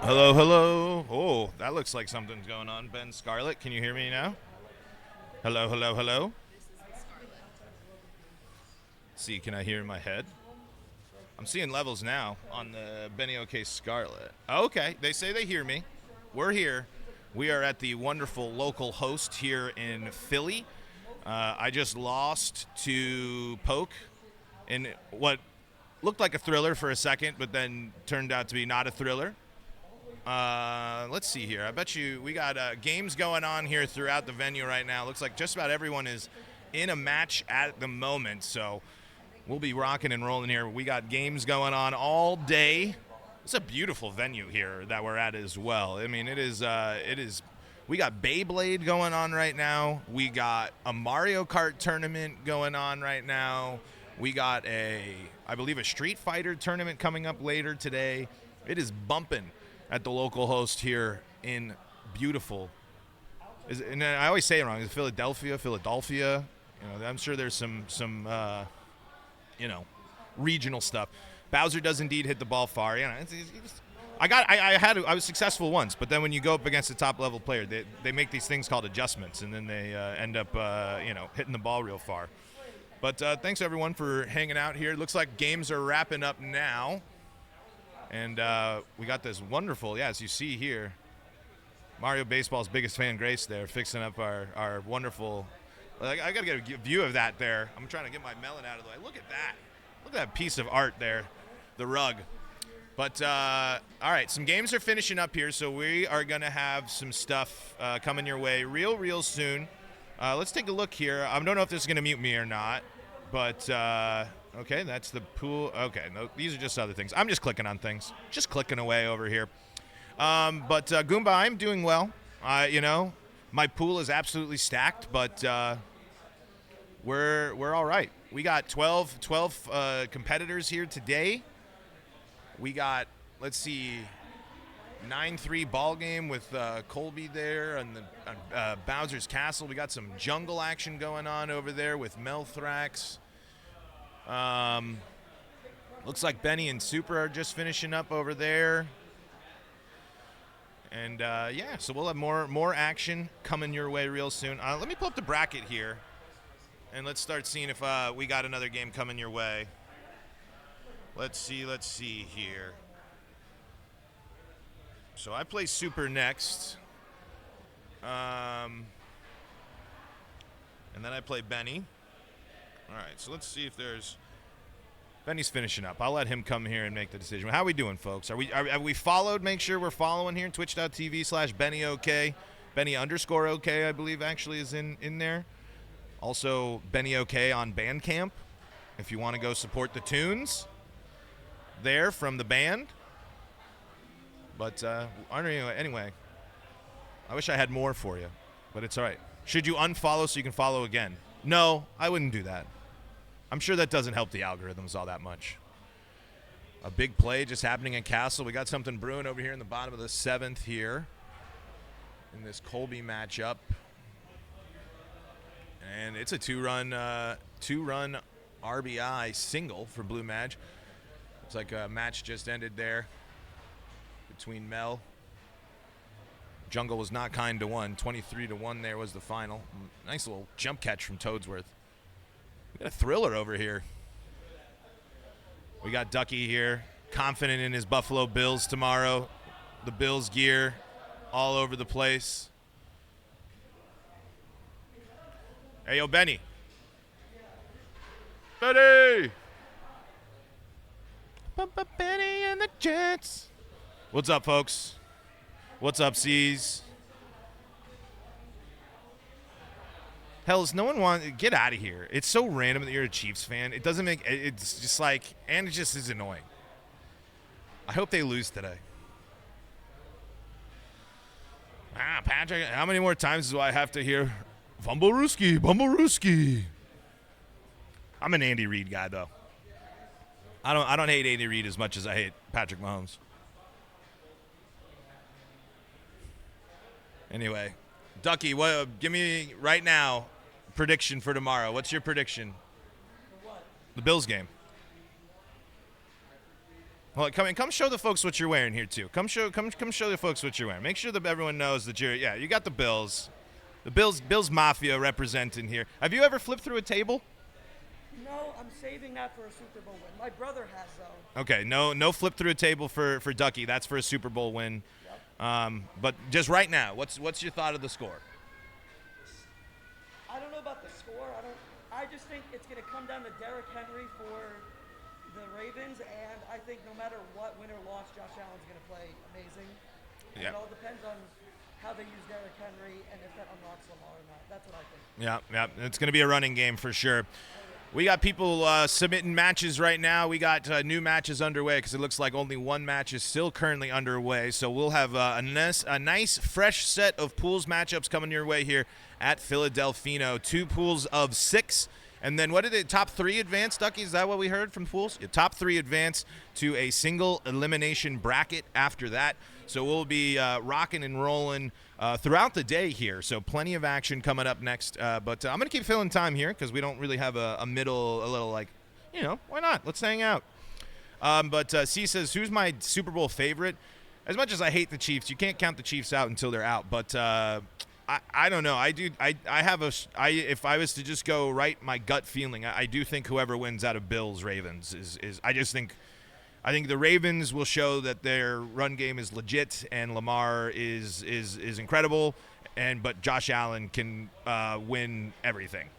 Hello, hello. Oh, that looks like something's going on. Ben Scarlett, can you hear me now? Hello, hello, hello. See, can I hear in my head? I'm seeing levels now on the Benny OK Scarlett. Okay, they say they hear me. We're here. We are at the wonderful local host here in Philly. I just lost to Poke in what looked like a thriller for a second, but then turned out to be not a thriller. Let's see here. I bet you we got games going on here throughout the venue right now. Looks like just about everyone is in a match at the moment, so we'll be rocking and rolling here. We got games going on all day. It's a beautiful venue here that we're at as well. I mean, it is. We got Beyblade going on right now. We got a Mario Kart tournament going on right now. We got I believe, a Street Fighter tournament coming up later today. It is bumping at the local host here in beautiful. And I always say it wrong. Is it Philadelphia? You know, I'm sure there's some regional stuff. Bowser does indeed hit the ball far. You know, I was successful once, but then when you go up against a top level player, they make these things called adjustments, and then they end up hitting the ball real far. But thanks everyone for hanging out here. It looks like games are wrapping up now. And we got this wonderful, as you see here, Mario Baseball's biggest fan, Grace, there, fixing up our wonderful. I got to get a view of that there. I'm trying to get my melon out of the way. Look at that. Look at that piece of art there, the rug. But, all right, some games are finishing up here, so we are going to have some stuff coming your way real soon. Let's take a look here. I don't know if this is going to mute me or not, but okay, that's the pool. Okay, no, these are just other things. I'm just clicking on things. Just clicking away over here. But Goomba, I'm doing well. My pool is absolutely stacked, but we're all right. We got 12 competitors here today. We got, let's see, 9-3 ball game with Colby there and the Bowser's Castle. We got some jungle action going on over there with Melthrax. Looks like Benny and Super are just finishing up over there. And, so we'll have more action coming your way real soon. Let me pull up the bracket here, and let's start seeing if we got another game coming your way. Let's see here. So I play Super next. And then I play Benny. All right, so let's see if there's... Benny's finishing up. I'll let him come here and make the decision. How are we doing, folks? Are we followed? Make sure we're following here. Twitch.tv/BennyOK. Benny_OK, I believe, actually is in there. Also, BennyOK on Bandcamp. If you want to go support the tunes there from the band. But anyway, I wish I had more for you, but it's all right. Should you unfollow so you can follow again? No, I wouldn't do that. I'm sure that doesn't help the algorithms all that much. A big play just happening in Castle. We got something brewing over here in the bottom of the 7th here in this Colby matchup. And it's a two-run RBI single for Blue Madge. Looks like a match just ended there between Mel. Jungle was not kind to one. 23-1 there was the final. Nice little jump catch from Toadsworth. We got a thriller over here. We got Ducky here, confident in his Buffalo Bills tomorrow. The Bills gear all over the place. Hey, yo, Benny. Benny! Benny and the Jets. What's up, folks? What's up, C's? Hells, no one wants... Get out of here. It's so random that you're a Chiefs fan. It doesn't make... It's just like... And it just is annoying. I hope they lose today. Patrick, how many more times do I have to hear... Bumblerooski. I'm an Andy Reid guy, though. I don't hate Andy Reid as much as I hate Patrick Mahomes. Anyway, Ducky, give me right now prediction for tomorrow. What's your prediction? For what? The Bills game. Well, come show the folks what you're wearing here too. Come show the folks what you're wearing. Make sure that everyone knows that you got the Bills. The Bills Mafia representing here. Have you ever flipped through a table? No, I'm saving that for a Super Bowl win. My brother has, though. Okay, no flip through a table for Ducky. That's for a Super Bowl win. Yep. But just right now, what's your thought of the score? I don't know about the score. I just think it's going to come down to Derrick Henry for the Ravens, and I think no matter what, win or loss, Josh Allen's going to play amazing. Yep. It all depends on how they use Derrick Henry and if that unlocks Lamar or not. That's what I think. Yeah. It's going to be a running game for sure. We got people submitting matches right now. We got new matches underway because it looks like only one match is still currently underway. So we'll have a nice, fresh set of pools matchups coming your way here at PhilaDelfino. 2 pools of 6. And then what did it? Top 3 advance, Ducky? Is that what we heard from pools? Yeah, top 3 advance to a single elimination bracket after that. So we'll be rocking and rolling throughout the day here. So plenty of action coming up next. But I'm going to keep filling time here because we don't really have a little like, why not? Let's hang out. But C says, who's my Super Bowl favorite? As much as I hate the Chiefs, you can't count the Chiefs out until they're out. But I don't know. If I was to just go right, my gut feeling, I do think whoever wins out of Bills Ravens is I think the Ravens will show that their run game is legit and Lamar is incredible, but Josh Allen can win everything.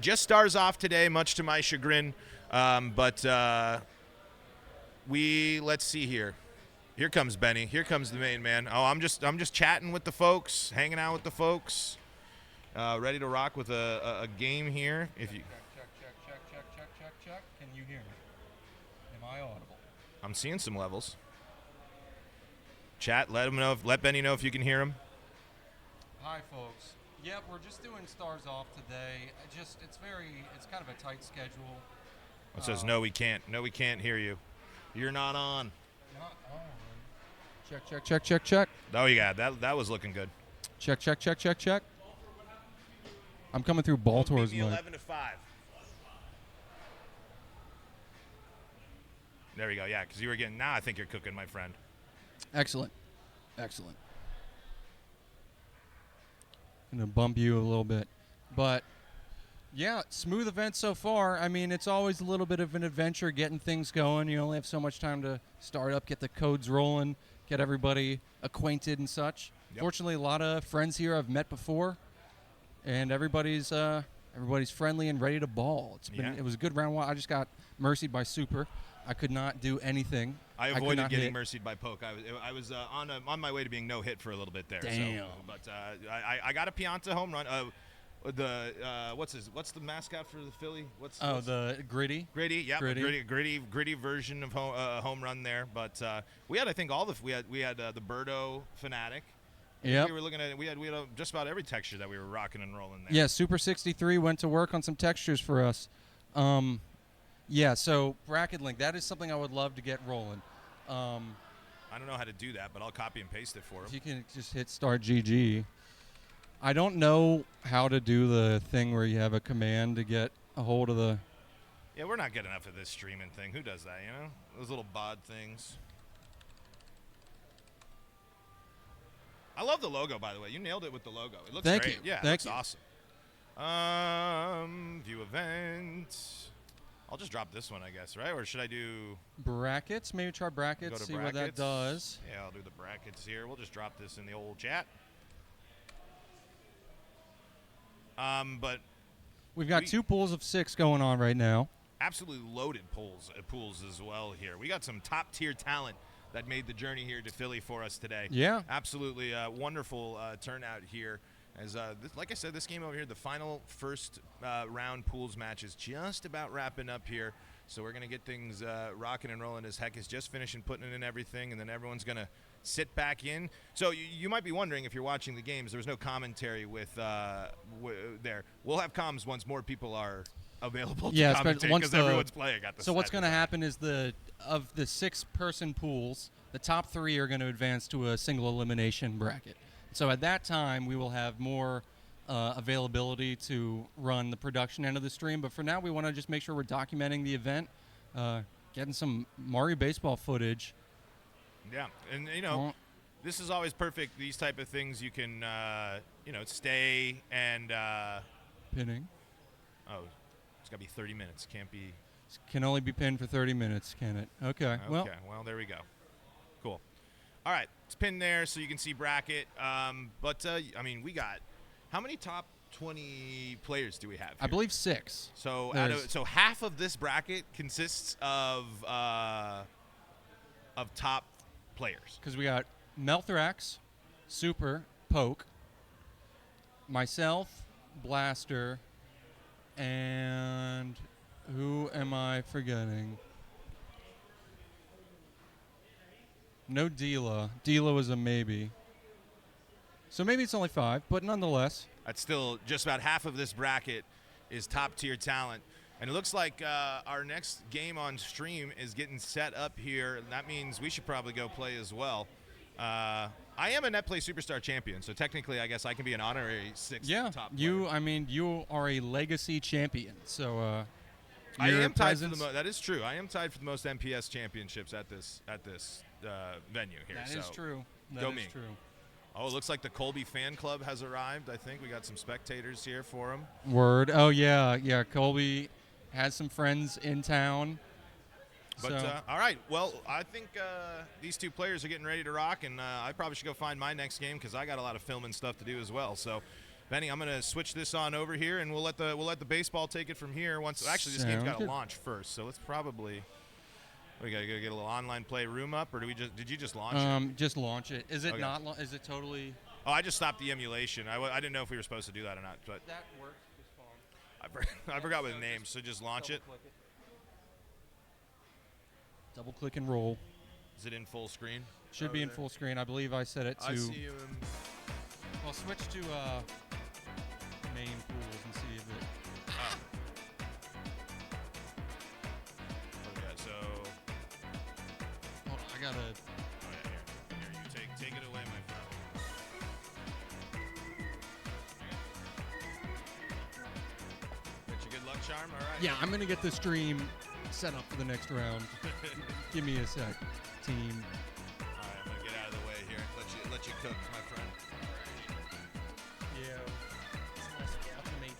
Just stars off today, much to my chagrin. Let's see here. Here comes Benny. Here comes the main man. Oh, I'm just chatting with the folks, hanging out with the folks, ready to rock with a game here. If you check. Can you hear me? Am I audible? I'm seeing some levels. Chat, let Benny know if you can hear him. Hi, folks. Yep, we're just doing stars off today. It's kind of a tight schedule. It says no, we can't. No, we can't hear you. You're not on. Not on. Check. Oh, yeah, that was looking good. Check. I'm coming through Baltimore's mic. 11 to 5. There we go. Yeah, because you were getting. Now I think you're cooking, my friend. Excellent. Gonna bump you a little bit, but yeah, smooth event so far. I mean, it's always a little bit of an adventure getting things going. You only have so much time to start up, get the codes rolling, get everybody acquainted and such. Yep. Fortunately, a lot of friends here I've met before, and everybody's friendly and ready to ball. It was a good round one. I just got mercied by Super. I could not do anything. I avoided getting mercied by Poke. I was on my way to being no hit for a little bit there. Damn. But I got a Pianta home run. What's the mascot for the Philly? The Gritty. Gritty, yeah, gritty version of home run there. But we had, I think, we had the Birdo Fanatic. Yeah, we were looking at it. We had just about every texture that we were rocking and rolling there. Yeah, Super 63 went to work on some textures for us. Yeah, so bracket link, that is something I would love to get rolling. I don't know how to do that, but I'll copy and paste it for him. If you can just hit start GG. I don't know how to do the thing where you have a command to get a hold of the... Yeah, we're not getting enough of this streaming thing. Who does that, Those little bod things. I love the logo, by the way. You nailed it with the logo. It looks great. Thank you. Yeah, it looks awesome. View event. I'll just drop this one, I guess, right? Or should I do... Brackets? Maybe try brackets, see what that does. Yeah, I'll do the brackets here. We'll just drop this in the old chat. But... We've got 2 pools of 6 going on right now. Absolutely loaded pools as well here. We got some top-tier talent that made the journey here to Philly for us today. Yeah. Absolutely wonderful turnout here. As like I said, this game over here, the final first round pools match is just about wrapping up here. So we're going to get things rocking and rolling as Heck is just finishing putting in everything, and then everyone's going to sit back in. So you might be wondering if you're watching the games, there was no commentary with there. We'll have comms once more people are available to commentate because everyone's playing at the So what's going to happen is of the 6-person pools, the top 3 are going to advance to a single elimination bracket. So at that time, we will have more availability to run the production end of the stream. But for now, we want to just make sure we're documenting the event, getting some Mario baseball footage. Yeah, and this is always perfect. These type of things you can stay and Pinning. oh, it's got to be 30 minutes. Can't be. Can only be pinned for 30 minutes, can it? Okay. Well, there we go. Cool. All right, it's pinned there so you can see bracket. We got how many top 20 players do we have here? I believe 6. So half of this bracket consists of top players. Because we got Melthrax, Super, Poke, myself, Blaster, and who am I forgetting? No Dila. Dila was a maybe. So maybe it's only 5, but nonetheless. That's still just about half of this bracket is top-tier talent. And it looks like our next game on stream is getting set up here. And that means we should probably go play as well. I am a NetPlay Superstar champion, so technically I guess I can be an honorary 6th top player. You are a legacy champion. So I am tied for that is true. I am tied for the most MPS championships at this venue here. That is true. Go me. True. Oh, it looks like the Colby fan club has arrived. I think we got some spectators here for him. Word. Oh yeah. Colby has some friends in town. But all right. Well, I think these 2 players are getting ready to rock, and I probably should go find my next game because I got a lot of filming stuff to do as well. So, Benny, I'm gonna switch this on over here, and we'll let the baseball take it from here. Actually, this game's got to launch first, so let's probably. We gotta go get a little online play room up, or did you just launch it? Just launch it. Is it okay. not? Is it totally? Oh, I just stopped the emulation. I didn't know if we were supposed to do that or not, but that works just fine. I forgot what the name, so just launch it. Double click and roll. Is it in full screen? Should be in full screen. I believe I set it to. I see you. Well, switch to main pools and see if it. Okay, so. Hold on, I gotta. Oh yeah, here you take it away, my friend. Got your good luck charm. All right. Yeah, I'm gonna get the stream set up for the next round. Give me a sec, team. All right, I'm gonna get out of the way here. Let you cook, my friend. Yeah, it's less automated.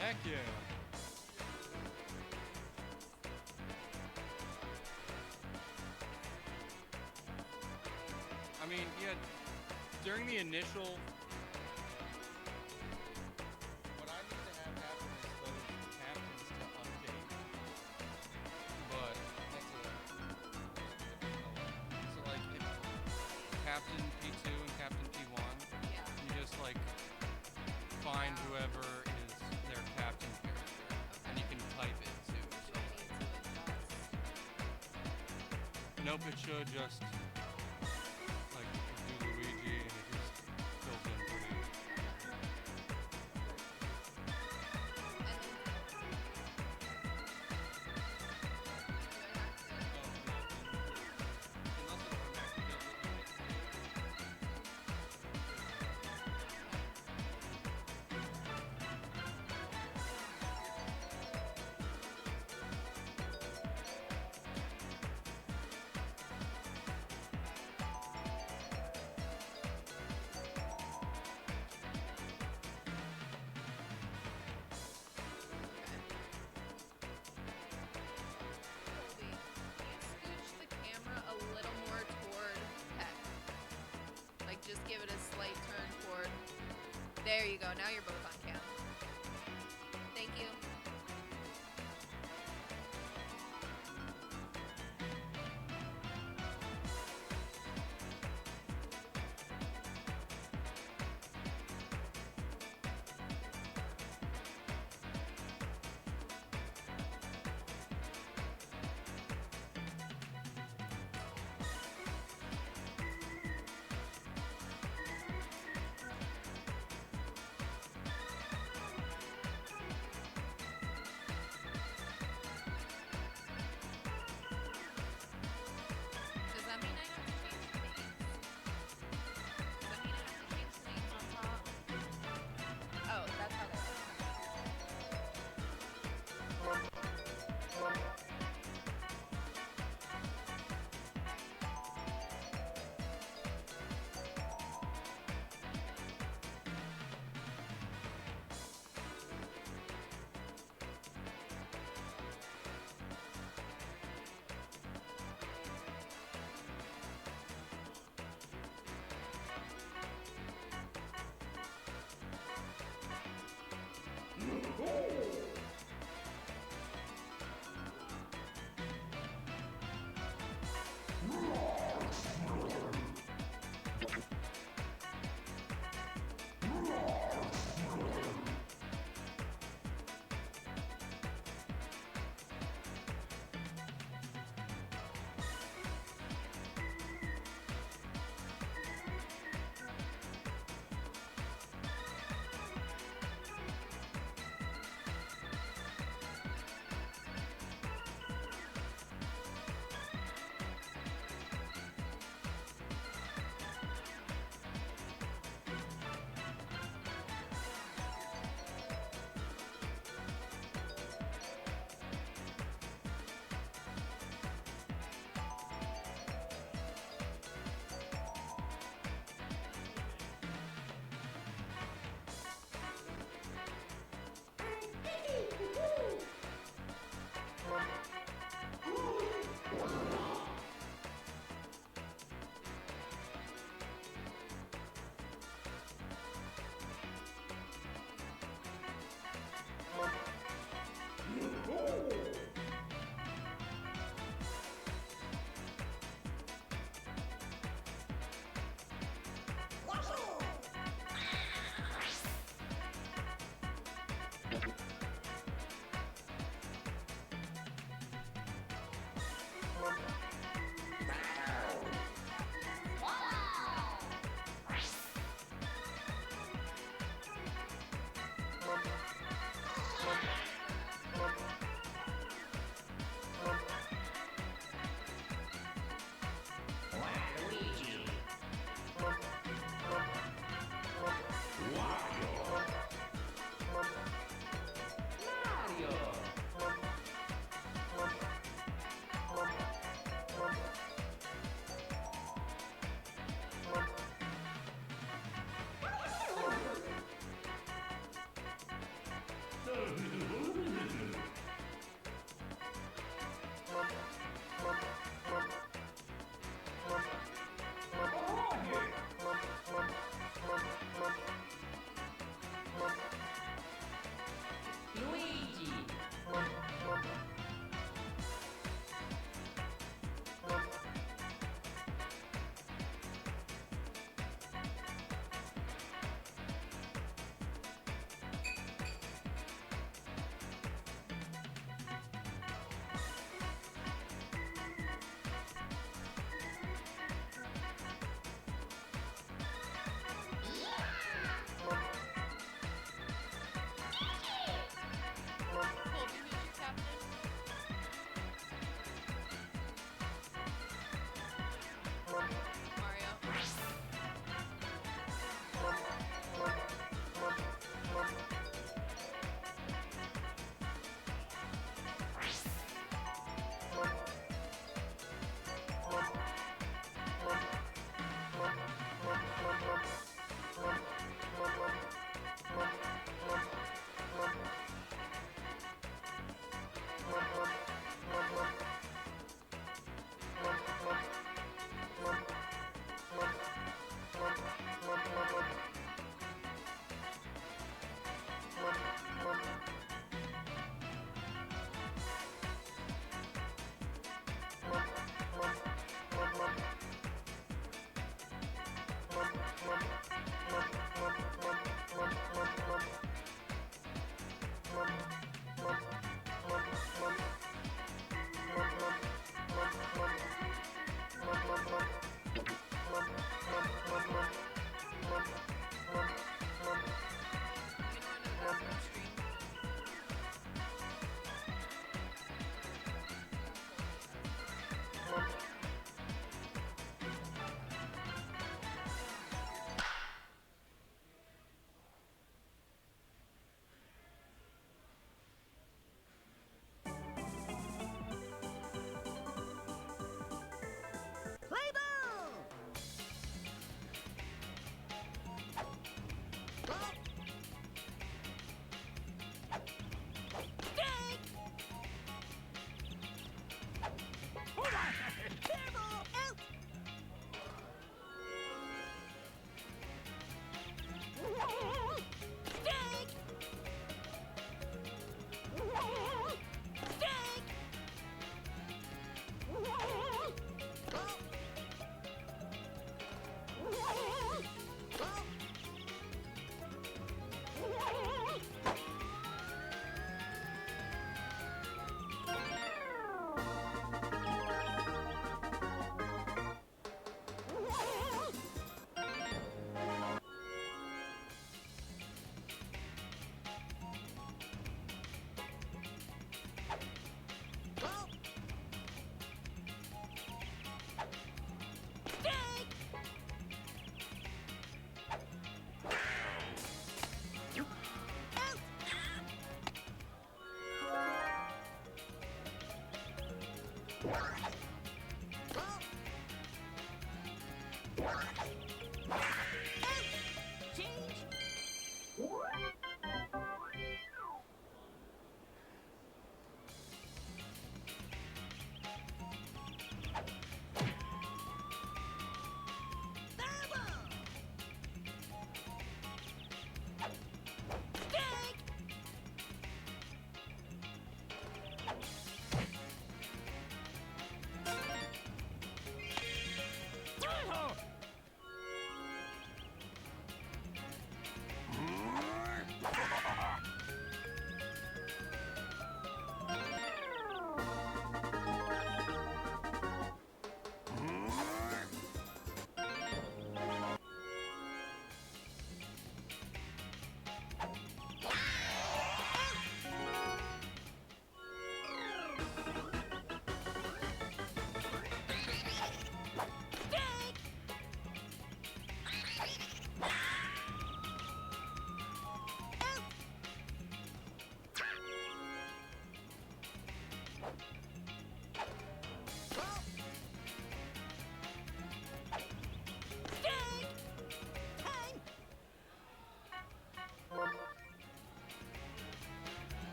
Heck yeah. I mean, yeah, during the initial, what I need to have happen is those captains to update. But that's so like if Captain P2 and Captain P1, you just like find whoever is their captain character, and you can type it too. So nope, it should just like do Luigi and it just fills in for me. Scooch the camera a little more toward Peck. Like, just give it a slight turn toward. There you go. Now you're both on cam. Thank you.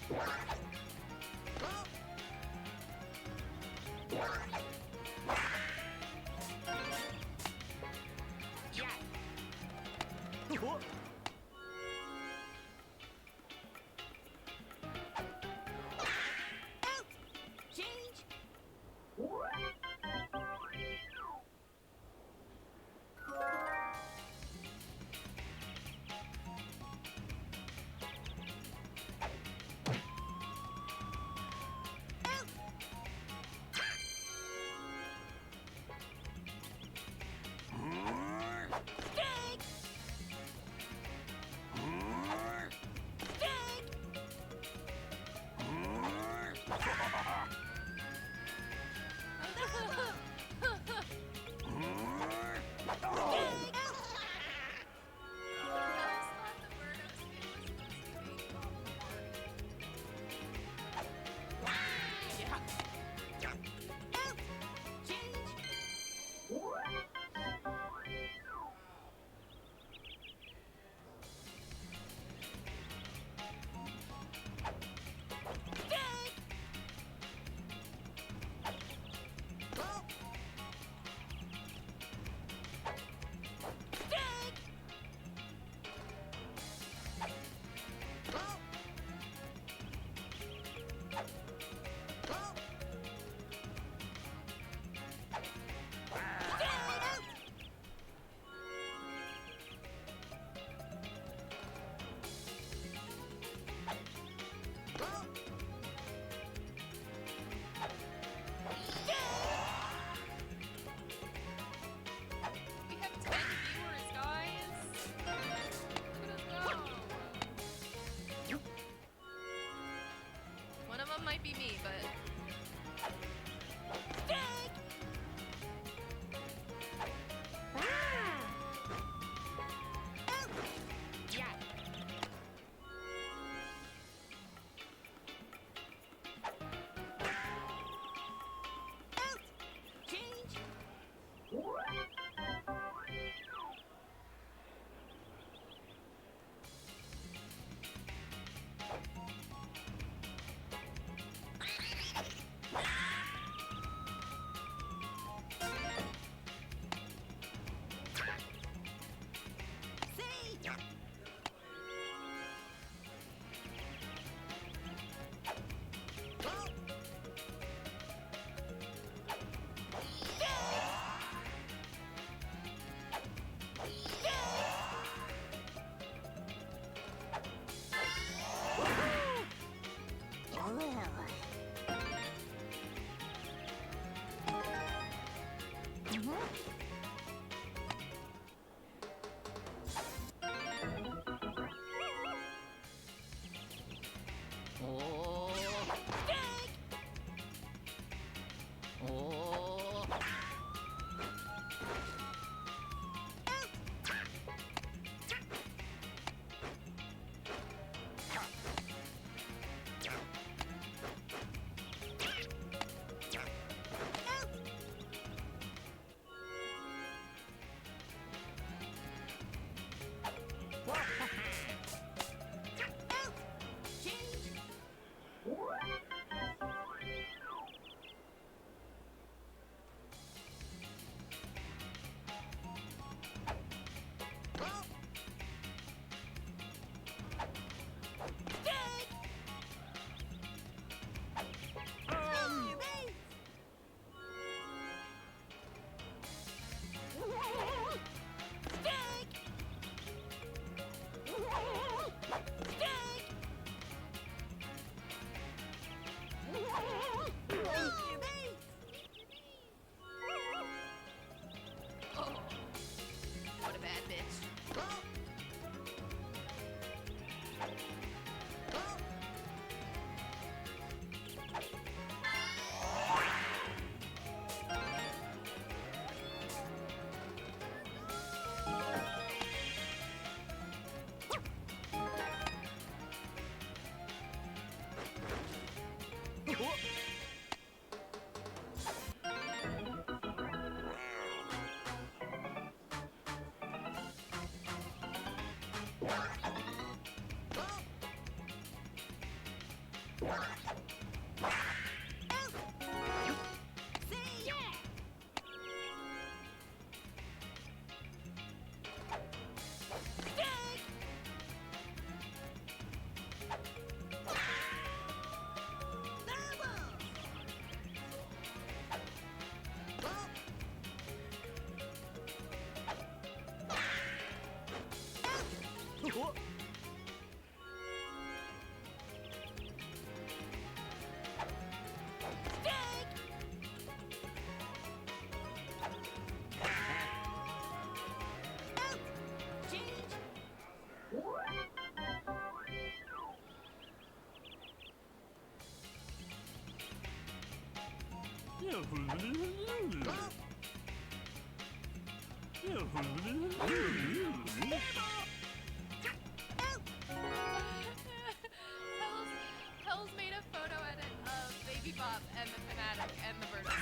We have 10 viewers, guys. Look at us go. One of them might be me, but. Hell's made a photo edit of Baby Bop and the Fanatic and the Bird.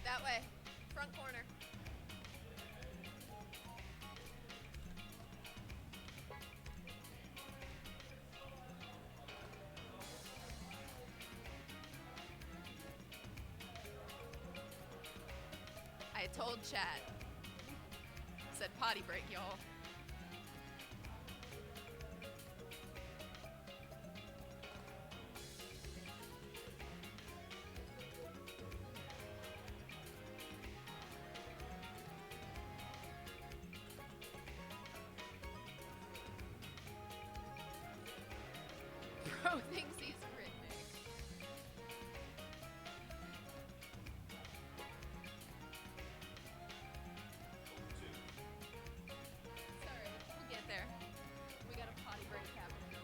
That way. Front corner. I told chat. Said potty break, y'all. Bro thinks he's rhythmic. Sorry, we'll get there. We got a potty break happening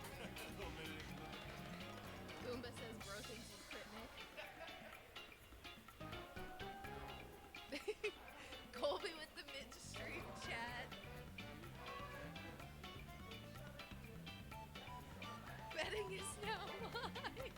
over here. Goomba says bro thinks he's rhythmic. Colby with the midstream chat. Betting is now mine.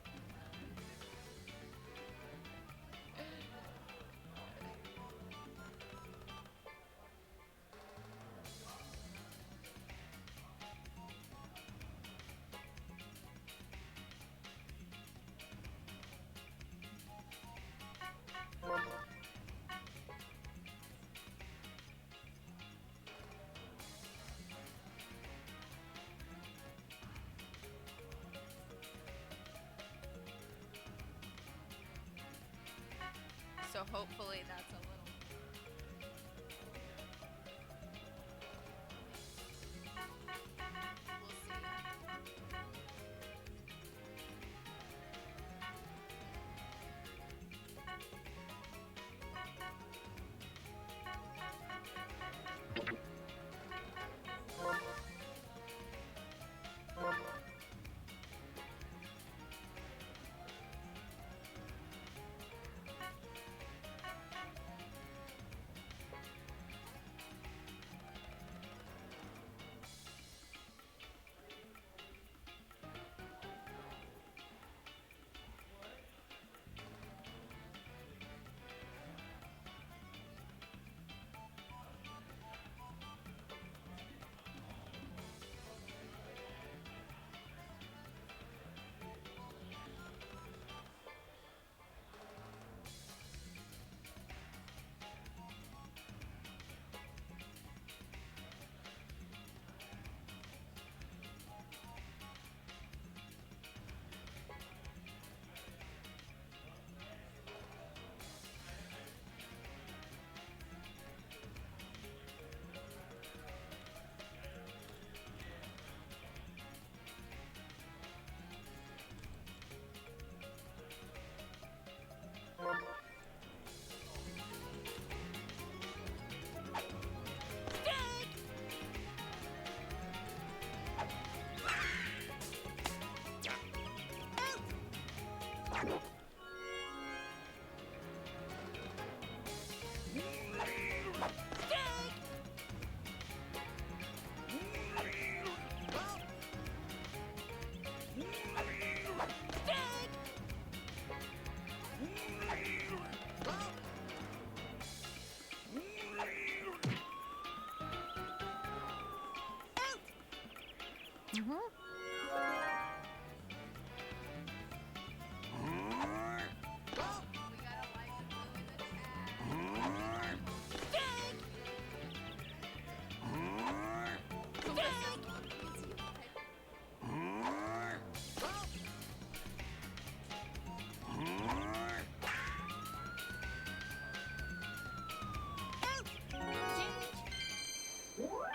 So hopefully that's a little. We'll see.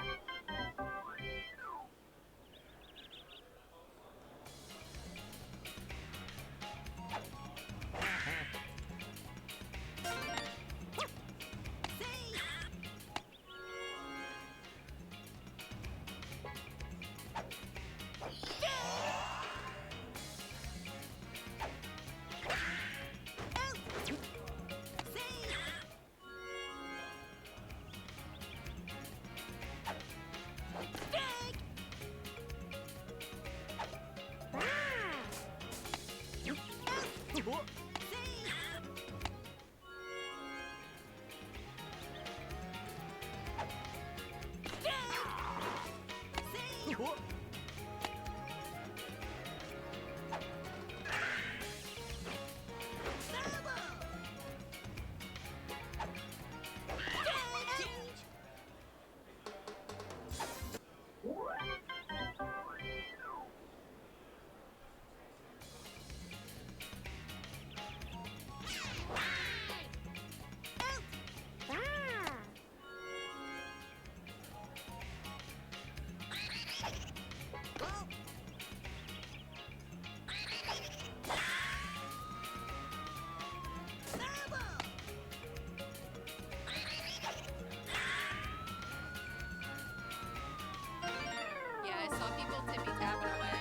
Yeah, I saw people tippy tapping away.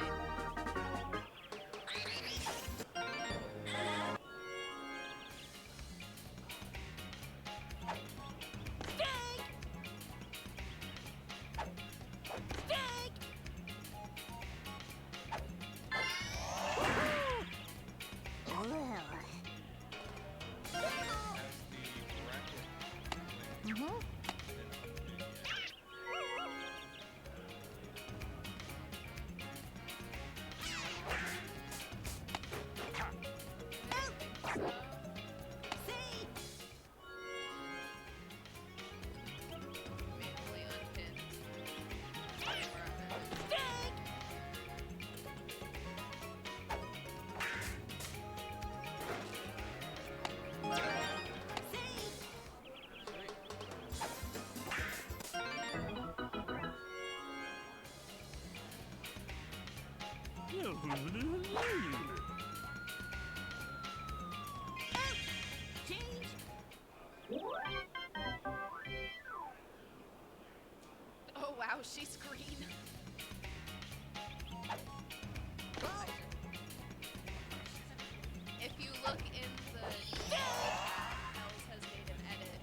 Manually unpinned. Oh wow, she's green. If you look in the Els has made an edit.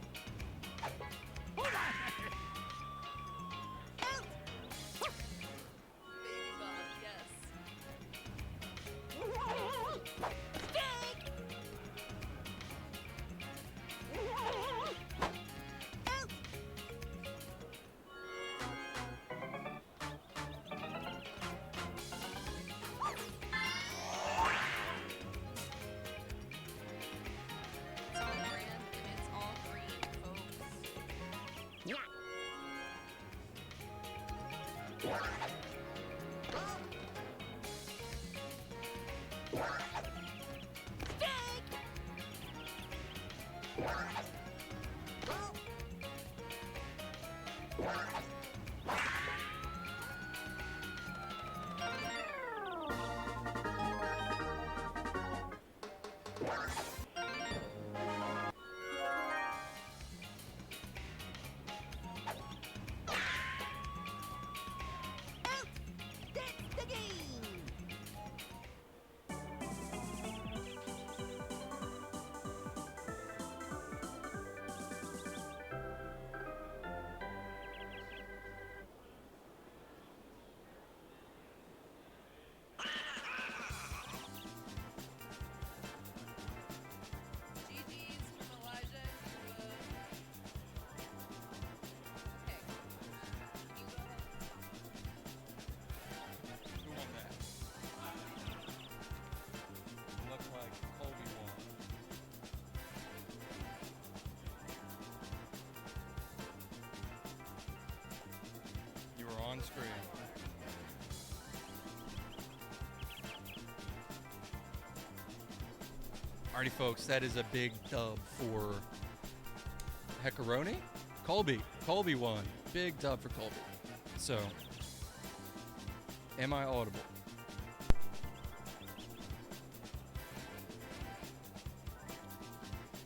Baby Bob, yes. It's on brand and it's all green, folks. GG's from Elijah. Okay. You go ahead. Who won that? Looked like Colby won. You were on screen. Alrighty, folks, that is a big dub for Heckaroni. Colby won. Big dub for Colby. So, am I audible?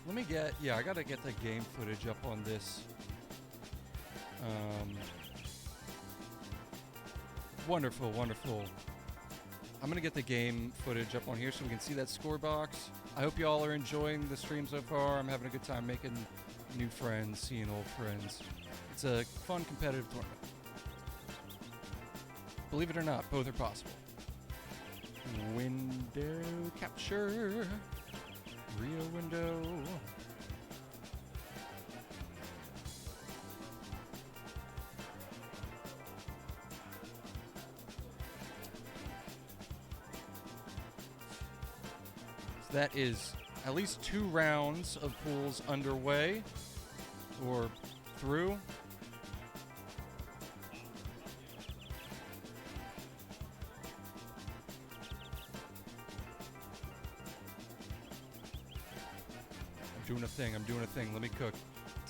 Let me get, I gotta get the game footage up on this. Wonderful, wonderful. I'm gonna get the game footage up on here so we can see that score box. I hope y'all are enjoying the stream so far. I'm having a good time making new friends, seeing old friends. It's a fun competitive tournament. Believe it or not, both are possible. Window capture. Real window. That is at least 2 rounds of pools underway or through. I'm doing a thing. Let me cook.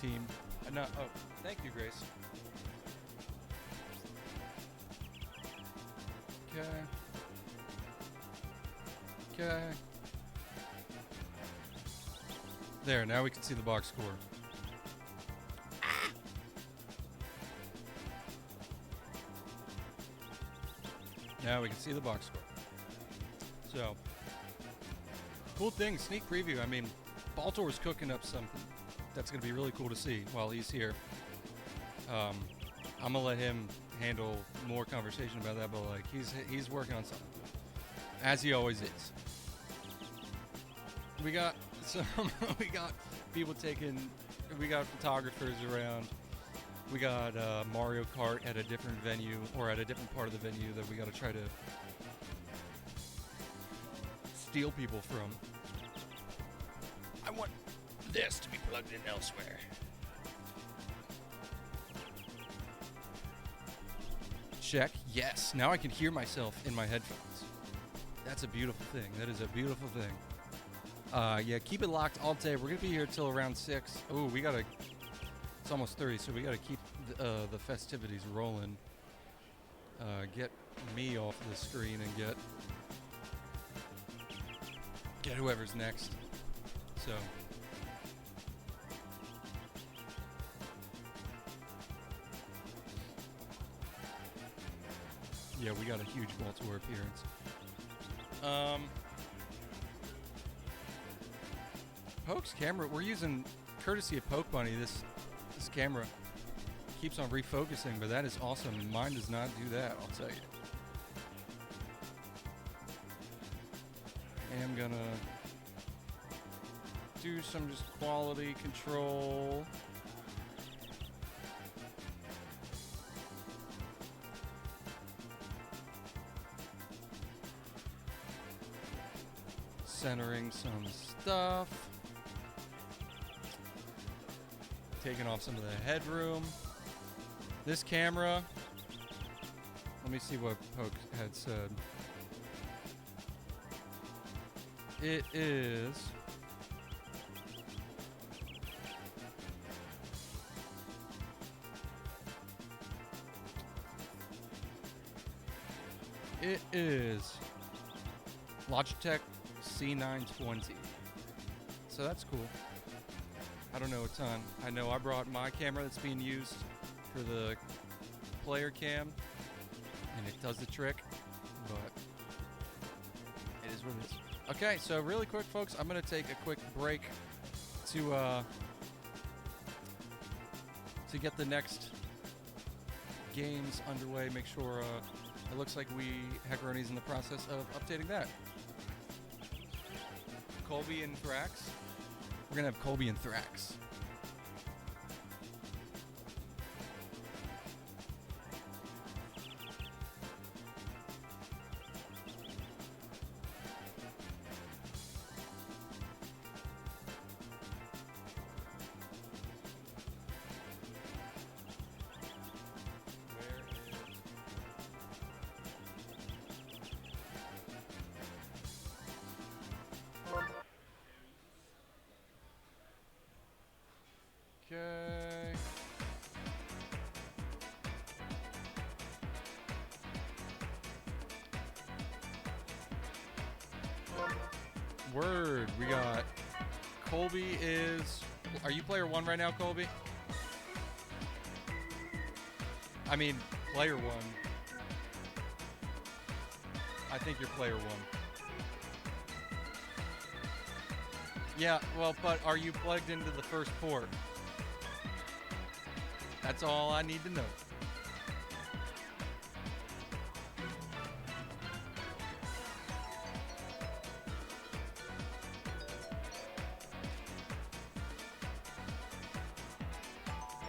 Team. No, oh, thank you, Grace. Okay. There, now we can see the box score. Now we can see the box score. So, cool thing, sneak preview. I mean, Baltor's cooking up something that's going to be really cool to see while he's here. I'm going to let him handle more conversation about that, but like he's working on something, as he always is. We got people taking, we got photographers around. We got Mario Kart at a different venue, or at a different part of the venue that we got to try to steal people from. I want this to be plugged in elsewhere. Check. Yes. Now I can hear myself in my headphones. That's a beautiful thing. That is a beautiful thing. Yeah, keep it locked all day. We're going to be here till around 6. Oh, we got to... It's almost 30, so we got to keep the festivities rolling. Get me off the screen and get whoever's next. So... Yeah, we got a huge Baltimore appearance. Poke's camera, we're using, courtesy of Poke Bunny, this camera keeps on refocusing, but that is awesome. Mine does not do that, I'll tell you. I am gonna do some just quality control. Centering some stuff. Taking off some of the headroom. This camera. Let me see what Poke had said. It is... It is Logitech C920. So that's cool. I don't know a ton. I know I brought my camera that's being used for the player cam, and it does the trick, but it is what it is. Okay, so really quick, folks, I'm going to take a quick break to get the next games underway. Make sure it looks like Hackeroni's in the process of updating that. Colby and Thrax. We're going to have Colby and Thrax. Okay. Word. We got Colby is... Are you player 1 right now, Colby? I mean, player 1. I think you're player 1. Yeah, well, but are you plugged into the first port? That's all I need to know.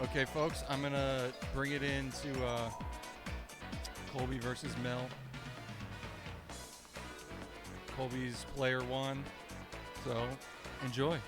Okay, folks, I'm going to bring it into Colby versus Mel. Colby's player 1. So, enjoy.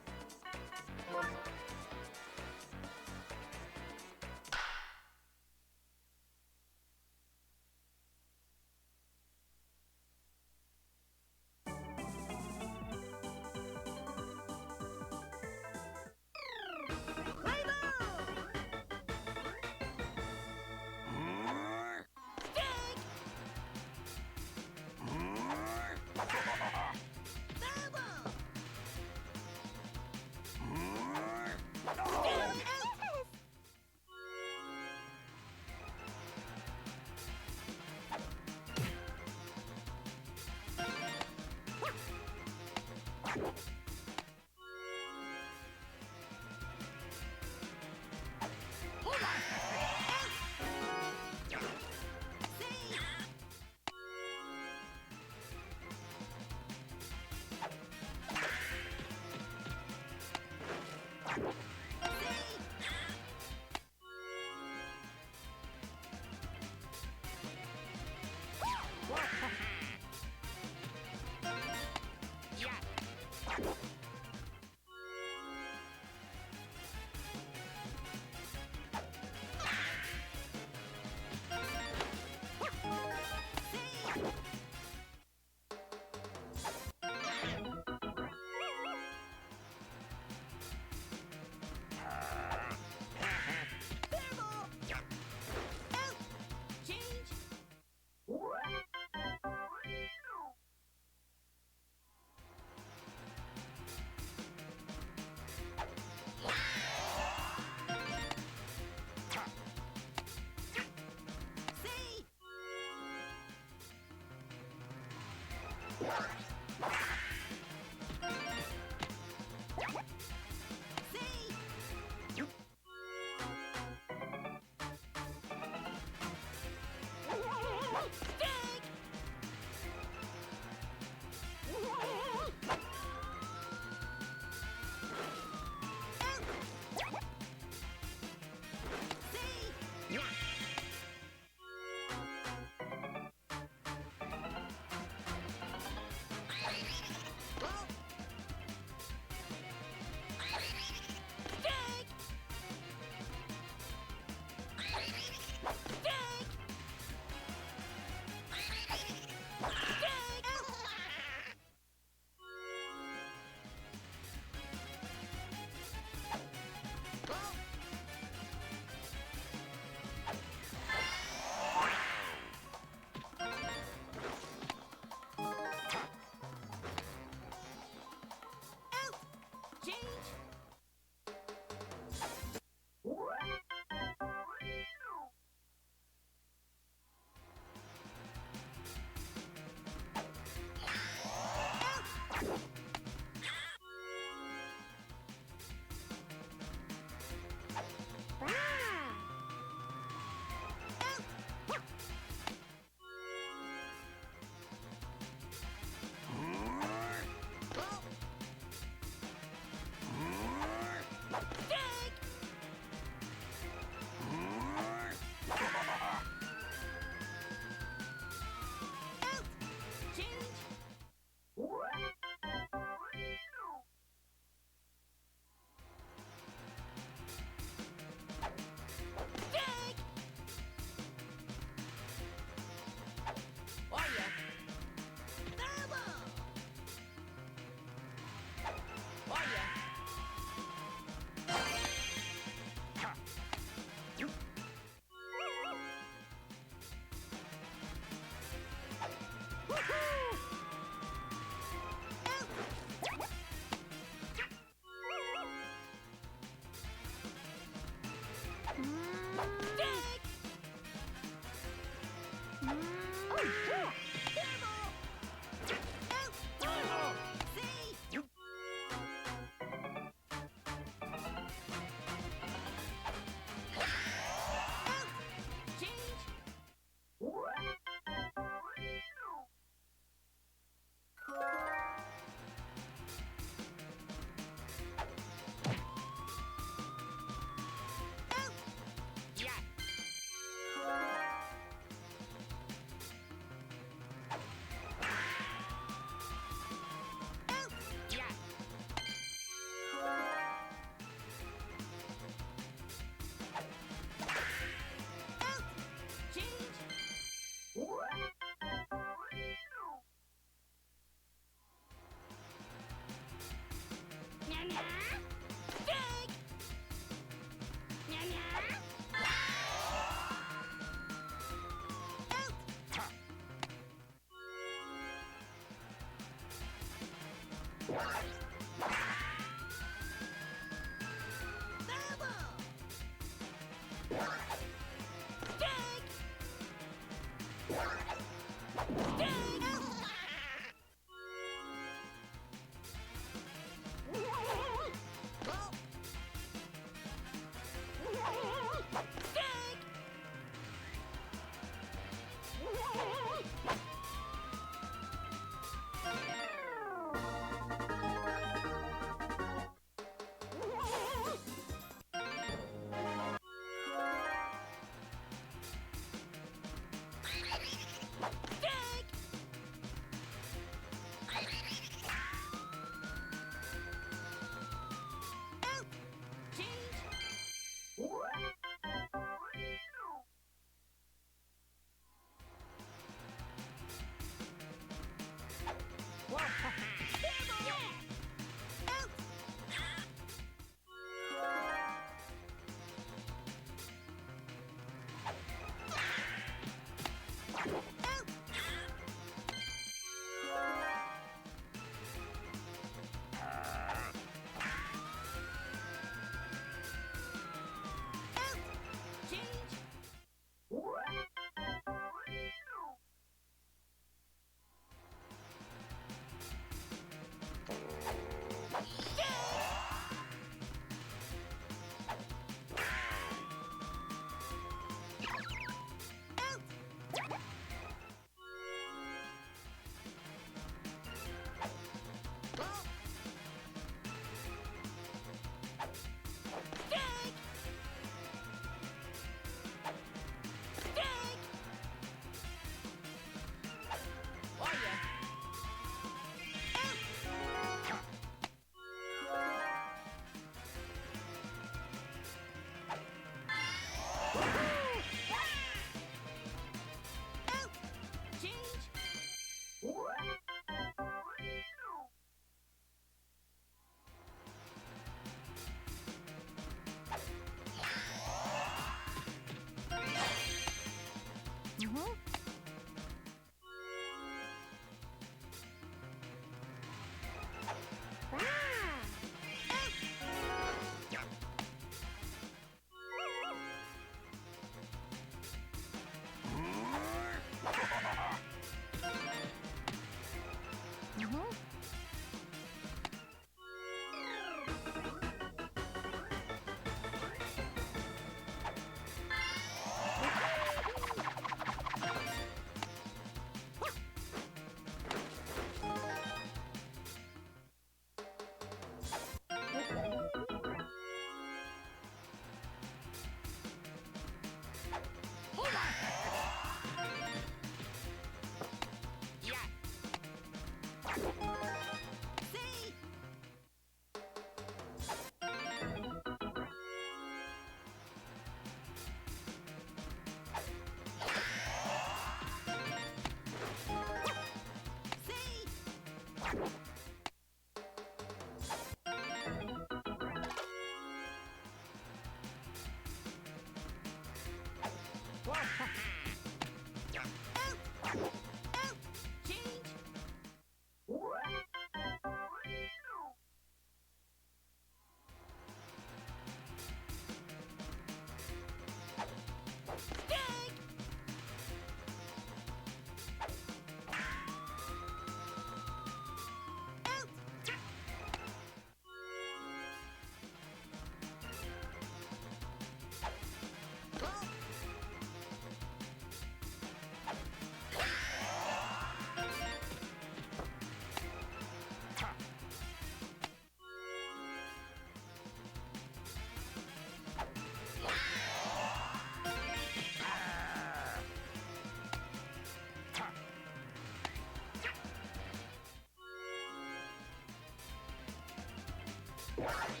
Out!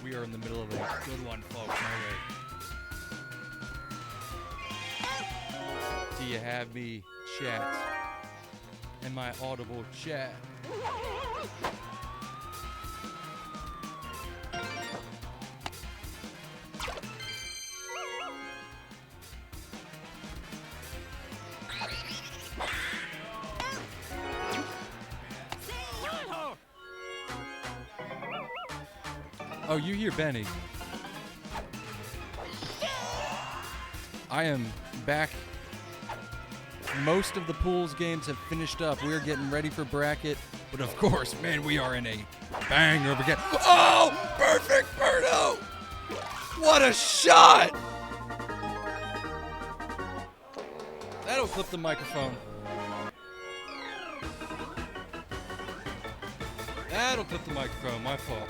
We are in the middle of a good one, folks. No way. Do you have me, chat? Am I audible, chat? Oh, you hear Benny. I am back. Most of the pools games have finished up. We're getting ready for bracket. But of course, man, we are in a banger again. Oh, perfect, Birdo! What a shot! That'll clip the microphone. That'll clip the microphone. My fault.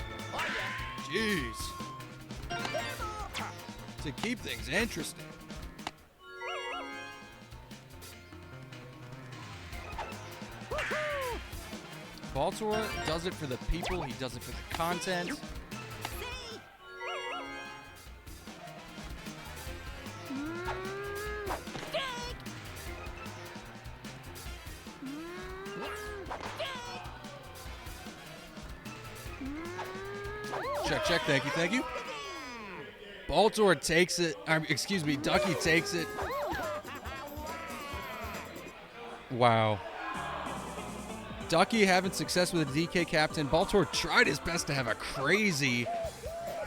Jeez. To keep things interesting. Baltimore does it for the people. He does it for the content. Check, check. Thank you, thank you. Baltimore takes it. Excuse me, Ducky takes it. Wow. Ducky having success with the DK captain. Baltimore tried his best to have a crazy,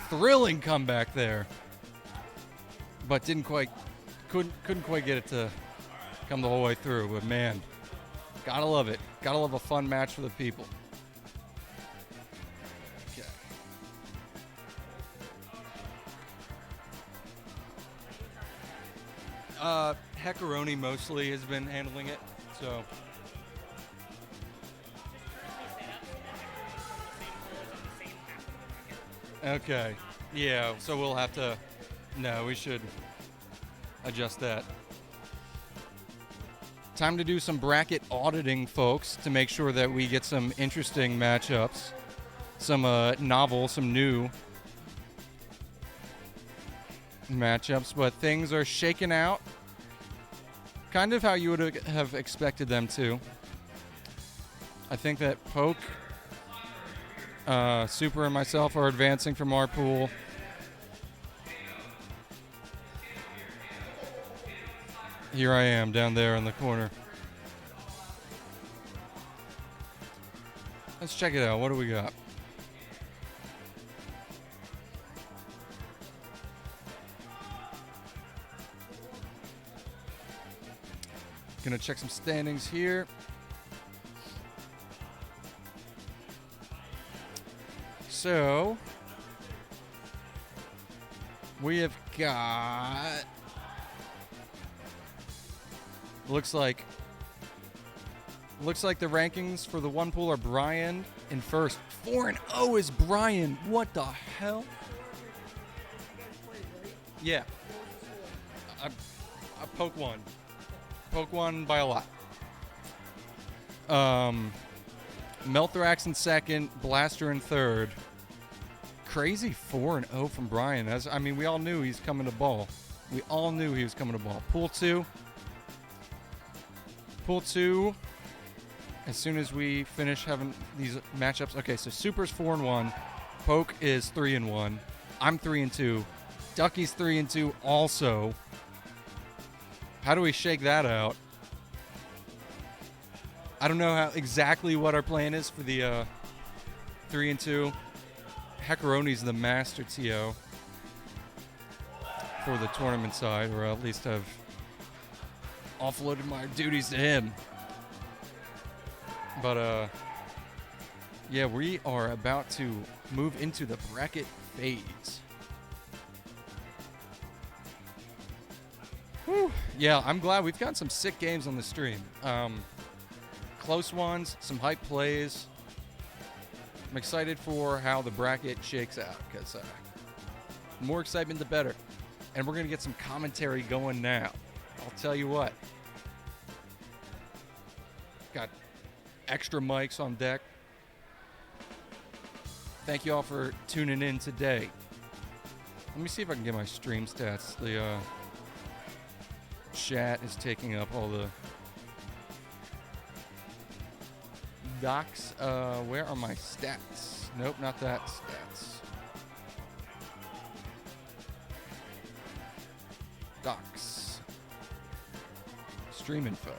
thrilling comeback there, but couldn't quite get it to come the whole way through. But man, gotta love it. Gotta love a fun match for the people. Okay. Heckaroni mostly has been handling it, so. Okay. Yeah, so we'll have to. No, we should adjust that. Time to do some bracket auditing, folks, to make sure that we get some interesting matchups. Some novel, some new matchups, but things are shaking out kind of how you would have expected them to. I think that Poke, Super, and myself are advancing from our pool. Here I am down there in the corner. Let's check it out. What do we got? Gonna check some standings here. So we have got, looks like the rankings for the one pool are Brian in first. 4-0 is Brian. What the hell? Yeah. I Poke one. Poke one by a lot. Melthrax in second, Blaster in third. Crazy 4-0 from Brian. I mean, we all knew he's coming to ball. We all knew he was coming to ball. Pool two. As soon as we finish having these matchups. Okay, so Super's 4-1. Poke is 3-1. I'm 3-2. Ducky's 3-2 also. How do we shake that out? I don't know exactly what our plan is for the 3-2. Heckaroni's the master TO for the tournament side, or at least I've offloaded my duties to him. But yeah, we are about to move into the bracket phase. Whew. Yeah, I'm glad we've got some sick games on the stream. Close ones, some hype plays. I'm excited for how the bracket shakes out, because the more excitement, the better. And we're going to get some commentary going now. I'll tell you what. Got extra mics on deck. Thank you all for tuning in today. Let me see if I can get my stream stats. The chat is taking up all the docs. Where are my stats? Nope, not that. Stats. Docs. Stream info.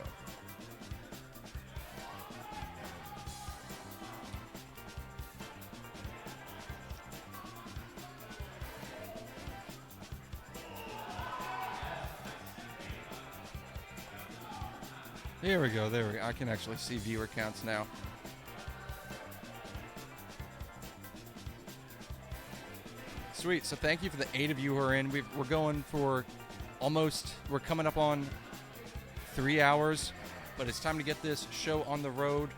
There we go, there we go. I can actually see viewer counts now. Sweet. So thank you for the 8 of you who are in. We're going for we're coming up on 3 hours, but it's time to get this show on the road.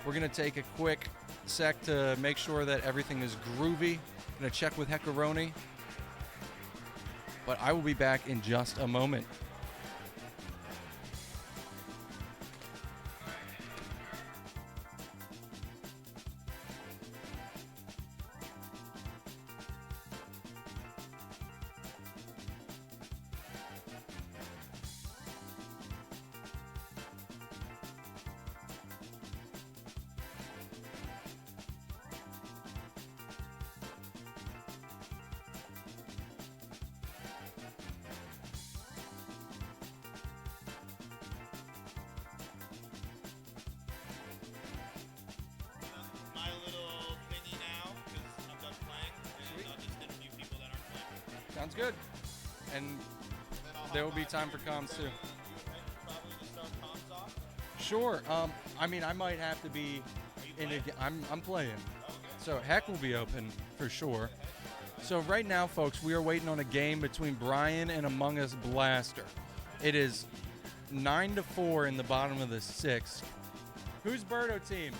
We're going to take a quick sec to make sure that everything is groovy. Going to check with Heckaroni. But I will be back in just a moment. My little thingy now, because I'm done playing, and I'll just interview people that aren't playing. Sounds good. And there will be time for comms too. Probably just start comms off. Sure. I mean, I might have to be in a. I'm playing. So Heck will be open for sure. So right now, folks, we are waiting on a game between Brian and Among Us Blaster. It is 9-4 in the bottom of the 6th. Who's Birdo team?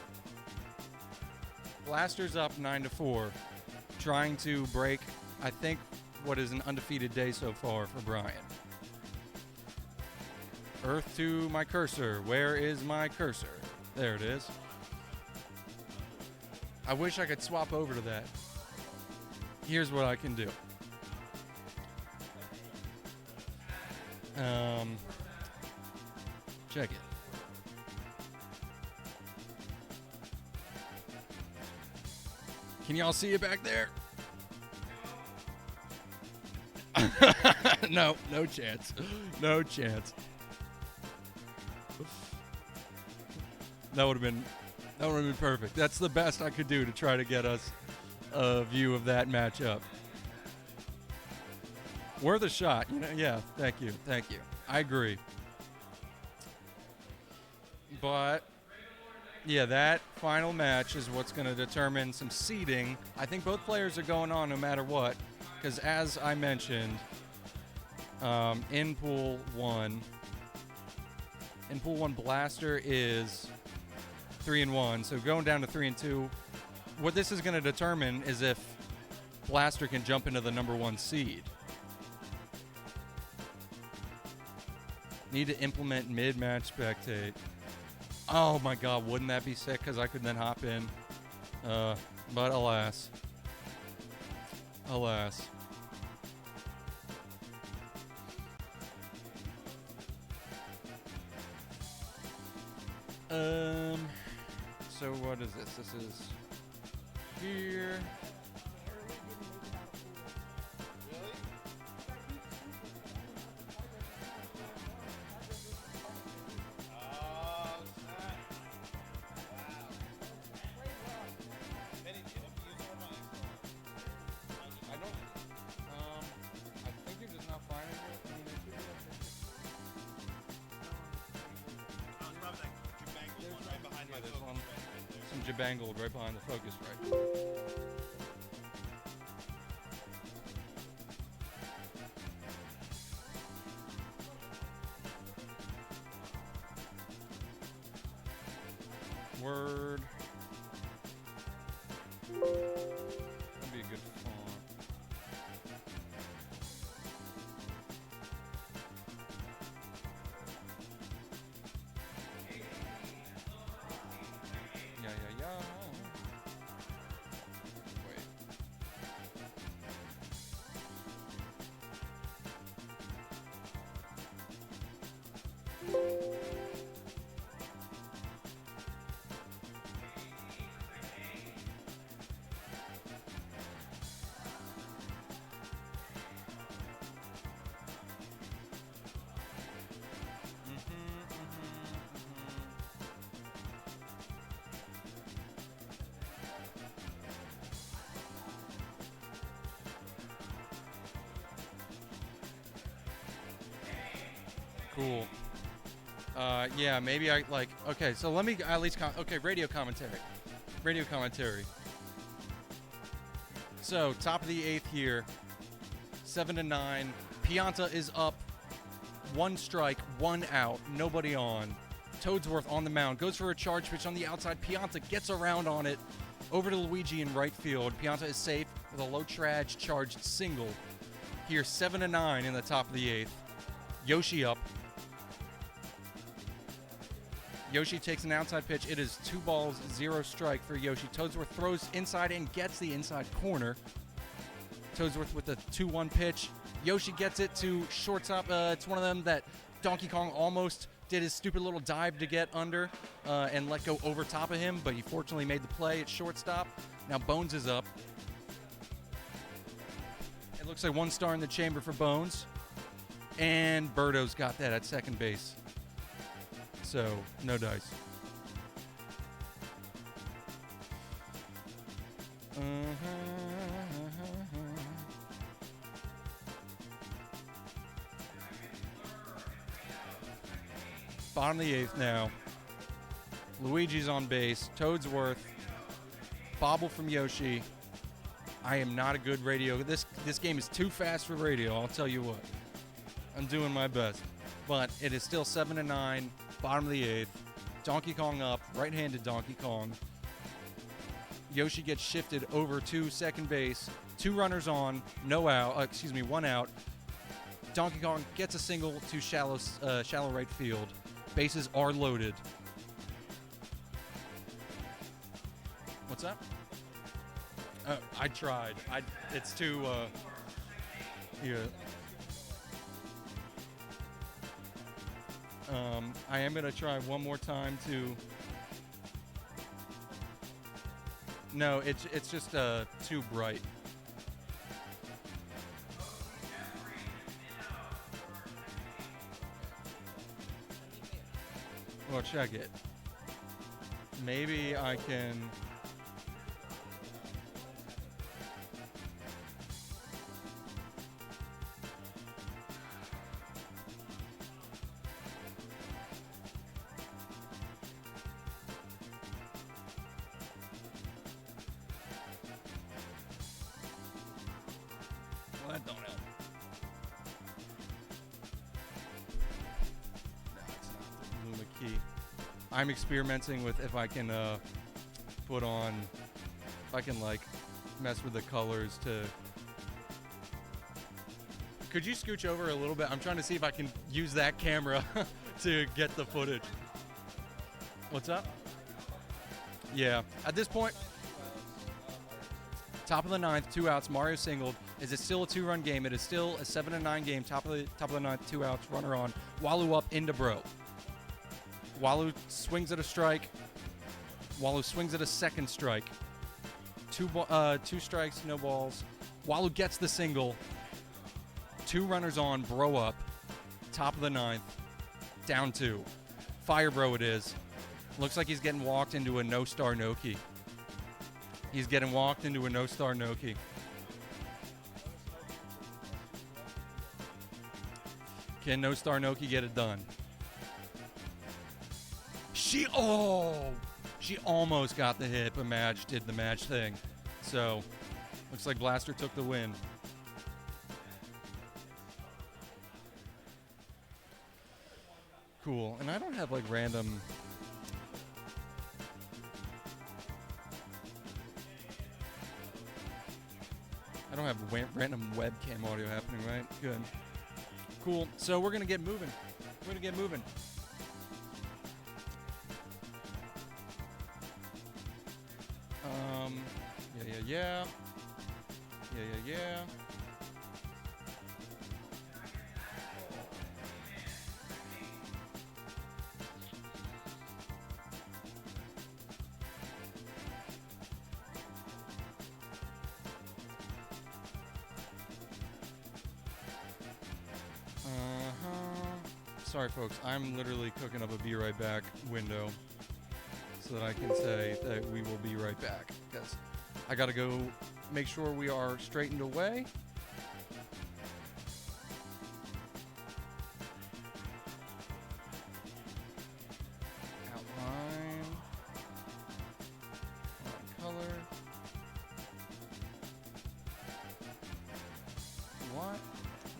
Blaster's up 9-4, trying to break, I think, what is an undefeated day so far for Brian. Earth to my cursor. Where is my cursor? There it is. I wish I could swap over to that. Here's what I can do. Check it. Can y'all see it back there? No chance. No chance. That would have been perfect. That's the best I could do to try to get us a view of that matchup. Worth a shot, you know. Yeah, thank you. I agree. But yeah, that final match is what's going to determine some seeding. I think both players are going on no matter what, because as I mentioned, in Pool 1, Blaster is 3-1, so going down to 3-2. What this is going to determine is if Blaster can jump into the number 1 seed. Need to implement mid-match spectate. Oh my god, wouldn't that be sick? Because I could then hop in. But alas. So what is this? This is here. Bangled right behind the focus right. Word. That'd be a good font. Cool. Yeah, maybe I like. Okay, so let me at least. Okay, radio commentary. So, top of the 8th here, 7-9. Pianta is up, 1 strike, 1 out, nobody on. Toadsworth on the mound, goes for a charge pitch on the outside. Pianta gets around on it, over to Luigi in right field. Pianta is safe with a low traj charged single. Here, 7-9 in the top of the 8th. Yoshi up. Yoshi takes an outside pitch. It is 2 balls, 0 strike for Yoshi. Toadsworth throws inside and gets the inside corner. Toadsworth with a 2-1 pitch. Yoshi gets it to shortstop. It's one of them that Donkey Kong almost did his stupid little dive to get under and let go over top of him, but he fortunately made the play at shortstop. Now Bones is up. It looks like 1 star in the chamber for Bones. And Birdo's got that at second base. So, no dice. Bottom of the 8th now. Luigi's on base. Toadsworth. Bobble from Yoshi. I am not a good radio. This game is too fast for radio, I'll tell you what. I'm doing my best. But it is still 7-9. Bottom of the 8th. Donkey Kong up. Right-handed Donkey Kong. Yoshi gets shifted over to second base. 2 runners on. 1 out. Donkey Kong gets a single to shallow right field. Bases are loaded. What's up? I tried. It's too. Yeah. I am gonna try one more time to. No, it's just too bright. Well, check it. Maybe I can. Well, that don't help. No, it's not the Luma key. I'm experimenting with if I can put on, if I can like mess with the colors to. Could you scooch over a little bit? I'm trying to see if I can use that camera to get the footage. What's up? Yeah, at this point, top of the 9th, 2 outs. Mario singled. Is it still a 2-run game? It is still a 7-9 game. Top of the 9th, 2 outs. Runner on. Walu up into Bro. Walu swings at a strike. Walu swings at a second strike. 2 strikes, no balls. Walu gets the single. 2 runners on. Bro up. Top of the 9th. Down 2. Fire Bro it is. Looks like he's getting walked into a no-star no-key. He's getting walked into a no-star no-key. Can no-star no-key get it done? She almost got the hit, but Madge did the Madge thing. So, looks like Blaster took the win. Cool. And I don't have like random. I don't have random webcam audio happening, right? Good. Cool. So we're gonna get moving. Yeah. Sorry, folks. I'm literally cooking up a be right back window so that I can say that we will be right back. Because I got to go make sure we are straightened away. Outline. Color.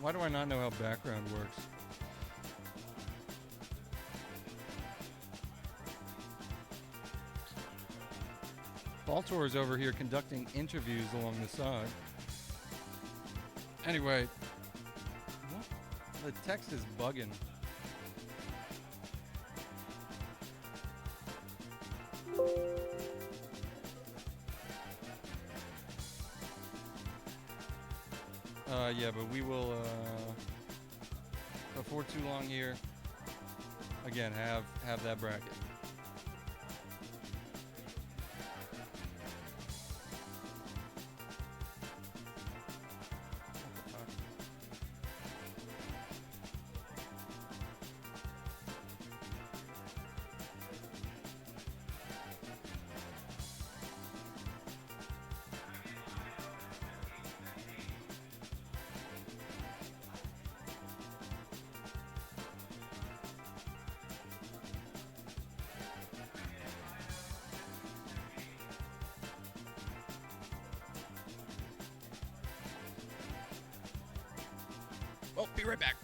Why do I not know how background works? Baltor is over here conducting interviews along the side. Anyway, what? The text is bugging. Yeah, but we will, before too long here, again, have that bracket. Oh, be right back.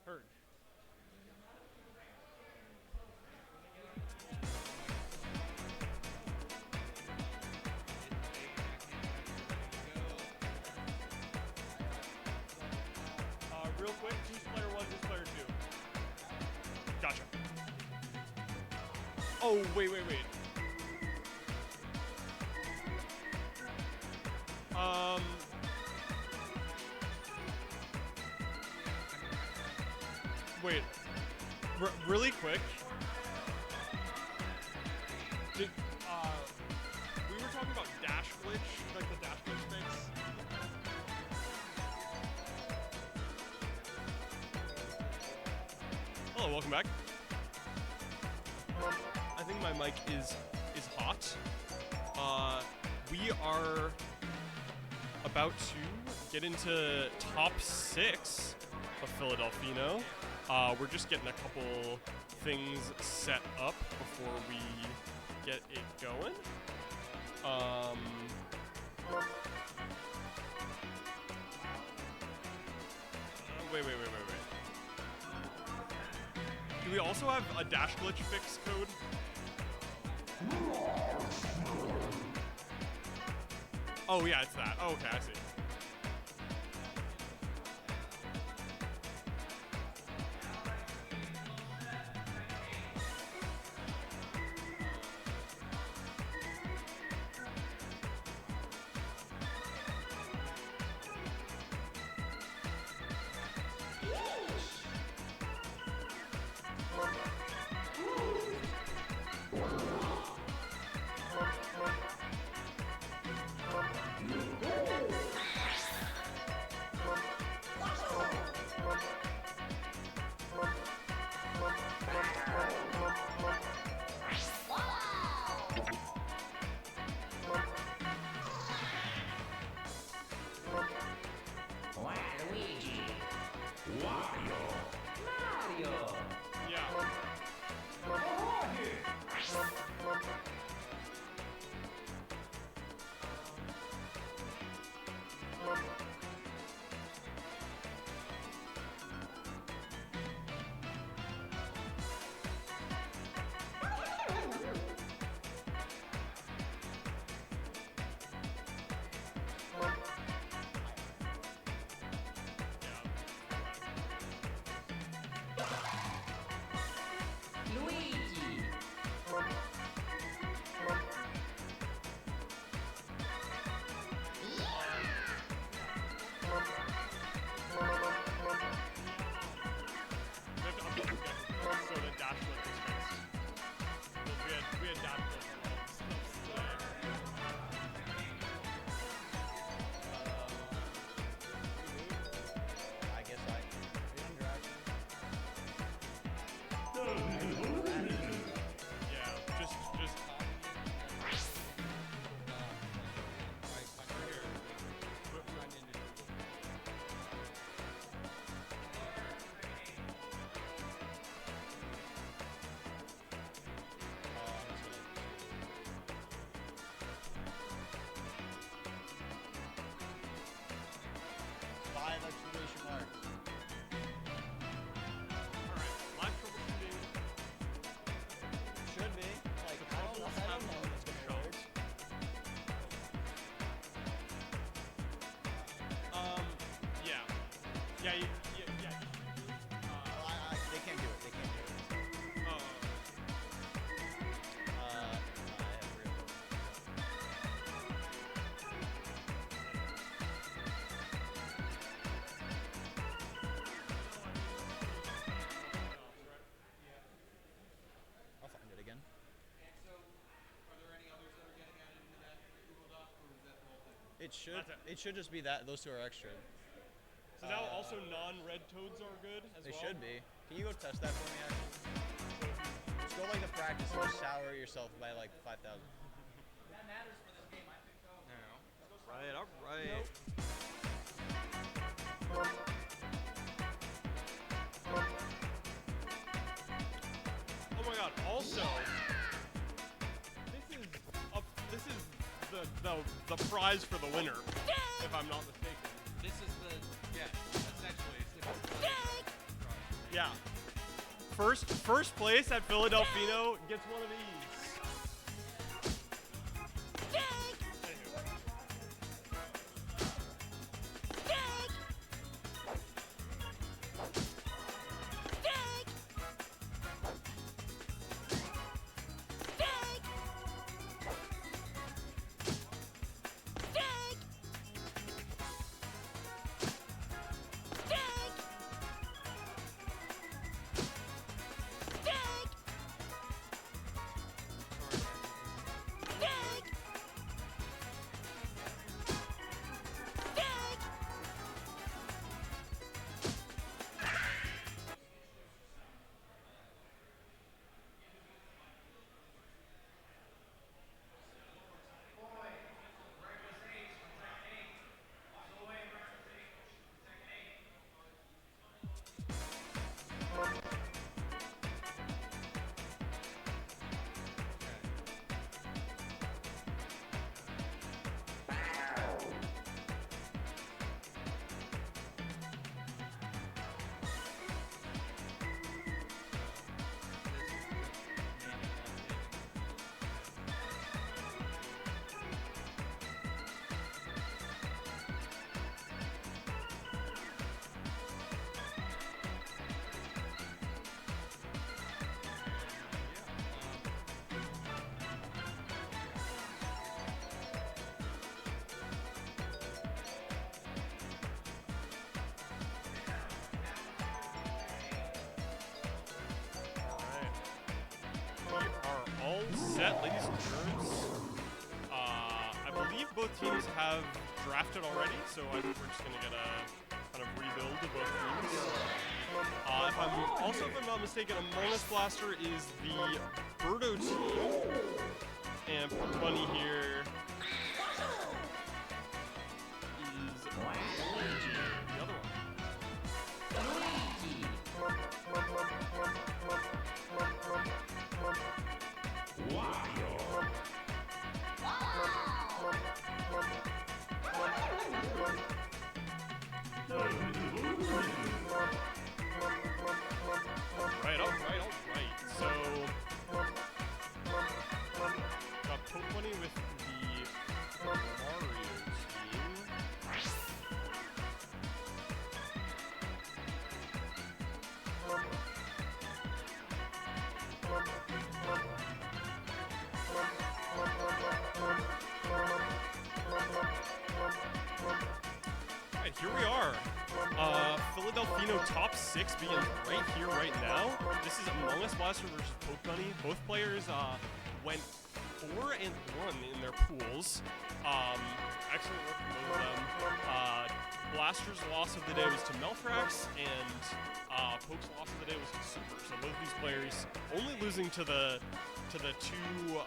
Heard. Real quick, who's player 1, who's player 2? Gotcha. Oh, wait. Wait. Really quick. Did, we were talking about dash glitch, like the dash glitch fix. Hello, welcome back. I think my mic is hot. We are about to get into top 6 of PhilaDelfino. We're just getting a couple things set up before we get it going. Wait. Do we also have a dash glitch fix code? Oh yeah, it's that. Oh, okay, I see. They can't do it. Oh. I have real. I'll find it again. It should just be that those two are extra. So now also non-red toads are good as They well? should be. Can you go test that for me, actually? Just go like the practice and just sour yourself by like 5,000. That matters for this game, I think so. Right, all right. Oh my god, also, this is the prize for the winner, if I'm not mistaken. This is essentially, it's the Yeah. First place at PhilaDelfino gets one of these. set, ladies and germs. I believe both teams have drafted already, so I think we're just going to get a kind of rebuild of both teams. If I'm not mistaken, Among Us Blaster is the Birdo team, and Bunny here is Luigi, the other one. Alright. So, got Poke Bunny with the Mario team. Alright, here we are. PhilaDelfino top 6 begins right here, right now. This is Among Us Blaster versus Poke Bunny. Both players went 4-1 in their pools. Excellent work from both of them. Blaster's loss of the day was to Melfrax, and Poke's loss of the day was to Super. So both of these players only losing to the two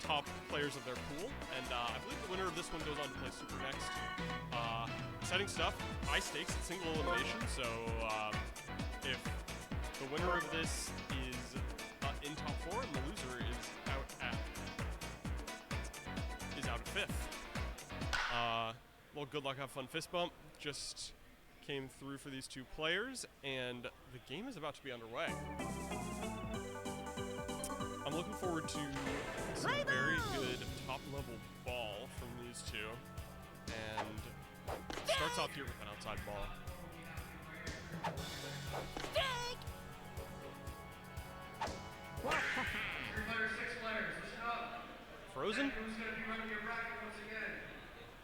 top players of their pool, and I believe the winner of this one goes on to play Super next. Exciting stuff. High stakes at single elimination, so if the winner of this is in top 4 and the loser is out at 5th. Well, good luck, have fun. Fist bump just came through for these two players, and the game is about to be underway. I'm looking forward to some very good top-level ball from these two, and starts off here with an outside ball. Frozen? Who's going to be running your bracket once again?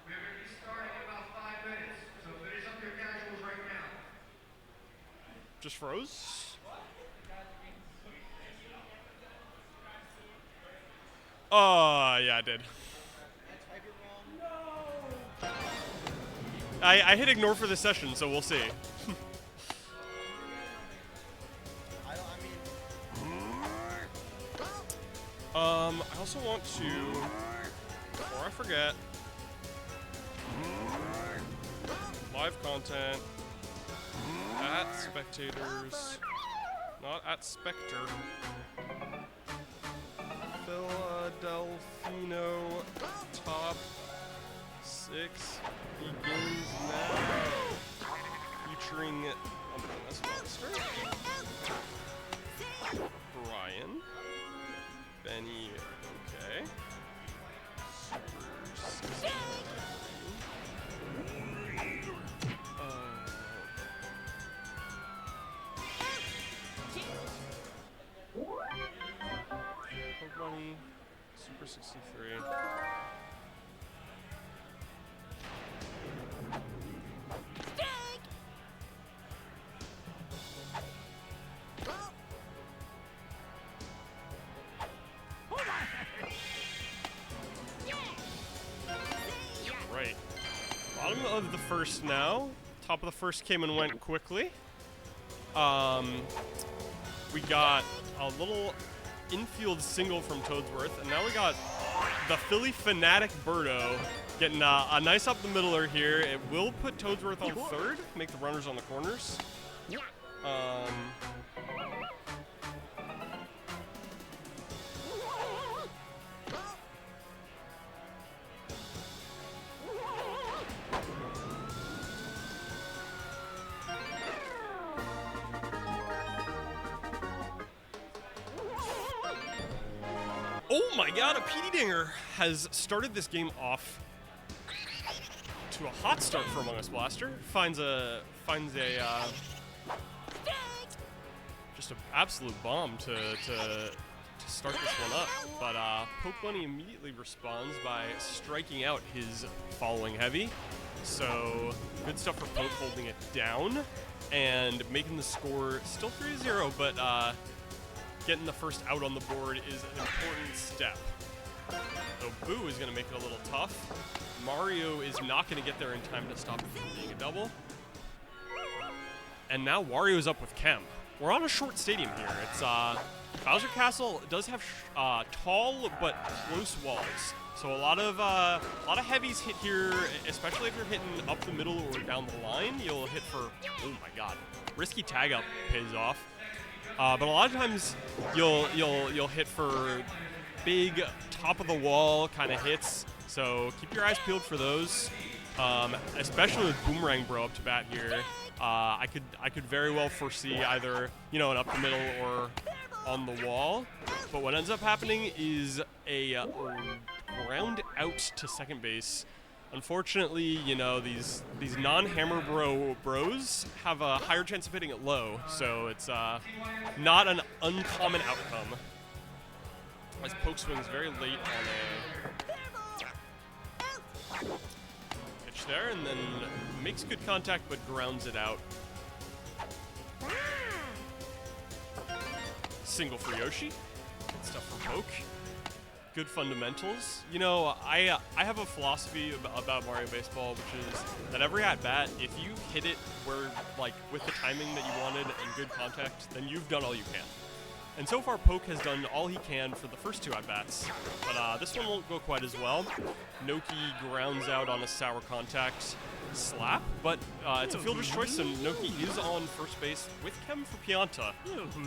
We're going to be starting in about 5 minutes, so finish up your casuals right now. Just froze? Oh, yeah, I did. I hit ignore for the session, so we'll see. I also want to, before I forget, live content at spectators, not at Spectre. PhilaDelfino top 6 begins now. Featuring Among Us Monster, Brian, Benny, okay. Super 63. Bunny, Super 63. Right. Bottom of the first now. Top of the first came and went quickly. We got a little infield single from Toadsworth, and now we got the Philly Fanatic Birdo getting a nice up the middler here. It will put Toadsworth on third, make the runners on the corners. Oh my god, a PD Dinger has started this game off to a hot start for Among Us Blaster. Finds a just an absolute bomb to start this one up. But Poke Bunny immediately responds by striking out his following heavy. So good stuff for Poke, holding it down and making the score still 3-0, but getting the first out on the board is an important step. So Boo is going to make it a little tough. Mario is not going to get there in time to stop it from being a double. And now Wario's up with Kem. We're on a short stadium here. It's Bowser Castle does have tall but close walls. So a lot of heavies hit here, especially if you're hitting up the middle or down the line. You'll hit for, oh my god, risky tag up pays off. But a lot of times you'll hit for big top of the wall kind of hits. So keep your eyes peeled for those, especially with Boomerang Bro up to bat here. I could very well foresee either an up the middle or on the wall. But what ends up happening is a ground out to second base. Unfortunately, these non-hammer bros have a higher chance of hitting it low, so it's not an uncommon outcome. As Poke swings very late on a pitch there, and then makes good contact but grounds it out. Single for Yoshi. Good stuff from Poke. Good fundamentals. I have a philosophy about Mario Baseball, which is that every at-bat, if you hit it with the timing that you wanted and good contact, then you've done all you can. And so far, Poke has done all he can for the first two at-bats, but this one won't go quite as well. Noki grounds out on a sour contact slap, but it's a fielder's choice, and Noki is on first base with Kem for Pianta.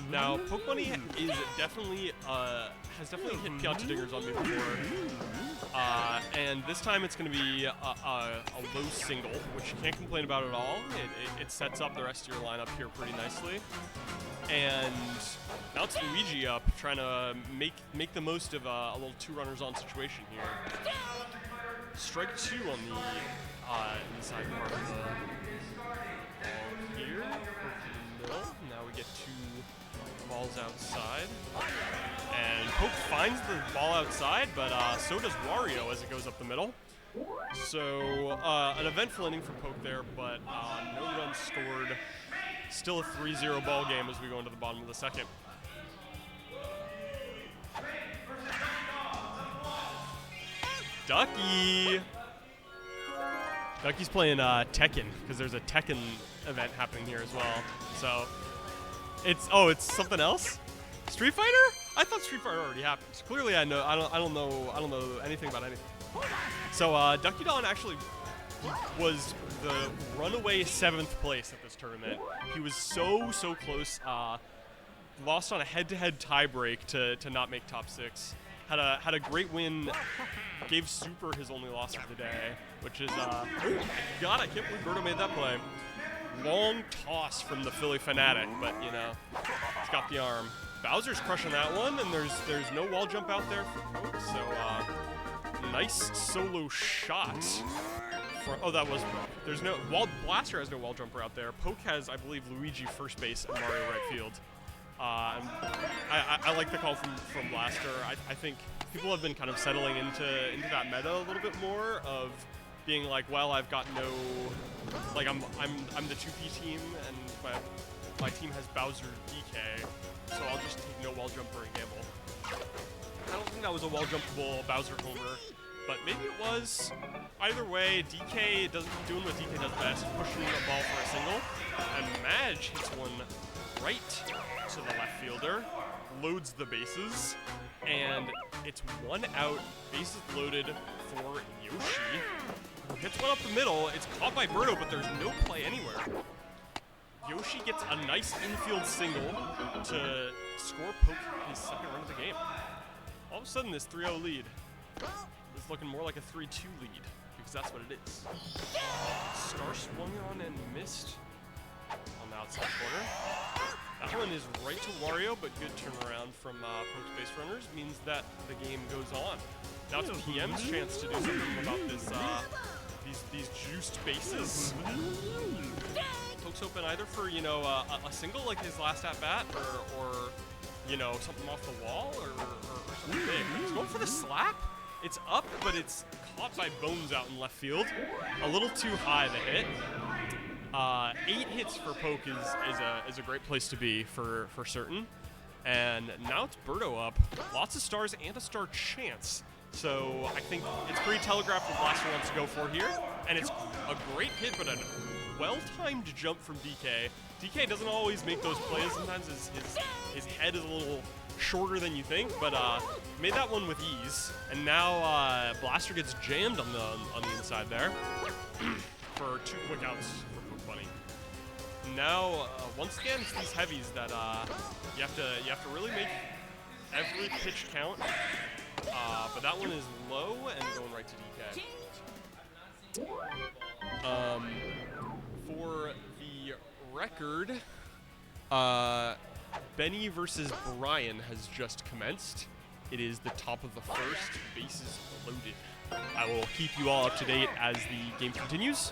Now, Poke Money is definitely has definitely hit Pianta dingers on me before, and this time it's going to be a low single, which you can't complain about at all. It sets up the rest of your lineup here pretty nicely. And now it's Luigi up, trying to make the most of a little two runners on situation here. Strike two on the inside part of the ball here. Now we get two balls outside. And Poke finds the ball outside, but so does Wario as it goes up the middle. So an eventful inning for Poke there, but no runs scored. Still a 3-0 ball game as we go into the bottom of the second. Ducky! Ducky's playing Tekken, because there's a Tekken event happening here as well. So, it's something else? Street Fighter? I thought Street Fighter already happened. Clearly I don't know anything about anything. So, Ducky Don actually was the runaway 7th place at this tournament. He was so close. Lost on a head-to-head tiebreak to not make top 6. Had a great win. Gave Super his only loss of the day, which is God, I can't believe Berto made that play. Long toss from the Philly Fanatic, but he's got the arm. Bowser's crushing that one, and there's no wall jump out there for Poke, so nice solo shot. Oh, that was Poke. There's no wall. Blaster has no wall jumper out there. Poke has, I believe, Luigi first base and Mario right field. I like the call from Blaster. I think people have been kind of settling into that meta a little bit more of being like, well, I've got no, like I'm the 2P team and my team has Bowser DK, so I'll just take no wall jumper and gamble. I don't think that was a wall jumpable Bowser homer, but maybe it was. Either way, DK doing what DK does best, pushing the ball for a single, and Madge hits one right to the left fielder, loads the bases, and it's one out, bases loaded for Yoshi, who hits one up the middle. It's caught by Berto, but there's no play anywhere. Yoshi gets a nice infield single to score Poke his second run of the game. All of a sudden, this 3-0 lead is looking more like a 3-2 lead, because that's what it is. Star swung on and missed on the outside corner. That one is right to Wario, but good turnaround from Poke's base runners means that the game goes on. Now it's PM's chance to do something about this, these juiced bases. Poke's open either for, a single like his last at-bat, or something off the wall, or something big. He's going for the slap. It's up, but it's caught by Bones out in left field. A little too high, the hit. 8 hits for Poke is a great place to be for certain. And now it's Birdo up. Lots of stars and a star chance. So I think it's pretty telegraphed what Blaster wants to go for here. And it's a great hit, but a well-timed jump from DK. DK doesn't always make those plays. Sometimes his head is a little shorter than you think, but made that one with ease. And now Blaster gets jammed on the inside there for 2 quick outs for Poke Bunny. Now once again it's these heavies that you have to really make every pitch count. But that one is low and going right to DK. For the record, Benny versus Brian has just commenced. It is the top of the first, bases loaded. I will keep you all up to date as the game continues.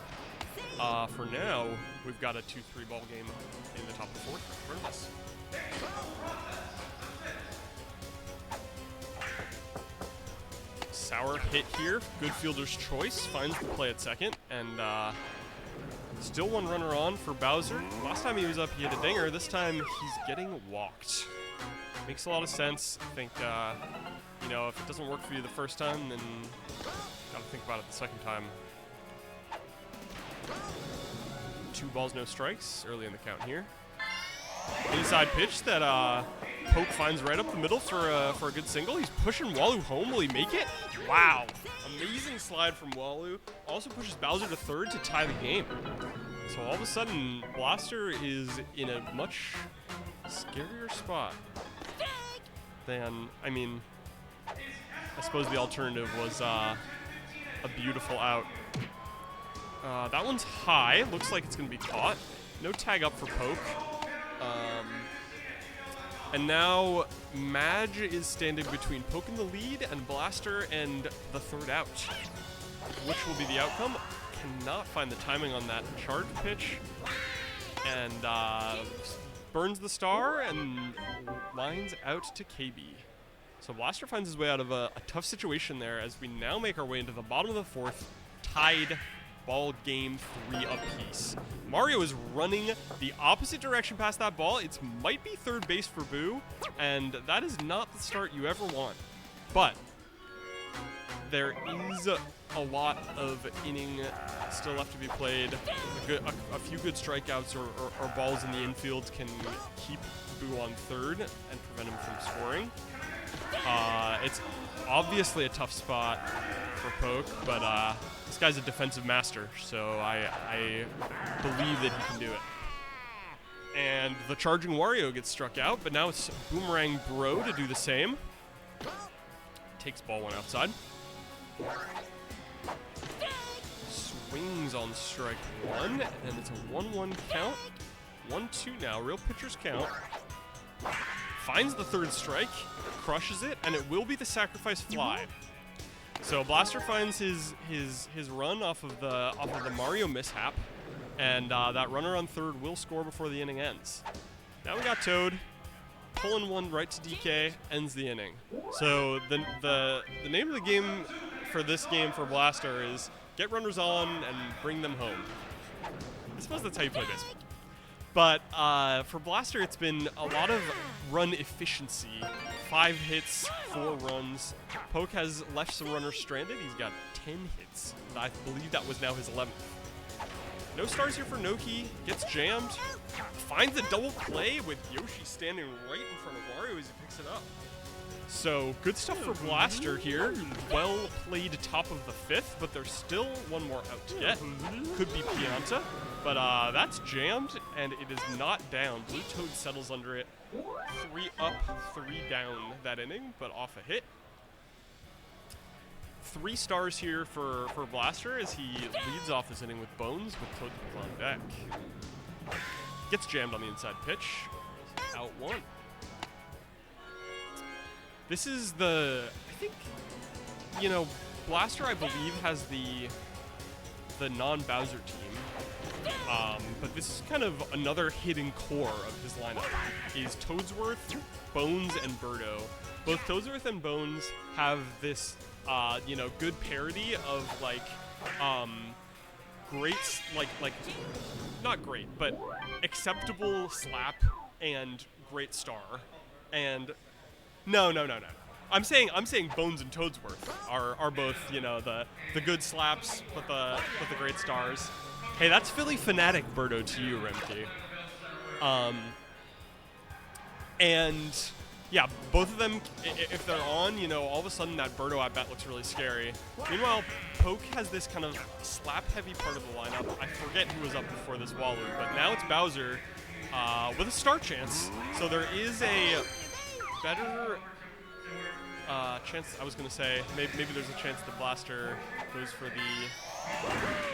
For now, we've got a 2-3 ball game in the top of the fourth in front of us. Sour hit here, good fielder's choice, finds the play at second, and still 1 runner on for Bowser. Last time he was up, he hit a dinger. This time, he's getting walked. Makes a lot of sense. I think, you know, if it doesn't work for you the first time, then gotta think about it the second time. 2 balls, no strikes early in the count here. Inside pitch that Poke finds right up the middle for a good single. He's pushing Walu home. Will he make it? Wow. Amazing slide from Walu. Also pushes Bowser to third to tie the game. So all of a sudden, Blaster is in a much scarier spot than, I mean, I suppose the alternative was a beautiful out. That one's high. Looks like it's going to be caught. No tag up for Poke. And now Madge is standing between Poke in the lead and Blaster and the third out. Which will be the outcome? Cannot find the timing on that charge pitch. And burns the star and lines out to KB. So Blaster finds his way out of a tough situation there as we now make our way into the bottom of the fourth, tied ball game 3 apiece. Mario is running the opposite direction past that ball. It might be third base for Boo, and that is not the start you ever want. But there is a lot of inning still left to be played. A few good strikeouts or balls in the infield can keep Boo on third and prevent him from scoring. It's obviously a tough spot for Poke, but this guy's a defensive master, so I believe that he can do it. And the charging Wario gets struck out, but now it's Boomerang Bro to do the same. Takes ball 1 outside. Swings on strike 1, and it's a 1-1 count. 1-2 now, real pitcher's count. Finds the third strike, crushes it, and it will be the sacrifice fly. So Blaster finds his run off of the Mario mishap, and that runner on third will score before the inning ends. Now we got Toad, pulling one right to DK, ends the inning. So the name of the game for this game for Blaster is get runners on and bring them home. I suppose that's how you play baseball. But for Blaster, it's been a lot of run efficiency. 5 hits, 4 runs. Poke has left some runners stranded. He's got 10 hits. I believe that was now his 11th. No stars here for Noki. Gets jammed. Finds a double play with Yoshi standing right in front of Wario as he picks it up. So good stuff for Blaster here. Well played top of the 5th, but there's still one more out to get. Could be Pianta, but that's jammed, and it is not down. Blue Toad settles under it. 3 up, 3 down that inning, but off a hit. 3 stars here for Blaster as he leads off this inning with Bones with Toad on deck. Gets jammed on the inside pitch. Out 1. This is I think, you know, Blaster, I believe, has the non-Bowser team. But this is kind of another hidden core of his lineup, is Toadsworth, Bones, and Birdo. Both Toadsworth and Bones have this, you know, good parody of, like, great, like, not great, but acceptable slap and great star. And no. I'm saying Bones and Toadsworth are both, you know, the good slaps with the great stars. Hey, that's Philly Fanatic Birdo to you, Remke. And yeah, both of them, if they're on, you know, all of a sudden that Birdo at bat looks really scary. Meanwhile, Poke has this kind of slap-heavy part of the lineup. I forget who was up before this wall loop, but now it's Bowser with a start chance. So there is a better chance. I was gonna say maybe there's a chance the Blaster goes for the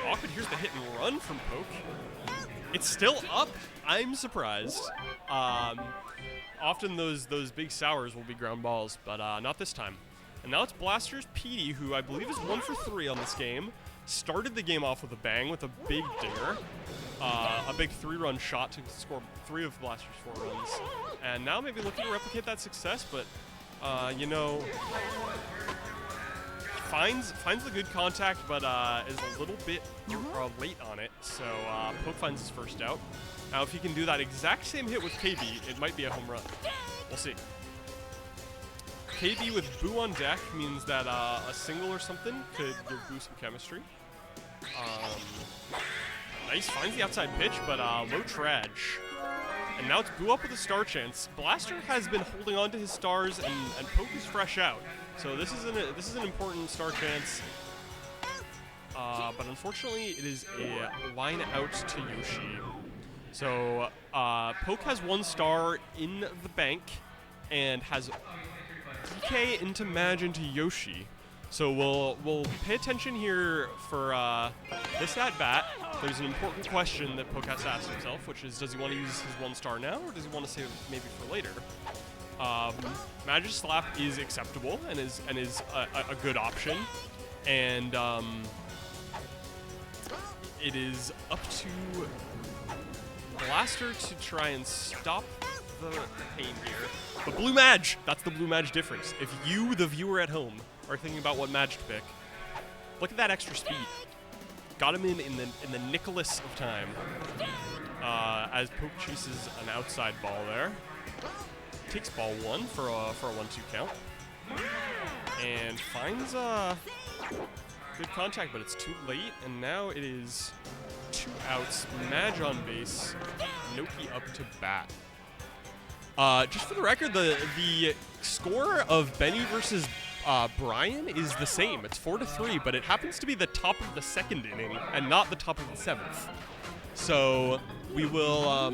awkward. Here's the hit and run from Poke. It's still up. I'm surprised. Often those big sours will be ground balls, but not this time. And now it's Blaster's Petey, who I believe is 1 for 3 on this game. Started the game off with a bang with a big dinger. A big 3-run shot to score 3 of Blaster's 4 runs. And now maybe looking to replicate that success, but you know, finds the good contact, but is a little bit late on it. So Poke finds his first out. Now, if he can do that exact same hit with KB, it might be a home run. We'll see. KB with Boo on deck means that a single or something could give Boo some chemistry. Nice, finds the outside pitch, but low trage. And now it's Boo up with a star chance. Blaster has been holding on to his stars, and Poke is fresh out. So this is an important star chance. But unfortunately, it is a line out to Yoshi. So Poke has 1 star in the bank and has DK into Maj into Yoshi. So we'll pay attention here for this at bat. There's an important question that Poke has to ask himself, which is, does he want to use his 1 star now, or does he want to save it maybe for later? Magic Slap is acceptable and is a good option, and it is up to Blaster to try and stop the pain here. But Blue Maj, that's the Blue Maj difference. If you, the viewer at home, are thinking about what Maj to pick, look at that extra speed. Got him in the Nicholas of time. As Poke chases an outside ball there. Takes ball 1 for a 1-2 count. And finds good contact, but it's too late, and now it is 2 outs. Maj on base. Noki up to bat. Just for the record, the score of Benny versus Brian is the same. It's 4-3, but it happens to be the top of the 2nd inning and not the top of the 7th. So we will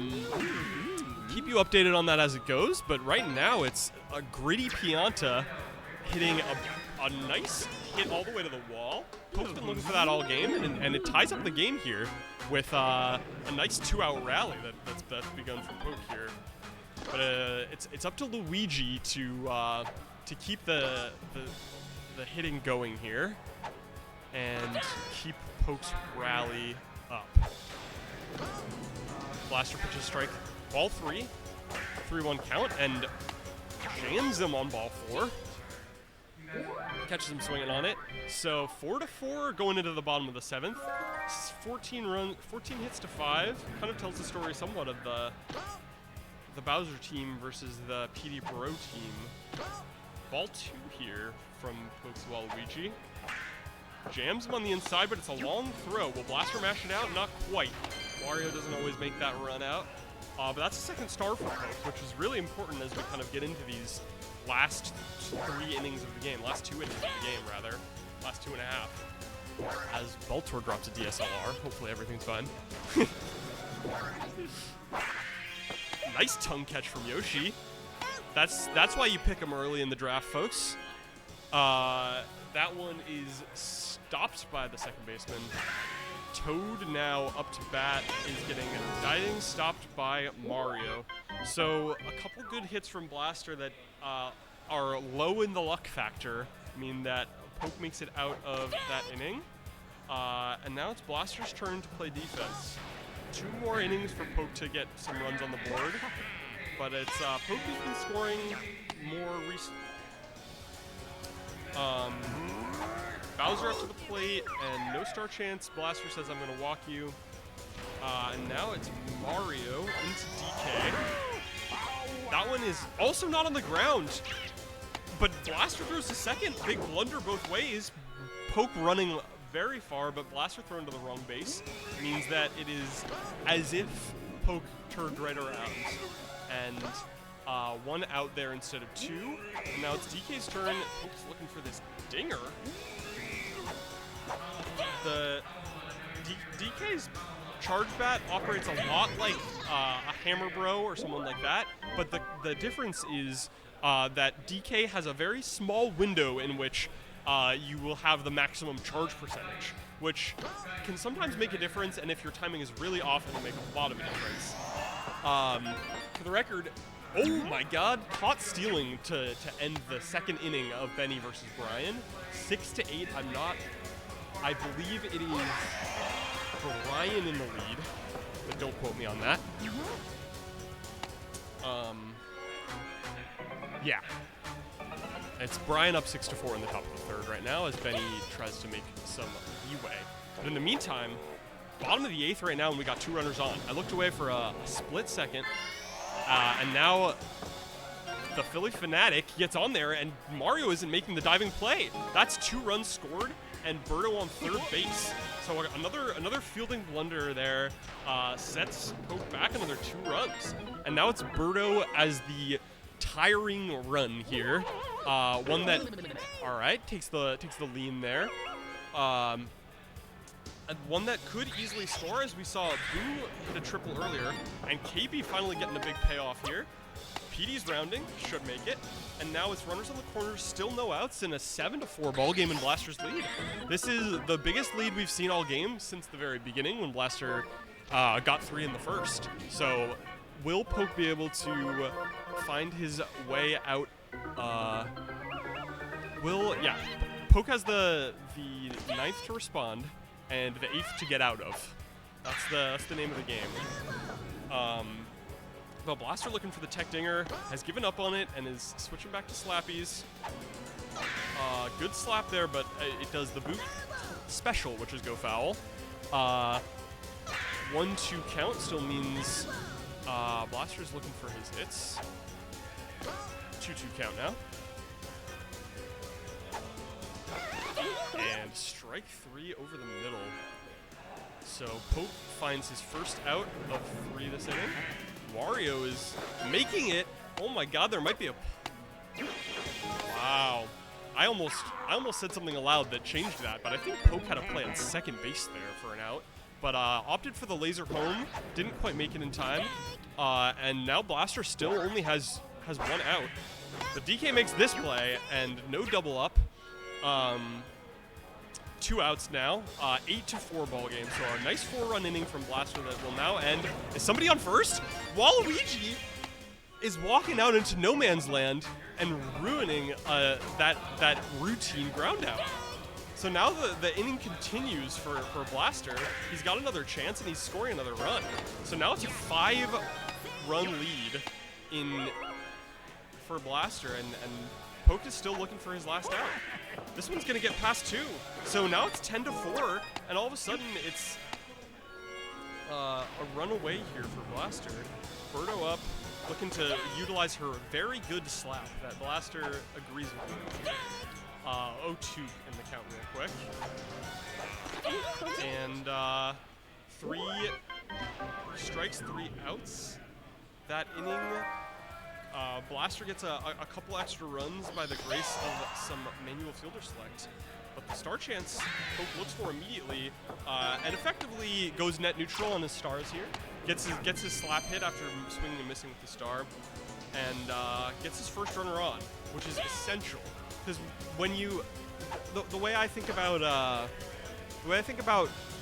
keep you updated on that as it goes, but right now it's a gritty Pianta hitting a nice hit all the way to the wall. Poke's been looking for that all game, and it ties up the game here with a nice 2-out rally that's begun from Poke here. But it's up to Luigi to keep the hitting going here and keep Poke's rally up. Blaster pitches strike ball 3, 3-1 count, and jams him on ball 4. Catches him swinging on it. So 4-4 going into the bottom of the 7th. 14 hits to 5. Kind of tells the story somewhat of the Bowser team versus the PD Bro team. Ball 2 here from Poke's Waluigi. Jams him on the inside, but it's a long throw. Will Blaster mash it out? Not quite. Mario doesn't always make that run out. But that's a 2nd star for Poke, which is really important as we kind of get into these last 3 innings of the game. Last 2 innings of the game, rather. Last 2.5. As Baltor drops a DSLR. Hopefully everything's fine. Nice tongue catch from Yoshi. That's why you pick him early in the draft, folks. That one is stopped by the 2nd baseman. Toad now up to bat is getting diving stopped by Mario. So a couple good hits from Blaster that are low in the luck factor mean that Poke makes it out of that inning. And now it's Blaster's turn to play defense. 2 more innings for Poke to get some runs on the board. But it's Poke has been scoring more recently. Bowser up to the plate, and no star chance. Blaster says, I'm going to walk you. And now it's Mario into DK. That one is also not on the ground. But Blaster throws to second. Big blunder both ways. Poke running very far, but Blaster thrown to the wrong base means that it is as if Poke turned right around. And one out there instead of two. And now it's DK's turn. Poke's looking for this dinger. The DK's charge bat operates a lot like a Hammer Bro or someone like that, but the difference is that DK has a very small window in which you will have the maximum charge percentage, which can sometimes make a difference, and if your timing is really off, it'll make a lot of a difference. For the record, oh my god, caught stealing to end the second inning of Benny versus Brian. 6-8, I believe it is Brian in the lead, but don't quote me on that. Yeah. It's Brian up 6-4 in the top of the third right now as Benny tries to make some leeway. But in the meantime, bottom of the eighth right now, and we got 2 runners on. I looked away for a split second, and now the Philly Fanatic gets on there, and Mario isn't making the diving play. That's 2 runs scored, and Berto on third base. So another fielding blunder there sets Poke back another 2 runs. And now it's Berto as the tiring run here. One that, all right, takes the lean there. And one that could easily score, as we saw Boo hit a triple earlier, and KB finally getting a big payoff here. PD's rounding, should make it, and now it's runners on the corners, still no outs, in a 7-4 ball game in Blaster's lead. This is the biggest lead we've seen all game since the very beginning when Blaster got 3 in the first. So will Poke be able to find his way out? Poke has the 9th to respond and the 8th to get out of. That's the name of the game. But Blaster looking for the tech dinger, has given up on it and is switching back to slappies. Good slap there, but it does the boot special, which is go foul. 1-2 count still means Blaster's looking for his hits. 2-2 count now. And strike 3 over the middle. So Poke finds his first out of 3 this inning. Wario is making it. Oh my god, there might be a... Wow. I almost said something aloud that changed that, but I think Poke had a play on second base there for an out. But opted for the laser home, didn't quite make it in time. And now Blaster still only has 1 out. The DK makes this play, and no double up. 2 outs now, 8-4 ball game. So a nice 4-run inning from Blaster that will now end. Is somebody on first? Waluigi is walking out into no man's land and ruining that routine ground out. So now the inning continues for Blaster. He's got another chance and he's scoring another run. So now it's a 5-run lead for Blaster, and Poke is still looking for his last out. This one's gonna get past 2. So now it's 10-4, and all of a sudden it's a run away here for Blaster. Berto up, looking to utilize her very good slap that Blaster agrees with. 0-2 in the count real quick. And 3 strikes, 3 outs. That inning, Blaster gets a couple extra runs by the grace of some manual fielder select. But the star chance Poke looks for immediately, and effectively goes net neutral on his stars here. Gets his slap hit after swinging and missing with the star, and gets his first runner on, which is essential. Because when you, the way I think about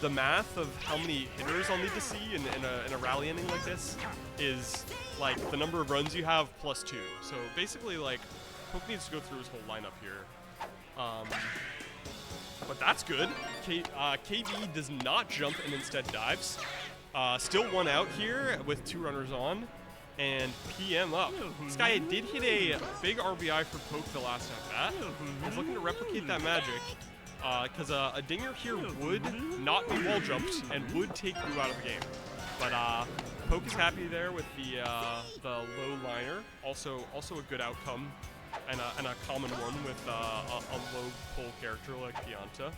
the math of how many hitters I'll need to see in a rally inning like this is like the number of runs you have plus 2. So basically, like, Poke needs to go through his whole lineup here. But that's good. KB does not jump and instead dives. Still 1 out here with 2 runners on. And PM up. This guy did hit a big RBI for Poke the last at bat. He's looking to replicate that magic. Because a dinger here would not be wall jumped and would take you out of the game. But Poke is happy there with the low liner. Also a good outcome, and a common one with a low pull character like Deonta.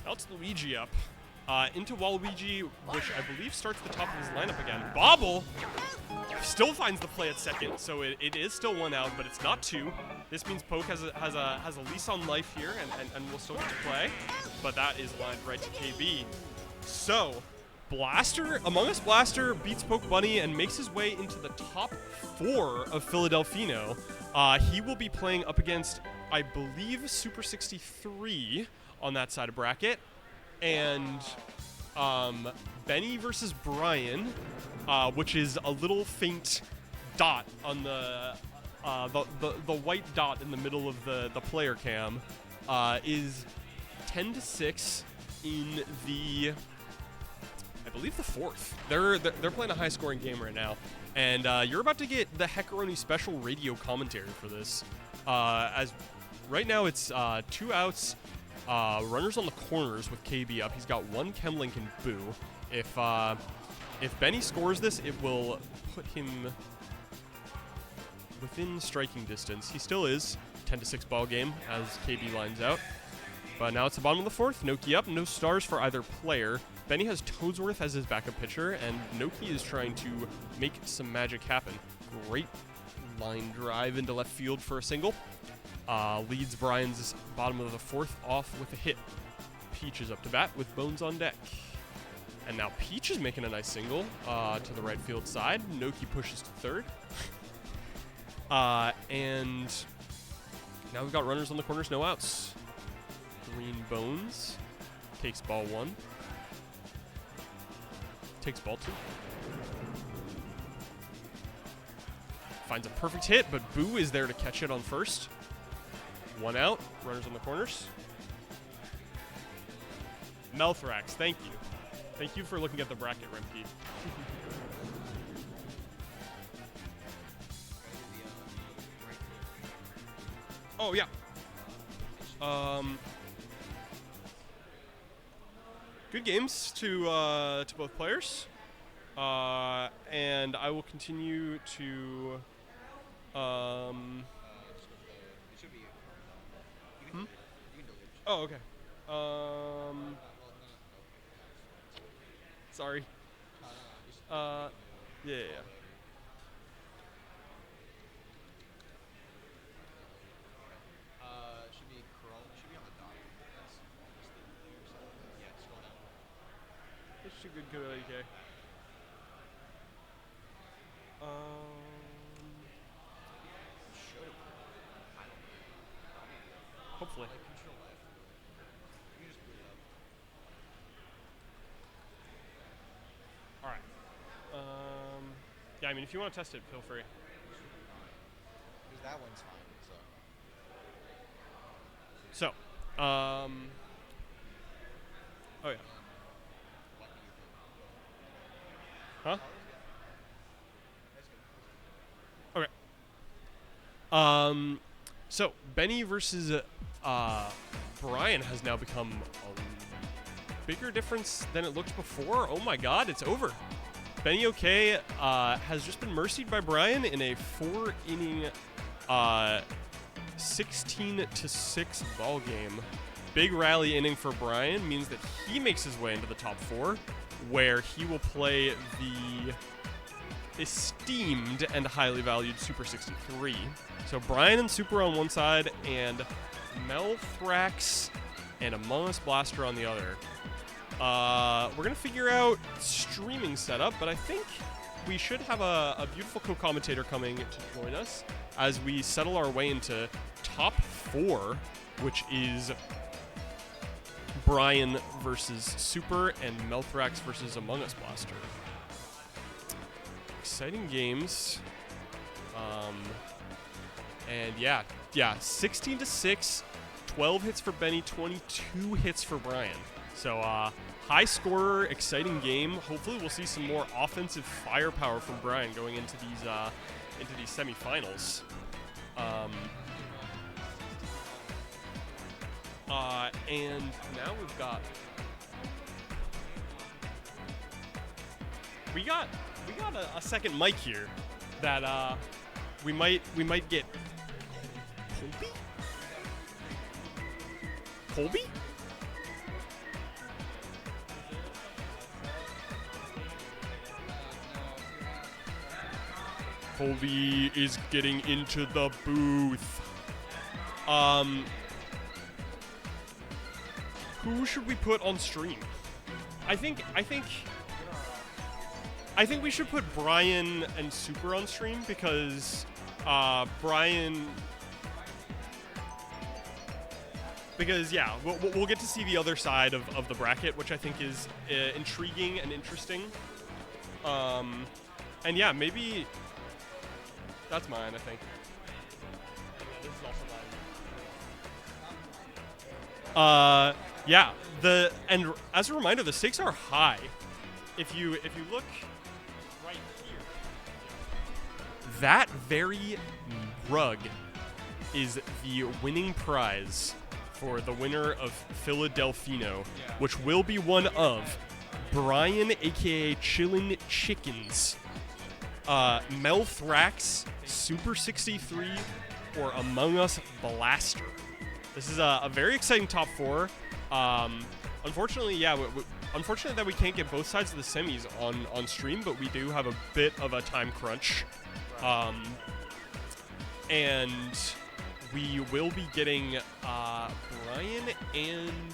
Now it's Luigi up. Into Waluigi, which I believe starts the top of his lineup again. Bobble still finds the play at second, so it is still 1 out, but it's not 2. This means Poke has a lease on life here, and will still get to play. But that is lined right to KB. So, Among Us Blaster beats Poke Bunny and makes his way into the top 4 of PhilaDelfino. He will be playing up against, I believe, Super 63 on that side of bracket. And Benny versus Brian, which is a little faint dot on the white dot in the middle of the player cam, is 10-6 in the, I believe, the 4th. They're playing a high-scoring game right now, and you're about to get the Heckaroni special radio commentary for this. As right now it's 2 outs. Runners on the corners with KB up. He's got 1 Chemlink and Boo. If Benny scores this, it will put him within striking distance. He still is 10-6 ball game as KB lines out. But now it's the bottom of the 4th. Noki up. No stars for either player. Benny has Toadsworth as his backup pitcher, and Noki is trying to make some magic happen. Great line drive into left field for a single. Leads Brian's bottom of the 4th off with a hit. Peach is up to bat with Bones on deck. And now Peach is making a nice single to the right field side. Noki pushes to 3rd. And now we've got runners on the corners, no outs. Green Bones takes ball 1. Takes ball 2. Finds a perfect hit, but Boo is there to catch it on first. 1 out, runners on the corners. Melthrax, thank you. Thank you for looking at the bracket, Remke. Oh, yeah. Good games to both players. And I will continue to... Oh, okay. Sorry. Yeah. Should be Chrome. Should be on the dot. That's just the yeah, scroll down. This should be good, okay. Hopefully. All right. Yeah, I mean, if you want to test it, feel free. Because that one's fine. So, oh yeah. Huh? Okay. So Benny versus Brian has now become a bigger difference than it looked before. Oh my God, it's over. Benny OK has just been mercied by Brian in a 4-inning 16-6 ball game. Big rally inning for Brian means that he makes his way into the top 4, where he will play the esteemed and highly valued Super 63. So Brian and Super on one side, and Melthrax and Among Us Blaster on the other. We're going to figure out streaming setup, but I think we should have a beautiful co-commentator coming to join us as we settle our way into top 4, which is Brian versus Super and Melthrax versus Among Us Blaster. Exciting games. And yeah, 16-6, 12 hits for Benny, 22 hits for Brian. So high scorer, exciting game. Hopefully we'll see some more offensive firepower from Brian going into these semifinals. And now we got we got a second mic here that we might get Colby? Colby is getting into the booth. Who should we put on stream? I think we should put Brian and Super on stream because yeah, we'll get to see the other side of the bracket, which I think is intriguing and interesting. And yeah, maybe that's mine, I think. Yeah, this is also mine. Yeah, and as a reminder, the stakes are high. If you look right here, that very rug is the winning prize for the winner of PhilaDelfino, which will be one of Brian, aka Chillin' Chickens, Mel Thrax, Super 63, or Among Us Blaster. This is a very exciting top 4. Unfortunately, yeah, unfortunately that we can't get both sides of the semis on stream, but we do have a bit of a time crunch. And we will be getting Brian and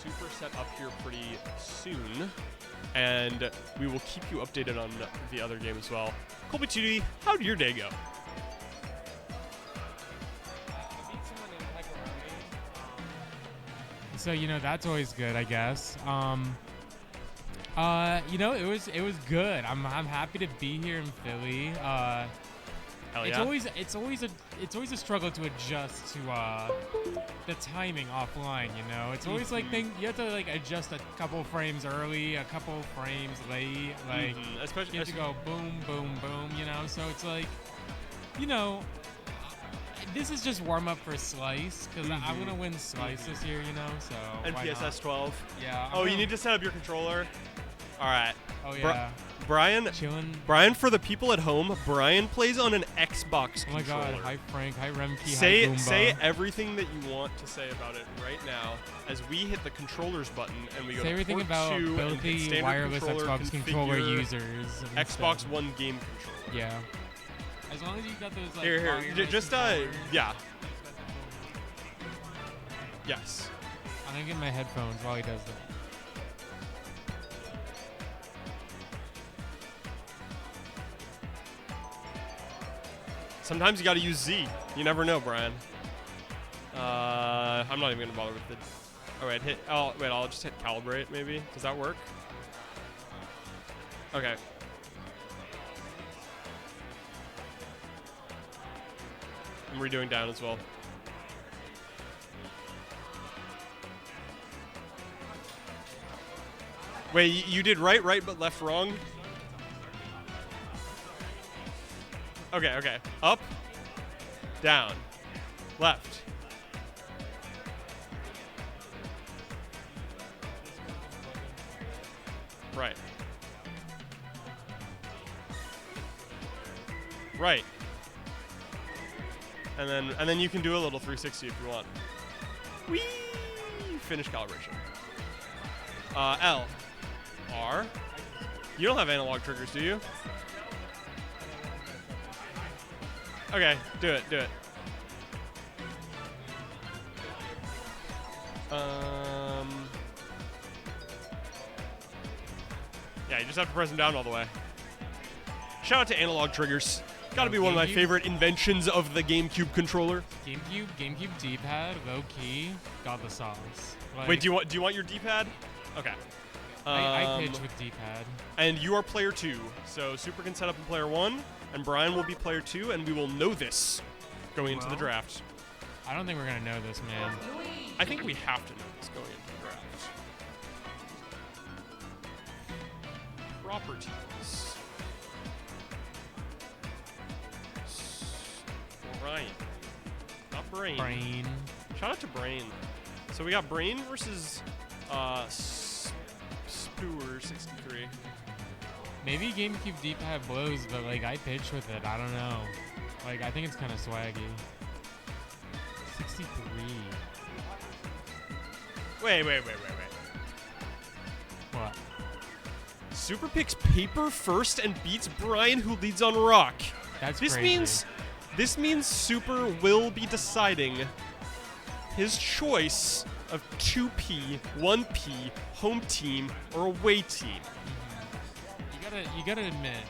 Super set up here pretty soon, and we will keep you updated on the other game as well. Colby 2D, how did your day go? So that's always good, I guess. It was good. I'm happy to be here in Philly. Hell it's yeah. always a struggle to adjust to the timing offline. It's always like you have to like adjust a couple frames early, a couple frames late. Like Especially you have to go boom, boom, boom. So it's like, this is just warm up for Slice because I'm gonna win Slice this year. So and why not? PSS 12. Yeah. Oh, you need to set up your controller. All right. Oh yeah. Brian, Chillin'. Brian, for the people at home, Brian plays on an Xbox Oh my controller. God! Hi Frank. Hi Remke. Say hi Goomba. say everything that you want to say about it right now as we hit the controllers button and we go Say to everything port about 2 and hit filthy standard wireless controller, Xbox controller configure users. and Xbox stuff. One game controller. Yeah. As long as you got those like Here, wireless just controllers. yeah. Yes. I'm gonna get my headphones while he does that. Sometimes you got to use Z. You never know, Brian. I'm not even gonna bother with it. All right, hit. Oh wait, I'll just hit calibrate. Maybe does that work? Okay. I'm redoing down as well. Wait, you did right, but left, wrong? Okay. Up, down, left. Right. Right. And then you can do a little 360 if you want. Whee! Finish calibration. L. R. You don't have analog triggers, do you? Okay, do it. Yeah, you just have to press them down all the way. Shout out to analog triggers. Gotta be one of my favorite inventions of the GameCube controller. GameCube D-pad, low key, got the sauce. Like, Wait, do you want your D-pad? Okay. I pitch with D-pad. And you are player 2, so Super can set up in player 1, and Brian will be player 2, and we will know this going into the draft. I don't think we're gonna know this, man. I think we have to know this going into the draft. Properties. Brian. Not Brain. Brain. Shout out to Brain. So we got Brain versus or 63. Maybe GameCube D-pad blows, but like I pitch with it. I don't know. Like I think it's kind of swaggy. 63. Wait. What? Super picks paper first and beats Brian, who leads on rock. That's This crazy. means Super will be deciding his choice of 2P, 1P, home team, or away team. You gotta admit,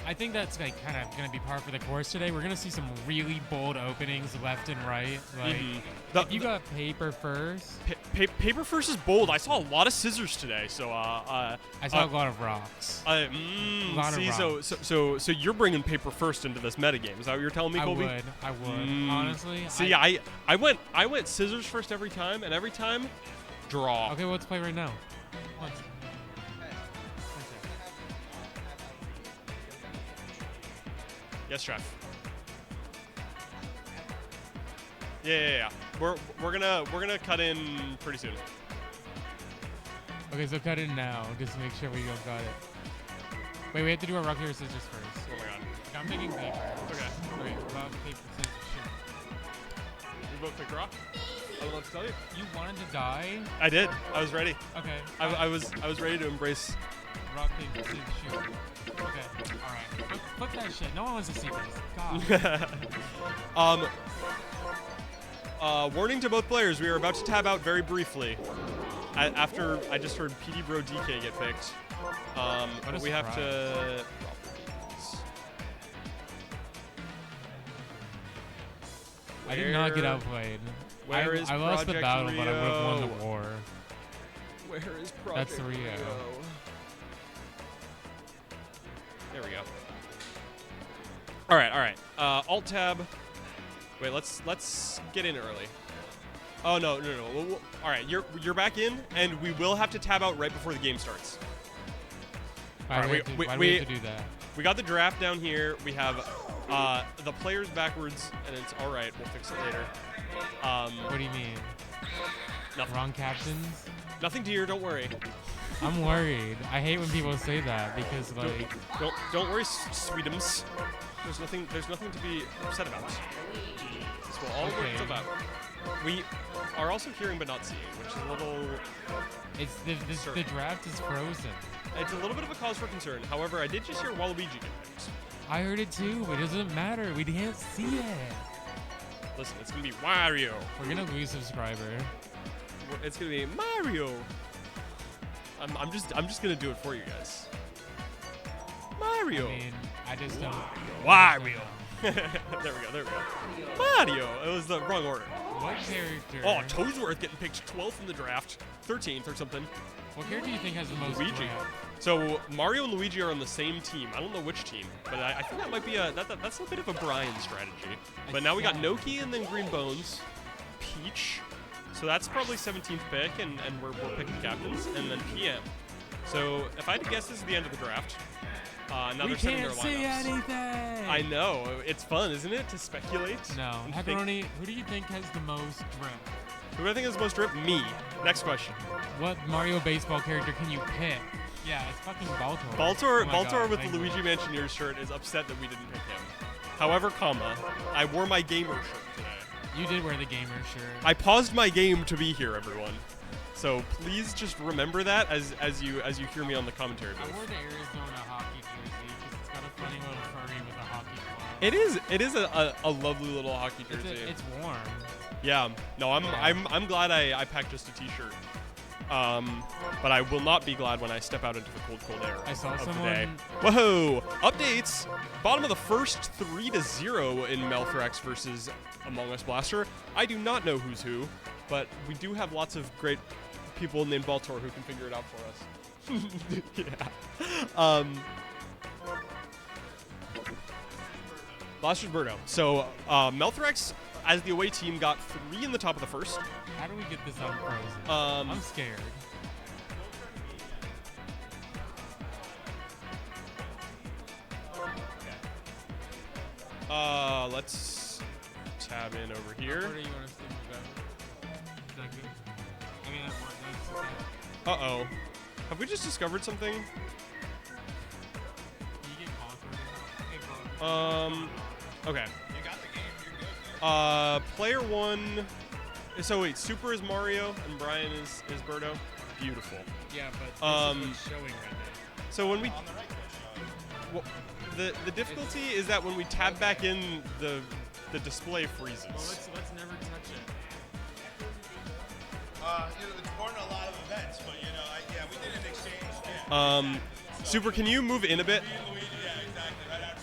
I think that's like kind of gonna be par for the course today. We're gonna see some really bold openings left and right. Like if you got paper first. Paper first is bold. I saw a lot of scissors today, so I saw a lot of rocks. lot of rocks. So you're bringing paper first into this metagame. Is that what you're telling me, Colby? I would. Honestly. See, I went scissors first every time, and every time, draw. Okay, well, let's play right now. Let's. Yes, Trev. Yeah. We're gonna cut in pretty soon. Okay, so cut in now, just to make sure we don't got it. Wait, we have to do our rock, paper, scissors first. Oh my god. Okay, I'm thinking paper. Okay. Wait, rock, paper, scissors, shoot. We both pick rock. I don't know what to tell you. You wanted to die? I did. I was ready. Okay. I was ready to embrace. Rock, paper, scissors, shoot. Okay, alright. Flip that shit. No one wants to see this. God. Warning to both players, we are about to tab out very briefly. After I just heard PD Bro DK get picked. But we have to... I did not get outplayed. I lost the Project battle, but I would have won Rio? the war. Where is Project That's Rio. There we go. All right. Alt tab. Wait, let's get in early. Oh no. All right, you're back in, and we will have to tab out right before the game starts. Why do we have to do that? We got the draft down here. We have the players backwards, and it's all right. We'll fix it later. What do you mean? Nothing. Wrong captions? Nothing, dear. Don't worry. I'm worried. I hate when people say that because like. Don't worry, sweetums. There's nothing to be upset about. This will all work itself out. We are also hearing but not seeing, which is a little. It's the draft is frozen. It's a little bit of a cause for concern. However, I did just hear Waluigi get picked. I heard it too. It doesn't matter. We can't see it. Listen, it's gonna be Wario. We're gonna lose a subscriber. It's gonna be Mario. I'm just gonna do it for you guys. Mario. I mean, I just don't. Wario. There we go. Mario. It was the wrong order. What character? Oh, Toadsworth getting picked 12th in the draft, 13th or something. What character do you think has the most? Luigi. Draft? So Mario and Luigi are on the same team. I don't know which team, but I think that might be that's a bit of a Brian strategy. But now we got Noki and then Green Bones, Peach. So that's probably 17th pick, and we're picking captains, and then PM. So if I had to guess, this is the end of the draft. Now they're setting their lineups. We can't see anything. I know. It's fun, isn't it, to speculate? No. Pepperoni, who do you think has the most drip? Who do I think has the most drip? Me. Next question. What Mario baseball character can you pick? Yeah, it's fucking Baltor. Baltor with the Luigi Mansioneers shirt is upset that we didn't pick him. However, I wore my gamer shirt today. You did wear the gamer shirt. I paused my game to be here, everyone. So please just remember that as you hear me on the commentary booth. I wore the Arizona hockey jersey because it's got a funny little furry with a hockey glove. It is a lovely little hockey jersey. It's warm. Yeah. No, I'm glad I packed just a t-shirt. But I will not be glad when I step out into the cold air I saw of someone. the day. Whoa! Updates. Bottom of the first 3-0 in Melthrax versus Among Us Blaster. I do not know who's who, but we do have lots of great people named Baltor who can figure it out for us. Yeah. Blaster's Birdo. So Melthrax, as the away team, got 3 in the top of the first. How do we get this unfrozen? I'm scared. Let's tab in over here. Where do you want us to move out? Is that good? I mean, Uh-oh. Have we just discovered something? Can you get conquered? Okay. You got the game. You're good. Player 1. So wait, Super is Mario and Brian is Birdo. Beautiful. Yeah, but this is what's showing right now. So when we On the right there, well, the difficulty is that when we tab back in, the display freezes. Well, let's never touch it. It's born a lot of events, but we did an exchange. Super, can you move in a bit? Yeah, exactly. Right after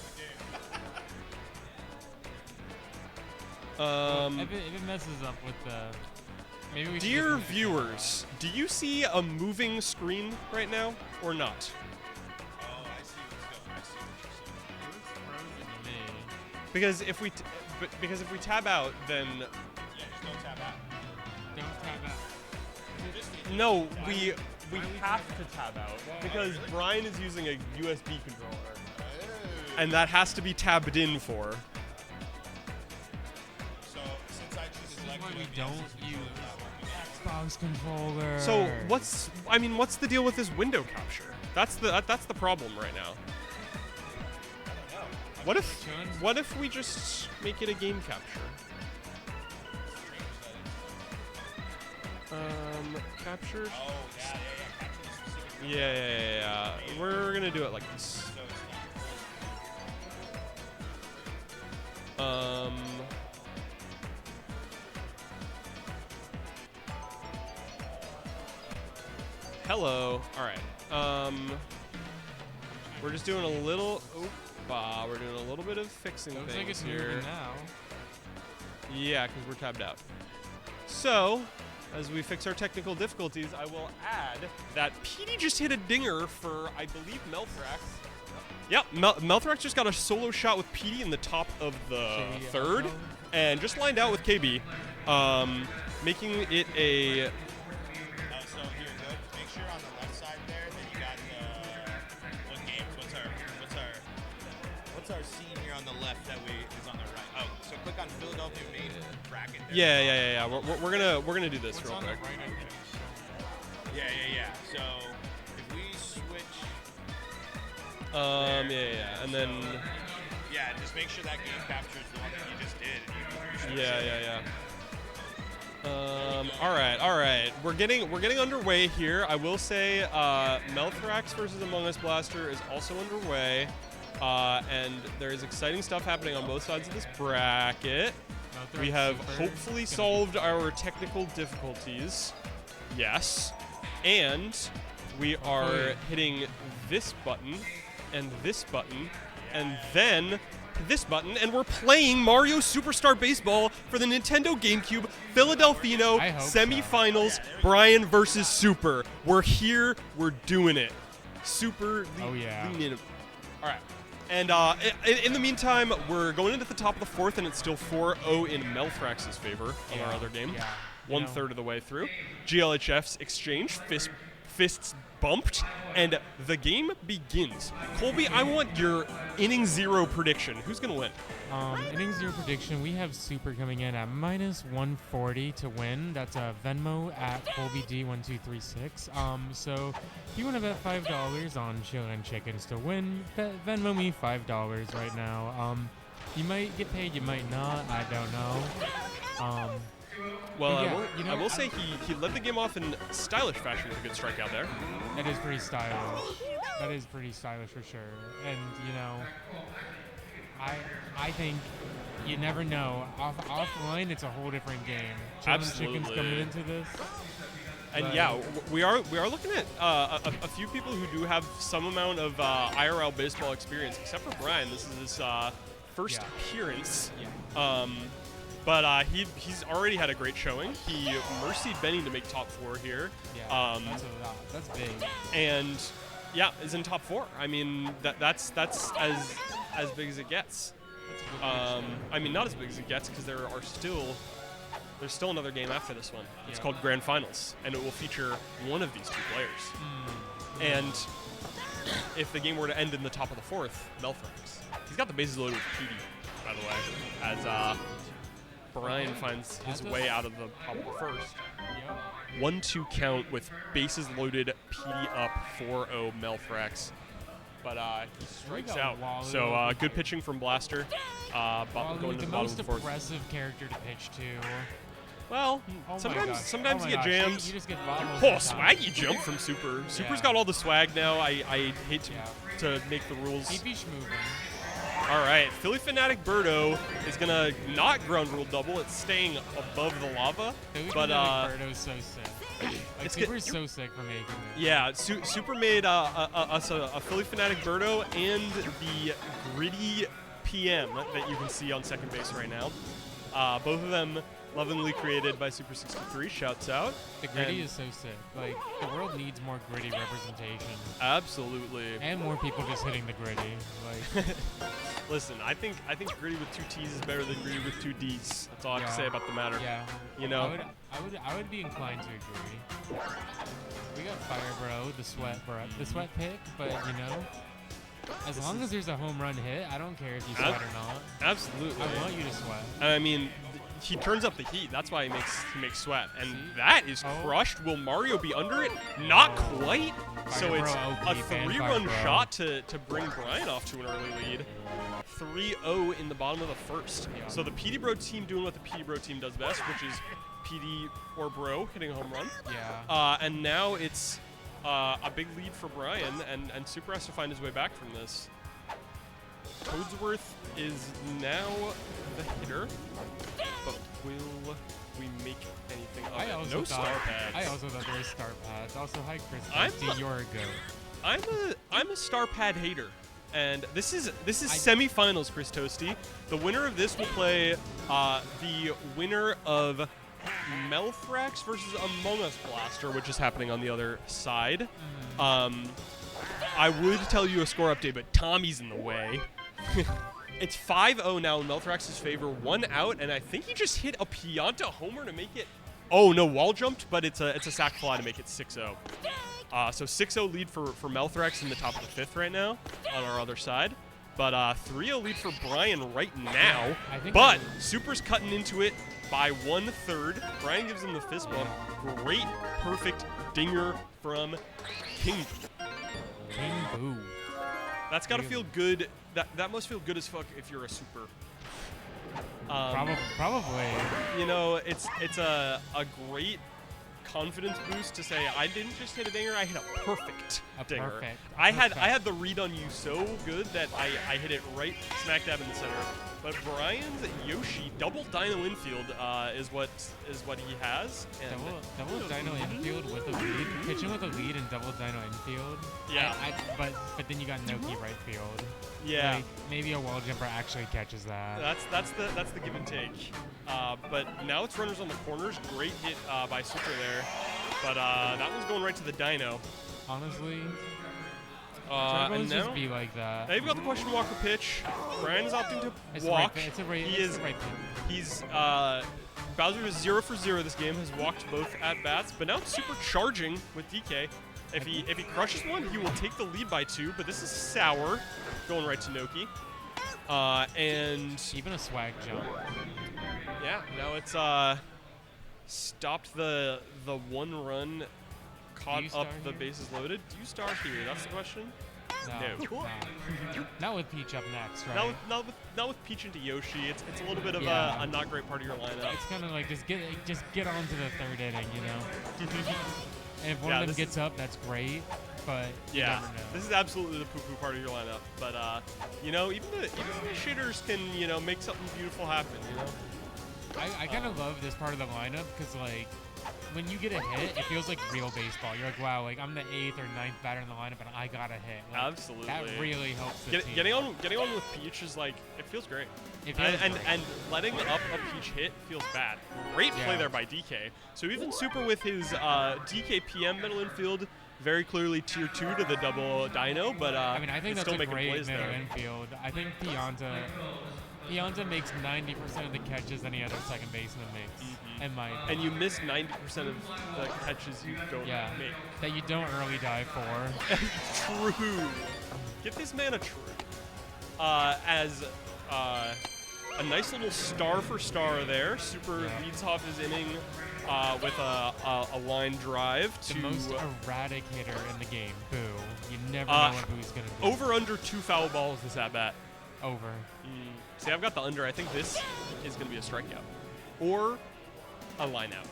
the game. If it messes up with the, maybe we should Dear just move it viewers, do you see a moving screen right now or not? Oh, I see what's going. I see what you're saying. It looks frozen to me. Because if we tab out, then Yeah, just don't tap out. Don't tab out. no, we have to tab out because Brian is using a USB controller, and that has to be tabbed in for. So since I choose This is why select we don't use Xbox controller. So what's the deal with this window capture? That's the problem right now. What if we just make it a game capture? Capture. Oh, yeah. Capture the specific. Yeah. We're gonna do it like this. So it's Hello. All right. We're just doing a little. We're doing a little bit of fixing Looks things like it's here. moving now. Yeah, because we're tabbed out. So, as we fix our technical difficulties, I will add that PD just hit a dinger for, I believe, Melthrax. Yep, Melthrax just got a solo shot with PD in the top of the third, and just lined out with KB, making it a... so here, good. Make sure on the left side there that you got what games? What's our scene here on the left that is on the right? Oh, so click on Philadelphia main bracket. There. Yeah. We're gonna do this What's real on the quick. right? I think it's showing. Yeah. So if we switch. And then. Yeah, just make sure that game capture is the one that you just did. Yeah. All right. We're getting underway here. I will say, Melthrax versus Among Us Blaster is also underway, and there is exciting stuff happening on both sides of this bracket. We have hopefully solved our technical difficulties. Yes, and we are hitting this button, and this button, and then this button, and we're playing Mario Superstar Baseball for the Nintendo GameCube PhilaDelfino I hope semifinals. Brian versus Super. We're here. We're doing it. Super. Oh, yeah. All right. And in the meantime, we're going into the top of the fourth, and it's still 4-0 in Melthrax's favor on our other game. Yeah. One third of the way through. GLHF's exchange, fists bumped, and the game begins. Colby, I want your inning zero prediction. Who's going to win? Inning zero prediction. We have Super coming in at -140 to win. That's a Venmo at ColbyD1236. So if you want to bet $5 on Chillin' Chickens to win, Venmo me $5 right now. You might get paid, you might not. I don't know. Well, yeah, I will say he led the game off in stylish fashion with a good strikeout there. That is pretty stylish. That is pretty stylish for sure. And I think you never know. Offline, it's a whole different game. Chillin' Chickens coming into this. And yeah, we are looking at a few people who do have some amount of IRL baseball experience, except for Brian. This is his first appearance. Yeah. But he's already had a great showing. He mercied Benny to make top 4 here. Yeah, that's big. And yeah, is in top 4. I mean, that's as big as it gets. I mean, not as big as it gets because there's still another game after this one. It's called Grand Finals, and it will feature one of these 2 players. And if the game were to end in the top of the 4th, Melthrax. He's got the bases loaded with PD, by the way, as Brian finds his way out of the top of the 1st. 1-2 count with bases loaded, PD up, 4-0 Melthrax. But he strikes out. Walu. So good pitching from Blaster. Walu, Going to the the bottom most of the fourth. impressive character to pitch to. Well, Oh my sometimes gosh. sometimes Oh you my get gosh. jams. You just get bobbled Oh, sometimes. swaggy jump from Super. Super's Yeah. got all the swag now. I hate to make the rules. Keep moving. All right, Philly Fanatic Birdo is gonna not ground rule double. It's staying above the lava, but Birdo's so sick. Like, it's Super's so sick for making it. yeah, Super made us a Philly Fanatic Birdo and the gritty PM that you can see on second base right now. Both of them lovingly created by Super 63. Shouts out. The gritty is so sick. Like, the world needs more gritty representation. Absolutely. And more people just hitting the gritty. Like, listen, I think gritty with 2 T's is better than gritty with 2 D's. That's all I have to say about the matter. Yeah. You know. I would be inclined to agree. We got Fire Bro, the sweat pick, but you know, as long as there's a home run hit, I don't care if you sweat or not. Absolutely. I want you to sweat. I mean, he turns up the heat. That's why he makes sweat. And that is crushed. Will Mario be under it? Not quite. So it's a 3-run shot to bring Brian off to an early lead. 3-0 in the bottom of the first. Yeah. So the PD Bro team doing what the PD Bro team does best, which is PD or Bro hitting a home run. Yeah. And now it's a big lead for Brian, and Super has to find his way back from this. Codsworth is now the hitter, but will we make anything of it? No star pads. I also thought there were star pads. Also, hi Chris. You're a goat. I'm a star pad hater, and this is semifinals, Chris Toasty. The winner of this will play the winner of Melthrax versus Among Us Blaster, which is happening on the other side. I would tell you a score update, but Tommy's in the way. It's 5-0 now in Melthrax's favor, 1 out, and I think he just hit a Pianta homer to make it. Oh no, wall jumped, but it's a sac fly to make it 6-0. So 6-0 lead for Melthrax in the top of the fifth right now on our other side. But 3-0 lead for Brian right now. But Super's cutting into it by 1/3. Brian gives him the fist bump. Great, perfect dinger from King. King Boo. That's got to feel good. That must feel good as fuck if you're a Super. Probably. You know, it's a great confidence boost to say I didn't just hit a dinger, I hit a perfect dinger. I had the read on you so good that I hit it right smack dab in the center. But Brian's Yoshi double Dino infield is what he has. And double Dino infield with a lead. Pitching with a lead and double Dino infield. Yeah. But then you got Noki right field. Yeah. Like, maybe a wall jumper actually catches that. That's the give and take. But now it's runners on the corners. Great hit by Super there. But that one's going right to the Dino. Honestly. And now, just be like that. They've got the question walker pitch. Brian's opting to walk. He's Bowser is 0 for 0 this game, has walked both at bats, but now it's Super charging with DK. If he crushes one, he will take the lead by 2, but this is sour, going right to Noki. And even a swag jump. Yeah, now it's stopped the 1 run, caught up the bases loaded. Do you star here? That's the question. No. Not with Peach up next, right? Not with Peach into Yoshi. It's a little bit of a not great part of your lineup. It's kind of like just get on to the 3rd inning, you know. And if one of them gets up, that's great. But you never know. This is absolutely the poo-poo part of your lineup. But you know, even the shitters can make something beautiful happen. You know. I kind of love this part of the lineup because like when you get a hit, it feels like real baseball. You're like, wow, like I'm the 8th or 9th batter in the lineup and I got a hit. Like, absolutely. That really helps the team. Getting on with Peach is like it feels great. And letting up a Peach hit feels bad. Great play there by DK. So even Super with his DK PM middle infield, very clearly tier 2 to the double Dino, but I mean I think that's still a making great plays middle there. infield. I think Pianta makes 90% of the catches any other second baseman makes. And you miss 90% of the catches you don't make. That you don't early dive for. True. Give this man a true. a nice little star for star there. Super leads off his inning with a line drive The to most erratic hitter in the game. Boo. You never know what Boo's going to do. over under 2 foul balls this at bat. Over. See, I've got the under. I think this is going to be a strikeout or a line out.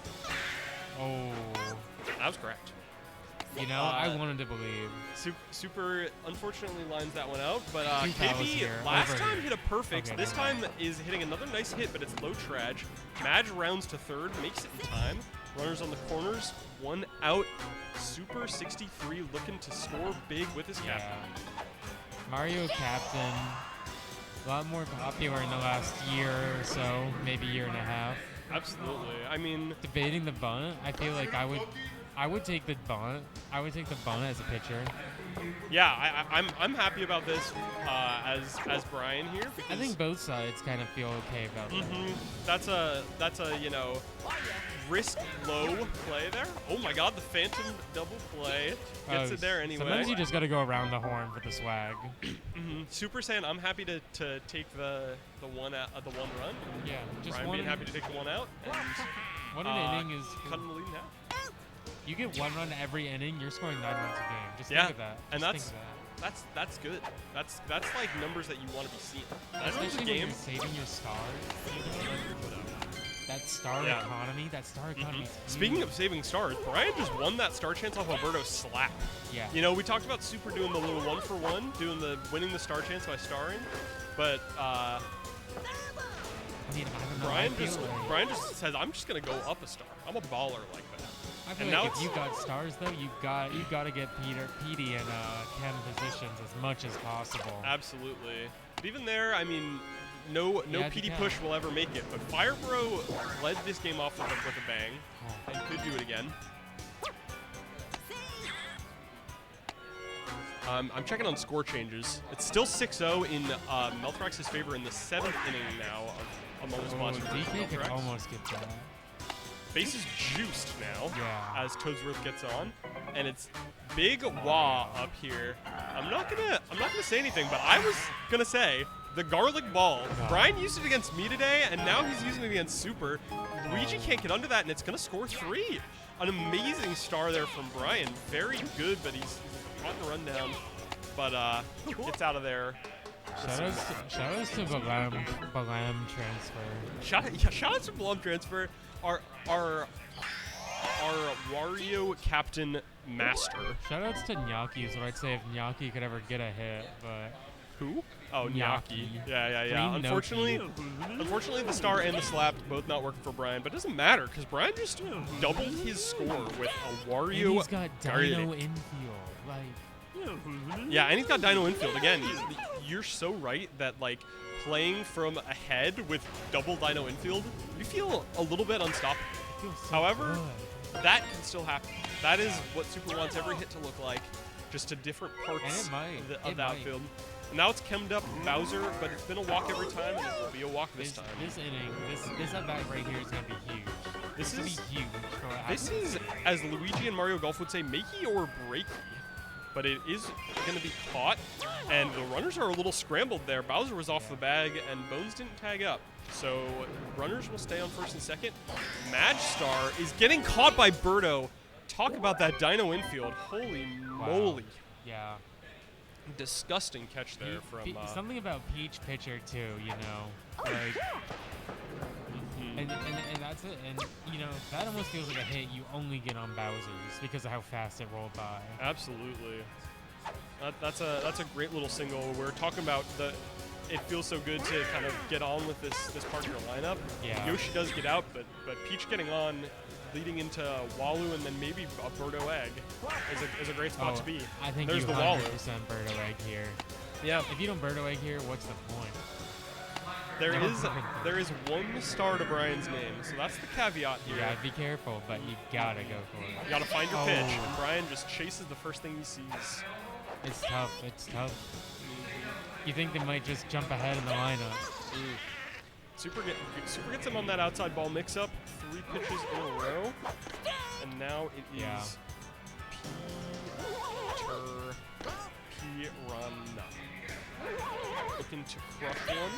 Oh. That was correct. You know, I wanted to believe. Super unfortunately lines that one out, but 2 fouls KB here. last Over time here. hit a perfect. Okay, This never time is hitting another nice hit, but it's low traj. Madge rounds to third, makes it in time. Runners on the corners, 1 out. Super 63 looking to score big with his Yeah. captain. Mario Captain, a lot more popular in the last year or so, maybe year and a half. Absolutely. I mean, Debating the bunt, I feel like I would take the bunt. I would take the bunt as a pitcher. yeah, I'm happy about this as Brian here. Because I think both sides kind of feel okay about that. that's a risk low play there. Oh my God, the phantom double play gets it there anyway. Sometimes you just got to go around the horn for the swag. Super Saiyan, I'm happy to take the one run. Yeah, just Brian one. being happy to take the 1 out. And, One inning is. cutting the lead now. You get 1 run every inning, you're scoring 9 runs a game. Just Yeah, think of that. and Just think of that's good. That's like numbers that you want to be seeing. that. That's the Especially when game. you're saving your stars. That star Yeah. economy. That star economy. Speaking of saving stars, Brian just won that star chance off Alberto's slap. Yeah. You know, we talked about Super doing the little 1-for-1, winning the star chance by starring, but I mean, I don't know. Brian just says, I'm just gonna go up a star. I'm a baller like that. I feel and now like if it's- you got stars though, you got to get Petey and Ken positions as much as possible. Absolutely. But even there, I mean, no Yeah, PD you can. push will ever make it. But Fire Bro led this game off with a bang and could do it again. I'm checking on score changes. It's still 6-0 in Melthrax's favor in the 7th inning now of Among Us Monsters. DK could Melthrax. almost get that. Base is juiced now Yeah. as Toadsworth gets on, and it's big wah up here. I'm not gonna say anything, but I was gonna say the garlic ball. Brian used it against me today, and now he's using it against Super. Luigi can't get under that, and it's gonna score 3. An amazing star there from Brian. Very good, but he's gotten a rundown, but gets out of there. Shout outs to Balam transfer. Shout out to Blum transfer. Our Wario captain master. Shout outs to Gnocchi is what I'd say if Gnocchi could ever get a hit, but Who? Oh, Gnocchi. Gnocchi. Yeah. Green Unfortunately, the star and the slap both not working for Brian, but it doesn't matter because Brian just doubled his score with a Wario. and he's got Garlic. Dino infield. Like, Yeah, and he's got Dino infield. Again, you're so right that like playing from ahead with double Dino infield, you feel a little bit unstoppable. it feels so However, good. that can still happen. That is what Super wants every hit to look like, just to different parts And it might. of the outfield. And now it's chemmed up Bowser, but it's been a walk every time, and it will be a walk this time. This inning, this at bat right here is gonna be huge. This It's is gonna be huge. For this is, as Luigi and Mario Golf would say, makey or breaky. But it is going to be caught, and the runners are a little scrambled there. Bowser was off the bag, and Bones didn't tag up. So runners will stay on first and second. Magstar is getting caught by Birdo. Talk about that Dino infield. Holy moly. Yeah. Disgusting catch there from... something about Peach pitcher too, you know, like, and that's it. And you know that almost feels like a hit you only get on Bowser's because of how fast it rolled by. Absolutely. That's a great little single. We're talking about it feels so good to kind of get on with this part of your lineup. Yeah. Yoshi does get out, but Peach getting on, leading into Walu and then maybe a Birdo egg is a great spot to be. I think There's you the 100% Walu. Birdo egg here. Yeah. If you don't Birdo egg here, what's the point? There is 1 star to Brian's name, so that's the caveat here. You gotta be careful, but you gotta go for it. You gotta find your pitch, and Brian just chases the first thing he sees. It's tough. It's tough. You think they might just jump ahead in the lineup? Super gets him on that outside ball mix-up. 3 pitches in a row, and now it is Piranha. Looking to crush one.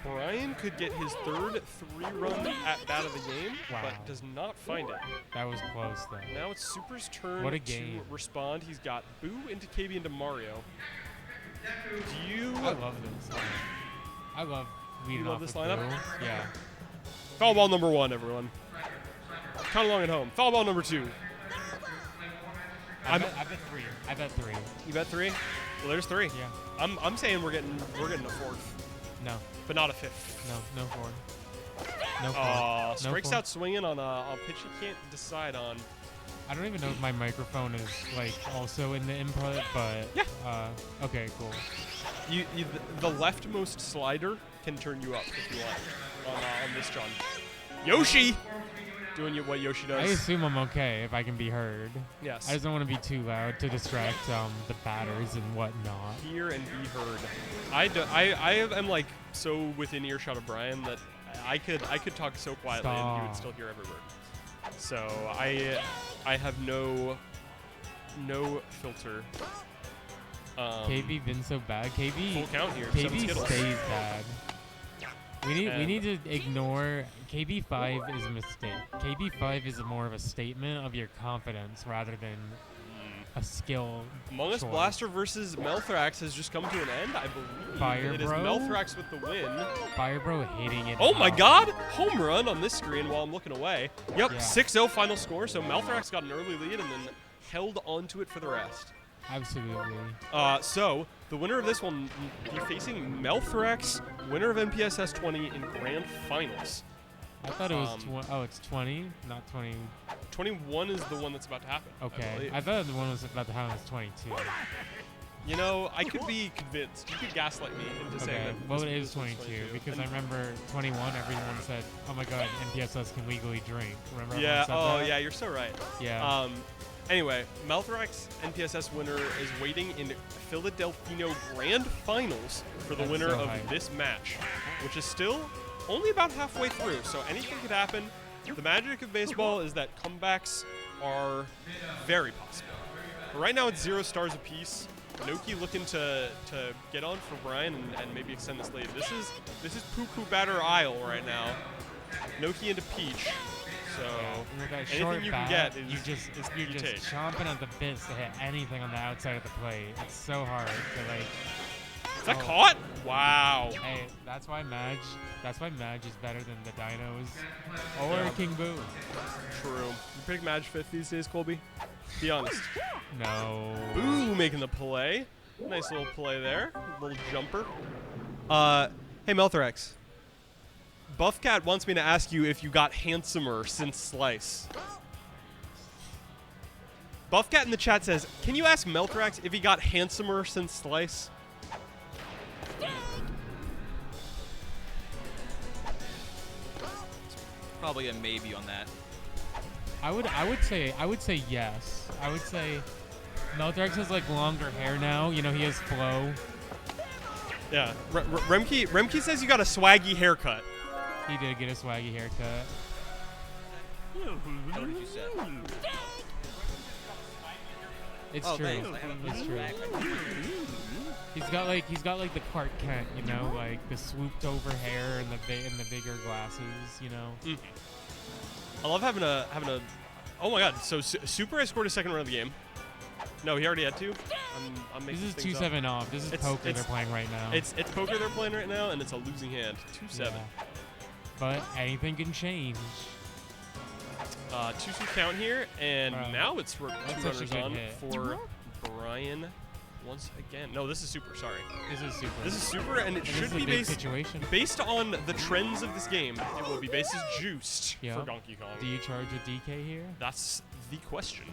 Brian could get his third 3-run at bat of the game, but does not find it. That was close, though. Now it's Super's turn What a game. to respond. He's got Boo into KB into Mario. Do you... I love this. I love leading love off this with lineup? Boo. Yeah. Foul ball number 1, everyone. Count along at home. Foul ball number 2. I bet 3. I bet 3. You bet 3? Well, there's 3. Yeah. I'm saying we're getting a 4th. No. But not a 5th. No 4. No 4. Strikes No out swinging on a pitch he can't decide on. I don't even know if my microphone is like also in the input, but yeah. Okay, cool. The leftmost slider can turn you up if you want on this John. Yoshi doing what Yoshi does. I assume I'm okay if I can be heard. Yes. I just don't want to be too loud to distract the batters and whatnot. Hear and be heard. I am like so within earshot of Brian that I could talk so quietly and he would still hear every word. So I have no filter. KB been so bad. KB full count here. KB stays bad. We need to ignore KB5 is a mistake. KB5 is more of a statement of your confidence rather than a skill. Among Us choice. Blaster versus Melthrax has just come to an end, I believe. Fire it is Bro? Melthrax with the win. Fire Bro hitting it. Oh my out. God! Home run on this screen while I'm looking away. Yep, Yeah. 6-0 final score. So Melthrax got an early lead and then held onto it for the rest. Absolutely. So the winner of this will be facing Melthrax, winner of NPSS 20 in grand finals. I thought it was it's 20, not 20. 21 is the one that's about to happen. Okay, I thought the one was about to happen was 22. You know, I could be convinced. You could gaslight me into saying that. Well, it is 22 because I remember 21. Everyone said, "Oh my God, NPSS can legally drink." Remember? Yeah. Everyone said that? Yeah. You're so right. Yeah. Anyway, Melthrax NPSS winner is waiting in PhilaDelfino Grand Finals for the winner of this match, which is still only about halfway through, so anything could happen. The magic of baseball is that comebacks are very possible. But right now it's 0 stars apiece. Noki looking to get on for Brian and maybe extend this lead. This is Poo-Poo Batter Isle right now. Noki into Peach. So anything you can get is you're just chomping at the bits to hit anything on the outside of the plate. It's so hard to like. Is that caught? Wow. Hey, that's why Madge is better than the Dinos or King Boo. True. You pick Madge 5th these days, Colby? Be honest. No. Boo making the play. Nice little play there. Little jumper. Hey Melthrax. Buffcat wants me to ask you if you got handsomer since Slice. Buffcat in the chat says, can you ask Melthrax if he got handsomer since Slice? Probably a maybe on that. I would say yes. I would say Melthrax has like longer hair now. You know, he has flow. Yeah. Remke says you got a swaggy haircut. He did get a swaggy haircut. What did you say? It's true. Thanks. It's true. He's got like the Clark Kent, you know, like the swooped over hair and the bigger glasses, you know. I love having a. Oh my God! So Super has scored a second run of the game. No, he already had two. I'm making This is 2-7 off. This is poker they're playing right now. It's poker they're playing right now, and it's a losing hand. 2-7. Yeah. But anything can change. 2-2 count here, and now it's 2 runners on hit. for Brian once again. No, this is Super. Sorry. This is Super, and it should be based on the trends of this game. It will be bases juiced for Donkey Kong. Do you charge a DK here? That's the question.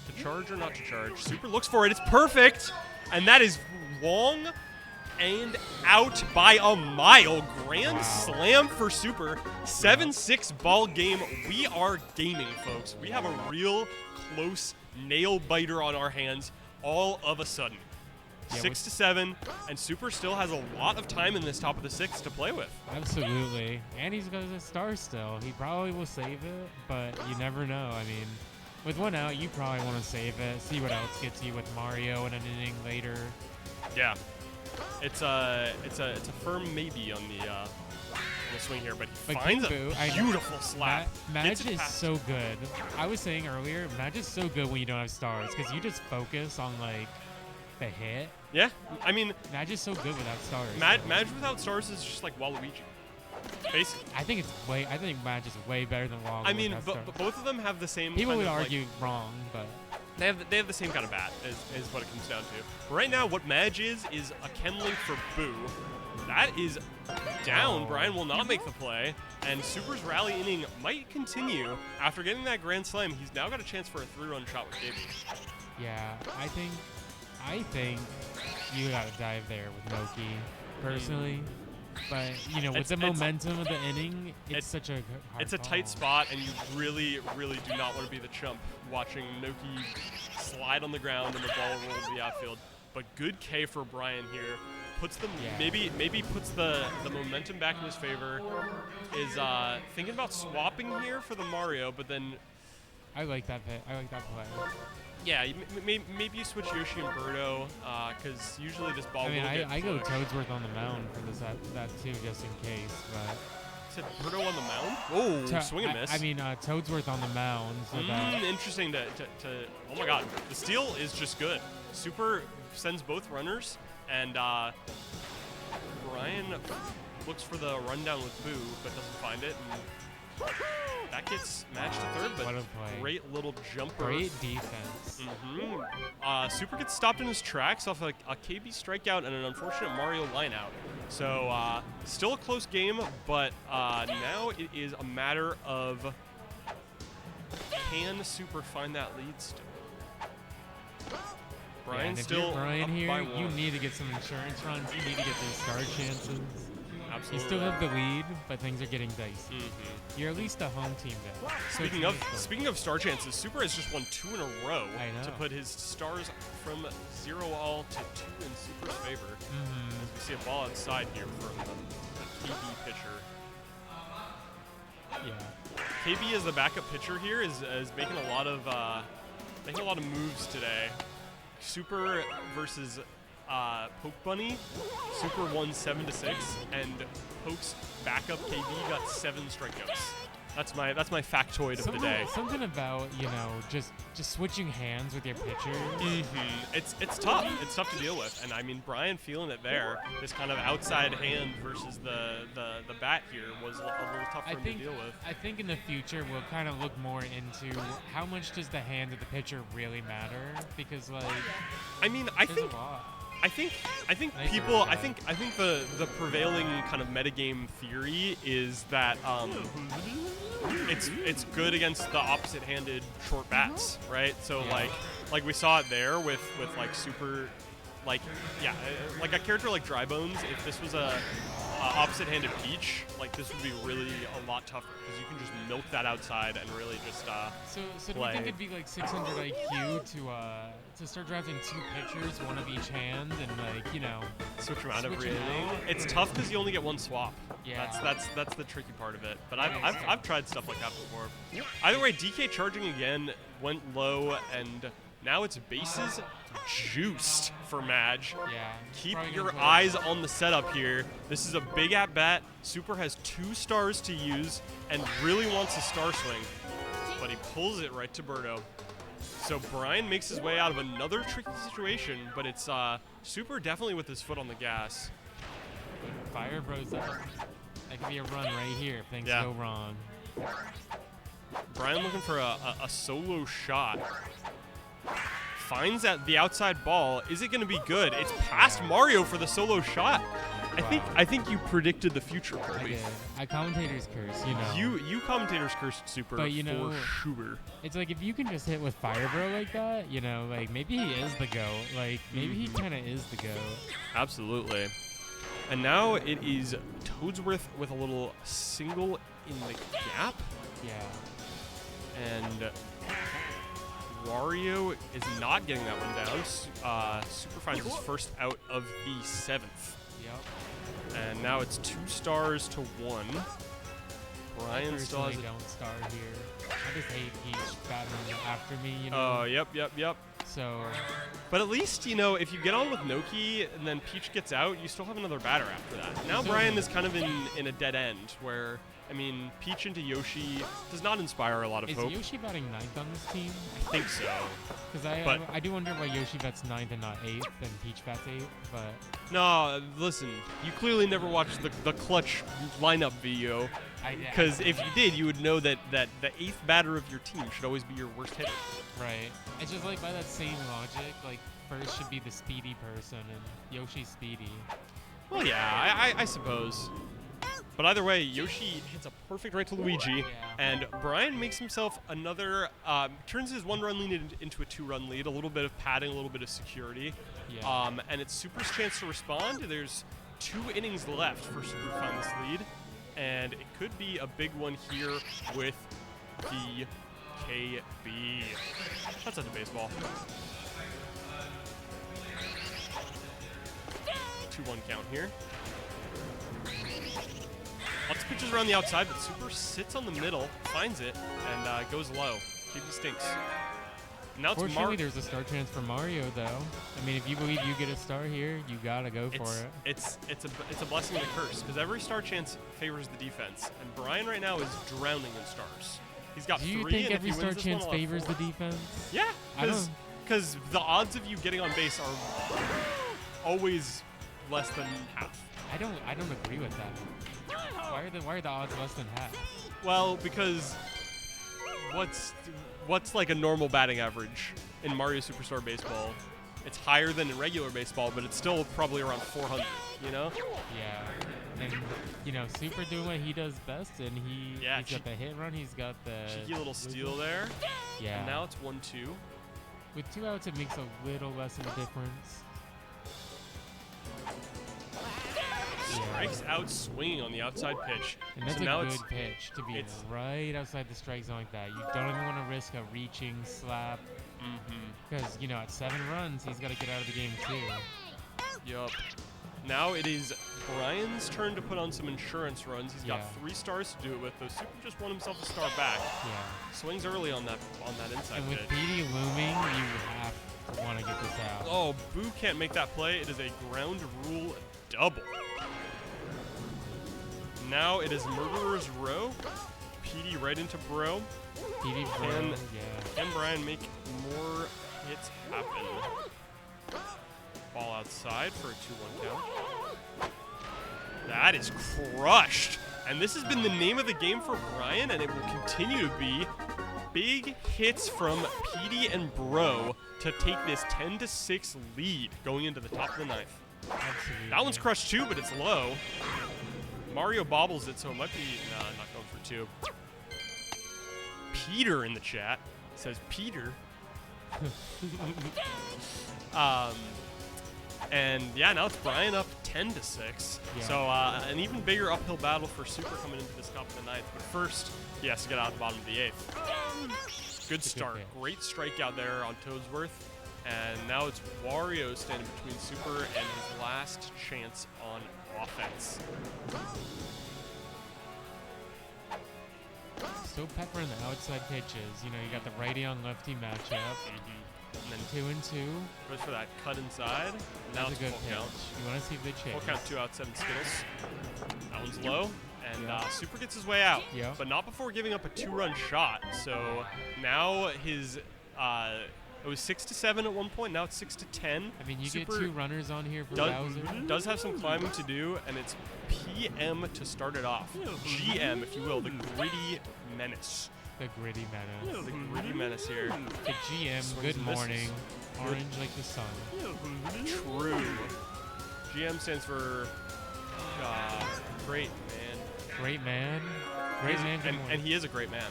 To charge or not to charge? Super looks for it. It's perfect, and that is long and out by a mile. Grand slam for Super. 7-6 ball game. We are gaming, folks. We have a real close nail biter on our hands all of a sudden. 6-7, and Super still has a lot of time in this top of the 6 to play with. Absolutely. And he's got a star still. He probably will save it, but you never know. I mean, With 1 out, you probably want to save it. See what else gets you with Mario in an inning later. Yeah. It's a firm maybe on the swing here, but he finds King Boo, a beautiful slap. Madge is so good. I was saying earlier, Madge is so good when you don't have stars because you just focus on like the hit. Yeah, I mean, Madge is so good without stars. Madge without stars is just like Waluigi. Basically. I think Madge is way better than Waluigi. I mean, but both of them have the same. People kind would of, argue wrong, but they have the same kind of bat is what it comes down to. But right now, what Madge is a Ken link for Boo. That is down. Brian will not make the play, and Super's rally inning might continue. After getting that grand slam, he's now got a chance for a 3-run shot with KB. yeah, I think you gotta dive there with Noki, personally. But you know, with the momentum of the inning, it's such a hard It's a tight spot, and you really, really do not want to be the chump watching Noki slide on the ground and the ball roll to the outfield. But good K for Brian here. Puts them maybe puts the momentum back in his favor. Is thinking about swapping here for the Mario, but then I like that play. yeah, maybe you switch Yoshi and Birdo, because usually this ball. I mean, will get I go pushed. Toadsworth on the mound for this that too, just in case. But said Birdo on the mound. Oh, swing and miss. I mean, Toadsworth on the mound. So that interesting to. Oh my God, the steal is just good. Super sends both runners. And Brian looks for the rundown with Boo, but doesn't find it. And that gets matched to third, but great little jumper. Great defense. Super gets stopped in his tracks off a KB strikeout and an unfortunate Mario lineout. So still a close game, but now it is a matter of can Super find that lead still? Brian still Brian up here, by you 1. need to get some insurance runs. You need to get those star chances. Absolutely. You still have the lead, but things are getting dicey. You're at least a home team then. Speaking of star chances, Super has just won 2 in a row I to know. put his stars from 0 all to 2 in Super's favor. As we see a ball outside here from the KB pitcher. Yeah. KB as the backup pitcher here is making a lot of moves today. Super versus Poke Bunny. Super won 7-6, and Poke's backup KB got 7 strikeouts. That's my factoid of the day. Something about, you know, just switching hands with your pitcher. It's tough. It's tough to deal with, and I mean Brian feeling it there. This kind of outside hand versus the bat here was a little tough for him to deal with. I think in the future we'll kind of look more into how much does the hand of the pitcher really matter, because like I mean I think the prevailing kind of metagame theory is that it's good against the opposite-handed short bats, right? So like we saw it there with like Super, like a character like Drybones. If this was a opposite-handed Peach, like this would be really a lot tougher because you can just milk that outside and really just So do you think it'd be like 600 IQ to start drafting 2 pitchers, one of each hand, and like, you know, switch them out every inning? It's tough because you only get 1 swap. Yeah. That's the tricky part of it. But I've tried stuff like that before. Either way, DK charging again went low, and now it's bases juiced for Madge. Yeah. Keep your eyes on the setup here. This is a big at bat. Super has 2 stars to use and really wants a star swing, but he pulls it right to Birdo. So Brian makes his way out of another tricky situation, but it's Super definitely with his foot on the gas. Fire Bros up. That could be a run right here if things go wrong. Brian looking for a solo shot. Finds the outside ball. Is it going to be good? It's past Mario for the solo shot. I think you predicted the future, Colby. I did. I commentator's curse, you know. You commentators cursed Super, but, you know, for sure. It's like if you can just hit with Fire Bro like that, you know, like maybe he is the GOAT. Like maybe he kind of is the GOAT. Absolutely. And now it is Toadsworth with a little single in the gap. Yeah. And Wario is not getting that one down. Super finds his first out of the 7th. Yep. And now it's 2 stars to 1. Brian I still has personally don't start here. I just hate Peach battling after me, you Oh, know. yep. So But at least, if you get on with Noki and then Peach gets out, you still have another batter after that. Now So- Brian is kind of in a dead end where, Peach into Yoshi does not inspire a lot of is hope. Yoshi batting 9th on this team? I think so. Because But- I do wonder why Yoshi bats 9th and not 8th, and Peach bats 8th. But No, listen, you clearly never watched the clutch lineup video. Because if you did, you would know that the 8th batter of your team should always be your worst hitter. right, it's just like by that same logic, like first should be the speedy person, and Yoshi's speedy. Well, yeah, I suppose. But either way, Yoshi hits a perfect right to Luigi, Yeah. and Brian makes himself another, turns his 1-run lead into a 2-run lead, a little bit of padding, a little bit of security. Yeah. And it's Super's chance to respond. There's 2 innings left for Super to find this lead, and it could be a big one here with the KB. That's such a baseball. 2-1 count here. Lots of pitches around the outside, but Super sits on the middle, finds it, and goes low. KB stinks. Now it's Fortunately, there's a start chance for Mario, though. I mean, if you believe you get a star here, you gotta go for it. It's a blessing and a curse, because every star chance favors the defense, and Brian right now is drowning in stars. He's got Do 3, you think and every if he star wins this one, chance he'll have favors 4. the defense? Yeah, I don't- because the odds of you getting on base are always less than half. I don't agree with that. Why are the odds less than half? Well, because what's like a normal batting average in Mario Superstar Baseball? It's higher than in regular baseball, but it's still probably around 400, Yeah. And, Super doing what he does best, and he's got the hit run, he's got the... Cheeky little steal there. Yeah. And now it's 1-2. With 2 outs, it makes a little less of a difference. Strikes out swinging on the outside pitch. And that's so a now good it's pitch to be it's- right outside the strike zone like that. You don't even want to risk a reaching slap. Because, at 7 runs, he's got to get out of the game, too. Yup. Now it is Brian's turn to put on some insurance runs. He's got 3 stars to do it with, though Super just won himself a star back. Yeah. Swings early on that inside And with pitch. PD looming, you have to want to get this out. Oh, Boo can't make that play. It is a ground rule double. Now it is Murderer's Row. PD right into Bro. PD Bro, Can Brian make more hits happen? Ball outside for a 2-1 count. That is crushed. And this has been the name of the game for Brian, and it will continue to be. Big hits from PD and Bro to take this 10-6 lead going into the top of the 9th. Absolutely. That one's crushed too, but it's low. Mario bobbles it, so it might be... Nah, not going for 2. Peter in the chat says, Peter. And yeah, now it's Brian up 10-6. Yeah. So an even bigger uphill battle for Super coming into this top of the 9th. But first, he has to get out of the bottom of the 8th. Good start. Great strikeout there on Toadsworth. And now it's Wario standing between Super and his last chance on offense. So peppering the outside pitches. You got the righty on lefty matchup. And then 2 and 2. Goes for that cut inside. Now That's it's a good full pitch. count. You want to see if they chase. Full count, 2 out, 7 Skittles. That one's low. And Super gets his way out. Yeah. But not before giving up a 2-run shot. So now his... it was 6-7 at one point. Now it's 6-10. I mean, you Super get 2 runners on here for does, Bowser. does have some climbing to do, and it's PM to start it off. GM, if you will, the Gritty Menace. The Gritty Menace. The Gritty Menace here. The GM, Swings good and misses. morning. Orange like the sun. True. GM stands for great man. Great man. Great man, good morning. And he is a great man.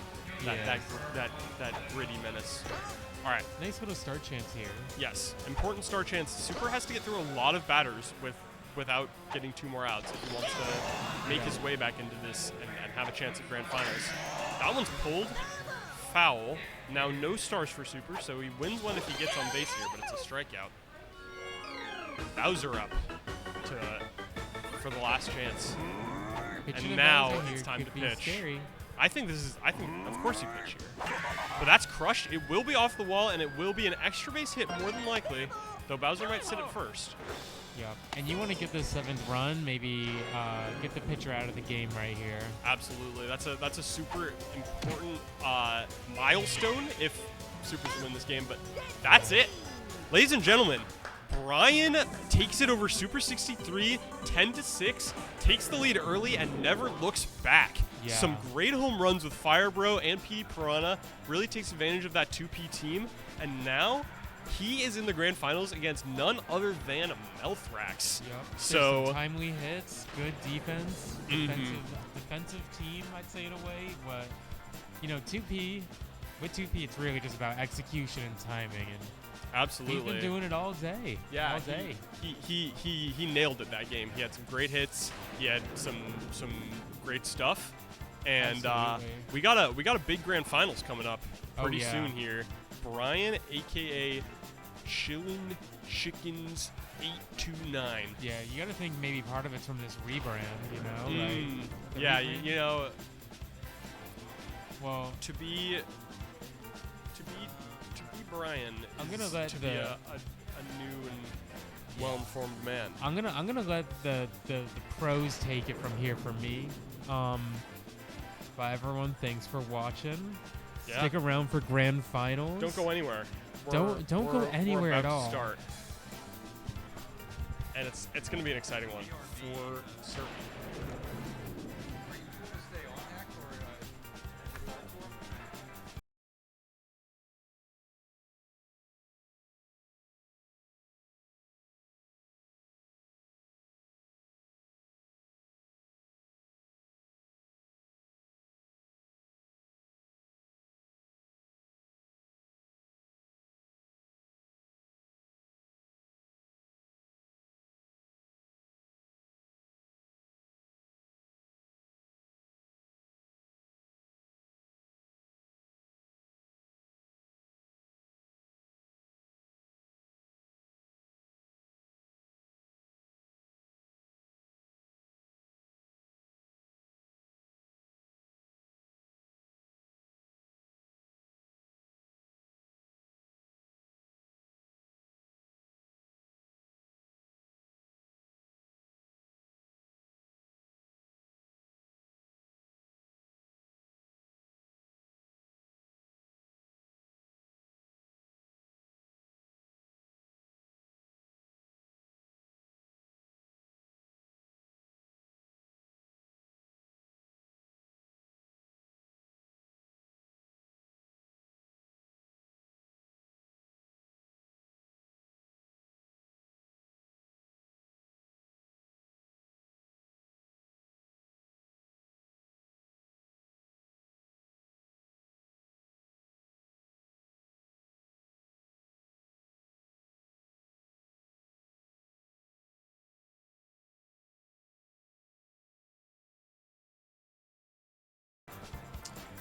That Yes. that Gritty Menace. All right. Nice little start chance here. Yes, important start chance. Super has to get through a lot of batters without getting 2 more outs if he wants to make his way back into this and have a chance at grand finals. That one's pulled. Foul. Now no stars for Super, so he wins one if he gets on base here, but it's a strikeout. Bowser up for the last chance. Pitching And a now ball here it's time could to be pitch. Scary. I think of course you pitch here. But that's crushed. It will be off the wall, and it will be an extra base hit more than likely, though Bowser might sit it first. Yeah, and you want to get the 7th run, maybe get the pitcher out of the game right here. Absolutely. That's a super important milestone if Supers win this game, but that's it. Ladies and gentlemen, Brian takes it over Super 63, 10-6, takes the lead early and never looks back. Yeah. Some great home runs with Firebro and P. Piranha, really takes advantage of that 2P team, and now he is in the grand finals against none other than Melthrax. Yep. So some timely hits, good defense, defensive team, I'd say in a way. But 2P, with 2P, it's really just about execution and timing. And absolutely, he's been doing it all day. Yeah, all day. He nailed it that game. He had some great hits. He had some great stuff, and we got a big grand finals coming up pretty soon here. Brian, aka Chillin' Chickens 829. Yeah, you got to think maybe part of it's from this rebrand, like yeah, rebrand? Well, to be Brian. I'm gonna is let to be a new and well-informed man. I'm gonna let the pros take it from here for me. But everyone, thanks for watching. Yeah. Stick around for grand finals. Don't go anywhere. Don't go anywhere we're about at all. To start. And it's going to be an exciting one for certain.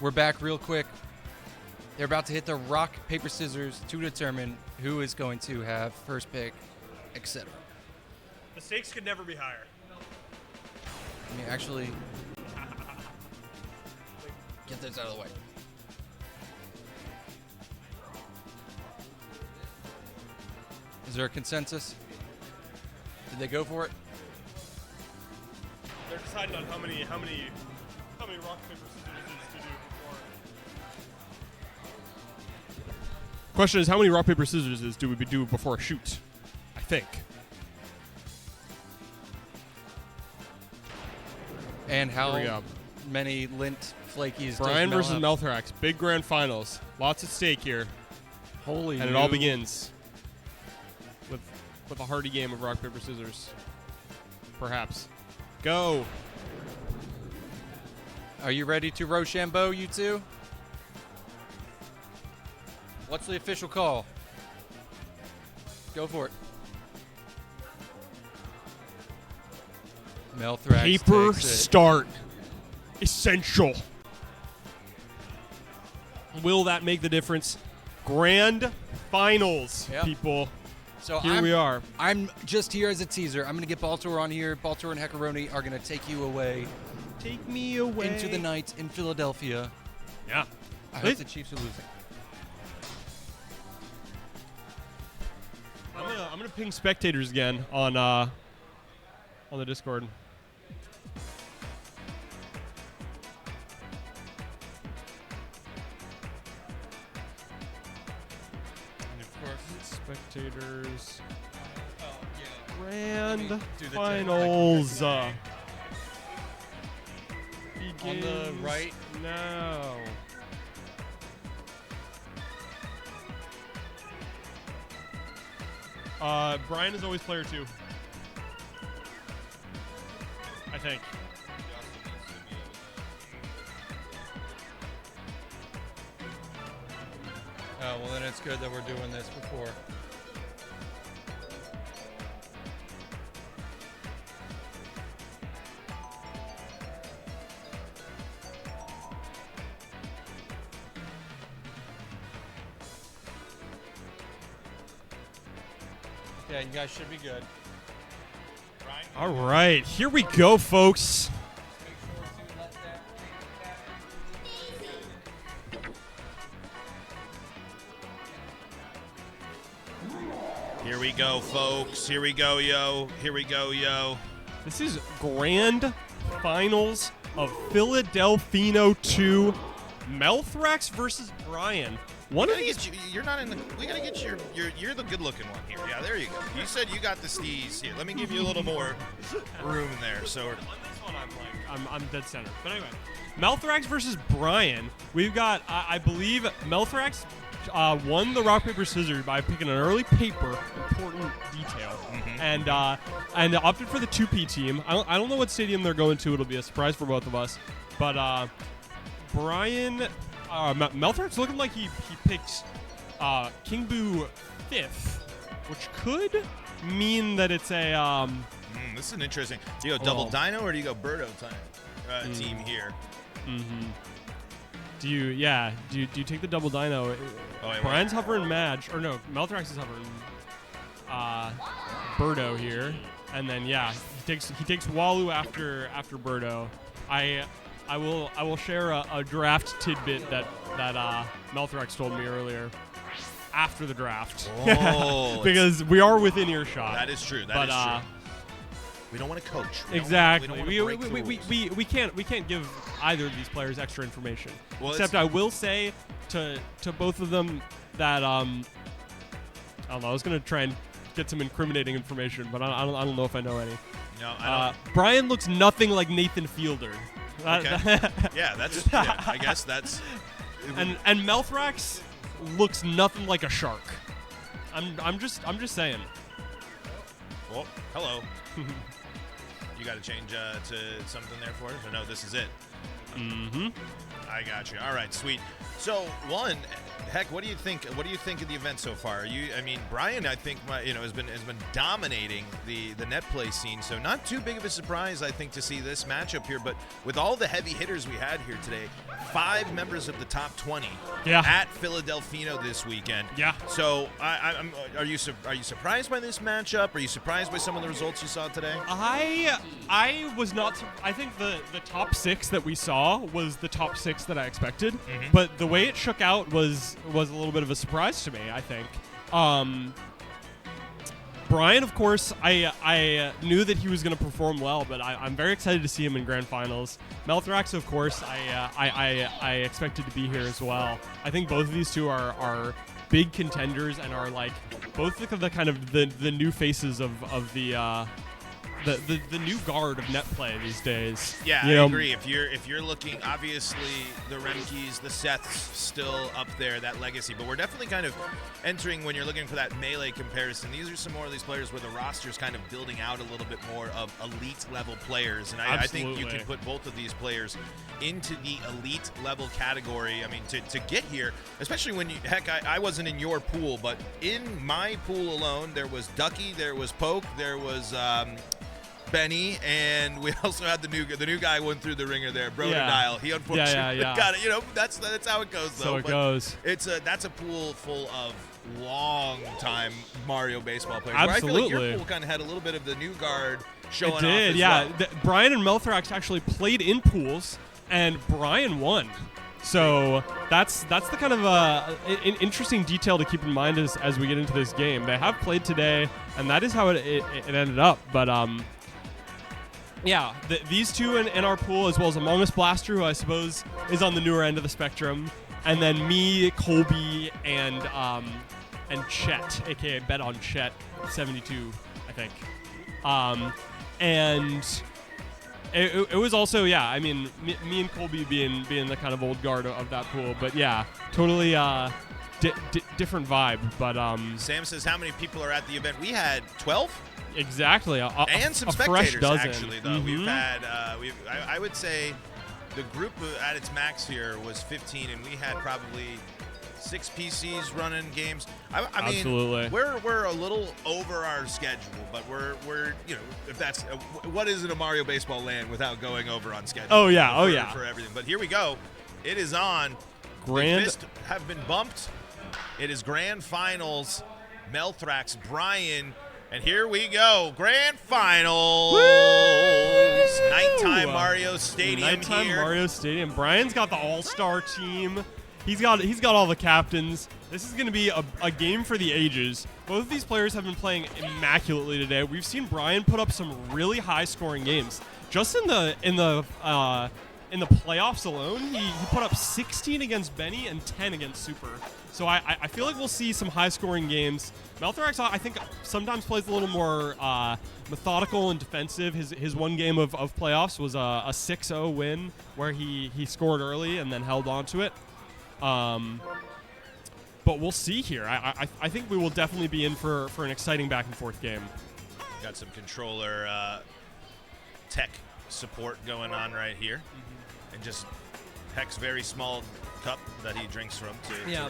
We're back real quick. They're about to hit the rock, paper, scissors to determine who is going to have first pick, etc. The stakes could never be higher. Let me actually get this out of the way. Is there a consensus? Did they go for it? They're deciding on how many rock paper scissors is to do before. Question is, how many rock paper scissors do we do before a shoot? I think. And Here we how go. many lint flakies? Brian does versus Mel have? Melthrax, big grand finals, lots at stake here, Holy and it all begins with a hearty game of rock paper scissors. Perhaps. Go. Are you ready to Rochambeau, you two? What's the official call? Go for it. Melthrax Paper takes it. start. Essential. Will that make the difference? Grand finals, Yep. people. So Here we are. I'm just here as a teaser. I'm going to get Baltor on here. Baltor and Heckaroni are going to take you away Take me away. into the night in Philadelphia. Yeah. I hope the Chiefs are losing. I'm gonna ping spectators again on the Discord. And of course, Spectators. yeah. Grand Let me do the finals. On the Begins right. now. Brian is always player 2. I think. Oh, well, then it's good that we're doing this before. Yeah, you guys should be good. All right, here we go, folks. Here we go, folks. Here we go, yo. Here we go, yo. This is grand finals of PhilaDelfino 2, Melthrax versus Brian. One of these. You're not in the. We gotta get you're the good-looking one here. Yeah, there you go. You said you got the steez here. Let me give you a little more room there. So On this one, I'm dead center. But anyway, Melthrax versus Brian. We've got, I believe, Melthrax won the rock paper scissors by picking an early paper, important detail, and opted for the 2P team. I don't know what stadium they're going to. It'll be a surprise for both of us. But Brian, Melthrax looking like he picked King Boo 5th, which could mean that it's a this is an interesting. Do you go double dino or do you go Birdo team here? Do you take the double dino? Brian's hovering Madge, or no, Melthrax is hovering Birdo here, and then he takes Walu after Birdo. I will share a draft tidbit that Melthrax told me earlier after the draft. Oh, because we are within earshot. That is true. That is true. We don't want to coach. Exactly. We can't give either of these players extra information. Well, Except I will say to both of them that I don't know. I was gonna try and get some incriminating information, but I don't know if I know any. No, I don't. Brian looks nothing like Nathan Fielder. Okay. I guess that's. And Melthrax looks nothing like a shark. I'm just saying. Well, hello. You got to change to something there for us? Or no, this is it? I got you. All right, sweet. So, heck, what do you think? What do you think of the event so far? Brian, I think, has been dominating the net play scene. So, not too big of a surprise, I think, to see this matchup here. But with all the heavy hitters we had here today, 5 members of the top 20 at PhilaDelfino this weekend. Yeah. So, are you surprised by this matchup? Are you surprised by some of the results you saw today? I was not. I think the top 6 that we saw was the top 6 that I expected. But the way it shook out was a little bit of a surprise to me, I think. Brian, of course, I knew that he was going to perform well, but I'm very excited to see him in grand finals. Melthrax, of course, I expected to be here as well. I think both of these two are big contenders and are like both the kind of the new faces of the new guard of net play these days. Yeah, I agree. If you're looking, obviously the Remkes, the Seths still up there, that legacy. But we're definitely kind of entering, when you're looking for that melee comparison, these are some more of these players where the roster's kind of building out a little bit more of elite level players. And I think you can put both of these players into the elite level category. I mean, to get here, especially when I wasn't in your pool, but in my pool alone, there was Ducky, there was Poke, there was Benny, and we also had the new guy went through the ringer there, Broderdile. He unfortunately got it. That's how it goes, though. So it goes. That's a pool full of long-time Mario baseball players. Absolutely. Where I feel like your pool kind of had a little bit of the new guard showing It off did, as yeah. well. Brian and Melthrax actually played in pools, and Brian won. So that's the kind of an interesting detail to keep in mind as we get into this game. They have played today, and that is how it ended up. But yeah, these two in our pool, as well as Among Us Blaster, who I suppose is on the newer end of the spectrum, and then me, Colby, and Chet, aka Bet on Chet 72, I think. And it was also, yeah, I mean, me and Colby being the kind of old guard of that pool, but yeah, totally different vibe. But Sam says, how many people are at the event? We had 12? Exactly. And some a fresh spectators, dozen. actually, though. Mm-hmm. We've had, I would say the group at its max here was 15, and we had probably 6 PCs running games. I mean, Absolutely. we're a little over our schedule, but we're if that's what isn't a Mario Baseball LAN without going over on schedule? Oh yeah, for everything. But here we go. It is on. Grand The fists have been bumped. It is grand finals. Melthrax, Brian, and here we go. Grand finals. Woo! Nighttime Mario Stadium Nighttime here. Mario Stadium. Brian's got the all-star team. He's got all the captains. This is going to be a game for the ages. Both of these players have been playing immaculately today. We've seen Brian put up some really high-scoring games. Just in the playoffs alone, he put up 16 against Benny and 10 against Super. So I feel like we'll see some high-scoring games. Melthrax, I think, sometimes plays a little more methodical and defensive. His one game of playoffs was a 6-0 win where he scored early and then held on to it. But we'll see here. I think we will definitely be in for an exciting back-and-forth game. Got some controller tech support going on right here. And just Heck's very small cup that he drinks from to Yeah,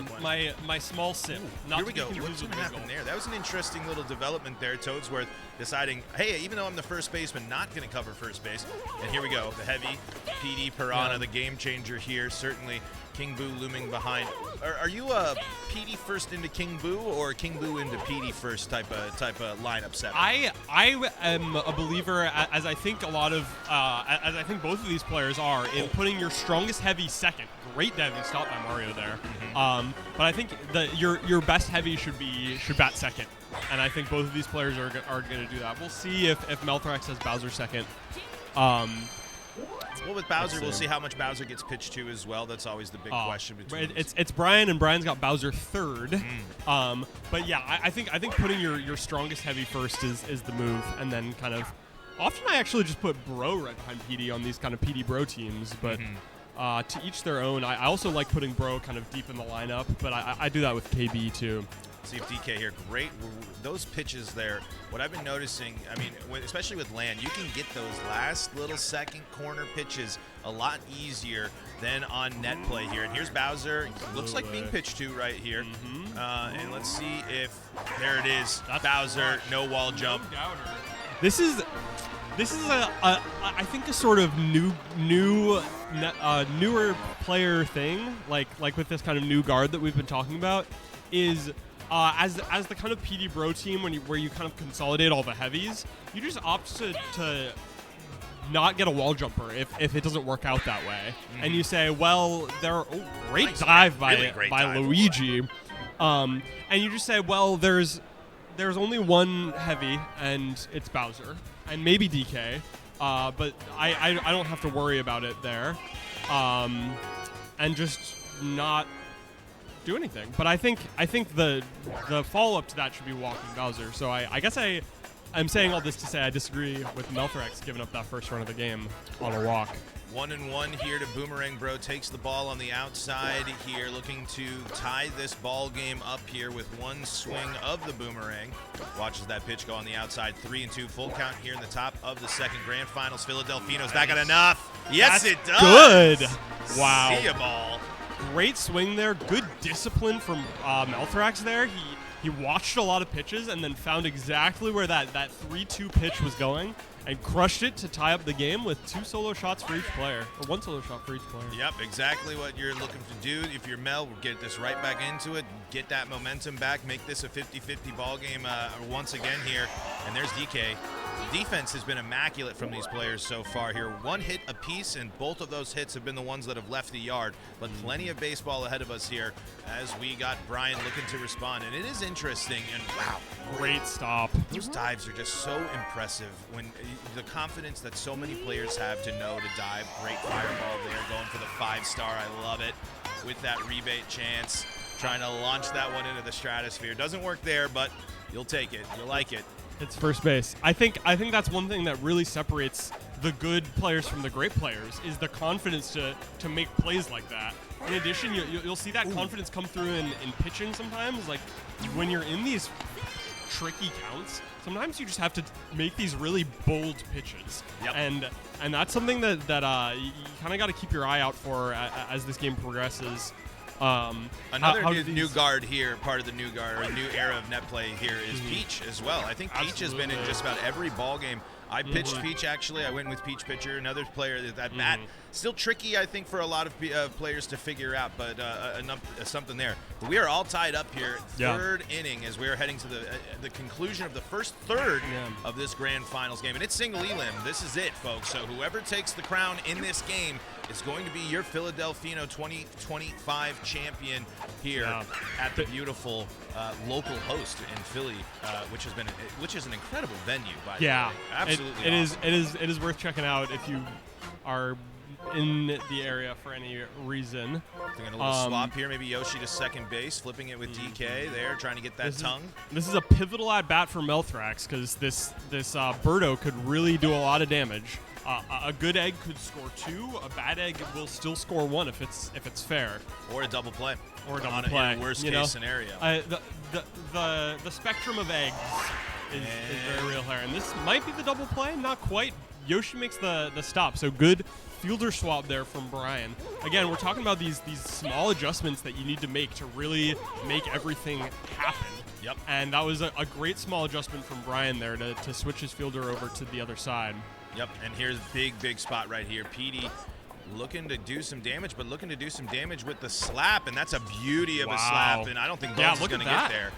my small sip. Not here we to be go. confused What's with going to happen Wiggle. there? That was an interesting little development there. Toadsworth deciding, hey, even though I'm the first baseman, not going to cover first base. And here we go. The heavy PD Piranha, the game changer here. Certainly King Boo looming behind. Are you a PD first into King Boo or King Boo into PD first type of lineup set? I am a believer, as I think a lot of, as I think both of these players are, in putting your strongest heavy second. Great diving stop by Mario there. But I think that your best heavy should bat second, and I think both of these players are going to do that. We'll see if Melthrax has Bowser second. Well, with Bowser, we'll see how much Bowser gets pitched to as well. That's always the big question between it's Brian, and Brian's got Bowser third. But yeah, I think putting your strongest heavy first is the move, and then kind of often I actually just put Bro right behind PD on these kind of PD Bro teams, but to each their own. I also like putting Bro kind of deep in the lineup, but I do that with KB too. See if DK here, great. Those pitches there, what I've been noticing, I mean, especially with LAN, you can get those last little second corner pitches a lot easier than on net play here. And here's Bowser. Looks like being pitched to right here. And let's see if, there it is, Bowser, no wall jump. This is I think a sort of newer player thing, like with this kind of new guard that we've been talking about, is as the kind of PD Bro team where you kind of consolidate all the heavies, you just opt to not get a wall jumper if it doesn't work out that way, and you say, well, great Nice, dive by really great dive. Luigi, and you just say, well, there's only one heavy, and it's Bowser, and maybe DK, but I don't have to worry about it there, and just not do anything. But I think the follow-up to that should be walking Bowser. So I guess I'm saying all this to say I disagree with Melthrax giving up that first run of the game on a walk. 1-1 here to Boomerang Bro. Takes the ball on the outside here, looking to tie this ball game up here with one swing of the Boomerang. Watches that pitch go on the outside. 3-2 full count here in the top of the second grand finals. PhilaDelfino's that got enough? Yes, That's it does. Good. Wow. See ya, ball. Great swing there. Good discipline from Melthrax there. He He watched a lot of pitches and then found exactly where that 3-2 pitch was going and crushed it to tie up the game with 2 solo shots for each player, or 1 solo shot for each player. Yep, exactly what you're looking to do. If you're Mel, get this right back into it, get that momentum back, make this a 50-50 ball game once again here. And there's DK. The defense has been immaculate from these players so far here. 1 hit apiece, and both of those hits have been the ones that have left the yard. But plenty of baseball ahead of us here as we got Brian looking to respond. And it is interesting, and wow. Great stop. Those dives are just so impressive. When the confidence that so many players have to know to dive. Great fireball there, going for the 5-star. I love it. With that rebate chance, trying to launch that one into the stratosphere. Doesn't work there, but you'll take it. You'll like it. It's first base. I think that's one thing that really separates the good players from the great players is the confidence to make plays like that. In addition, you'll see that confidence come through in pitching sometimes. Like when you're in these tricky counts, sometimes you just have to make these really bold pitches. Yep. And that's something that you kind of got to keep your eye out for as this game progresses. Another new guard here, part of the new guard, or new era of net play here is Peach as well. I think Peach has been in just about every ball game. I pitched Peach, actually. I went with Peach pitcher. Another player that bat. Still tricky, I think, for a lot of players to figure out, but something there. But we are all tied up here. Third inning as we are heading to the conclusion of the first third of this grand finals game. And it's single elim. This is it, folks. So whoever takes the crown in this game is going to be your PhilaDelfino 2025 champion here at the beautiful local host in Philly, which is an incredible venue, by the way. Absolutely. It is worth checking out if you are in the area for any reason. Thinking a little swap here, maybe Yoshi to second base, flipping it with DK there, trying to get that tongue. This is a pivotal at bat for Melthrax because this Birdo could really do a lot of damage. A good egg could score 2. A bad egg will still score 1 if it's fair. Or a double play. Or a double play. In a worst case scenario. The spectrum of eggs is very real here, and this might be the double play. Not quite. Yoshi makes the stop. So good fielder swap there from Brian. Again, we're talking about these small adjustments that you need to make to really make everything happen. Yep. And that was a great small adjustment from Brian there to switch his fielder over to the other side. Yep, and here's a big spot right here. Petey looking to do some damage, but looking to do some damage with the slap, and that's a beauty of a slap, and I don't think Bones is going to get there.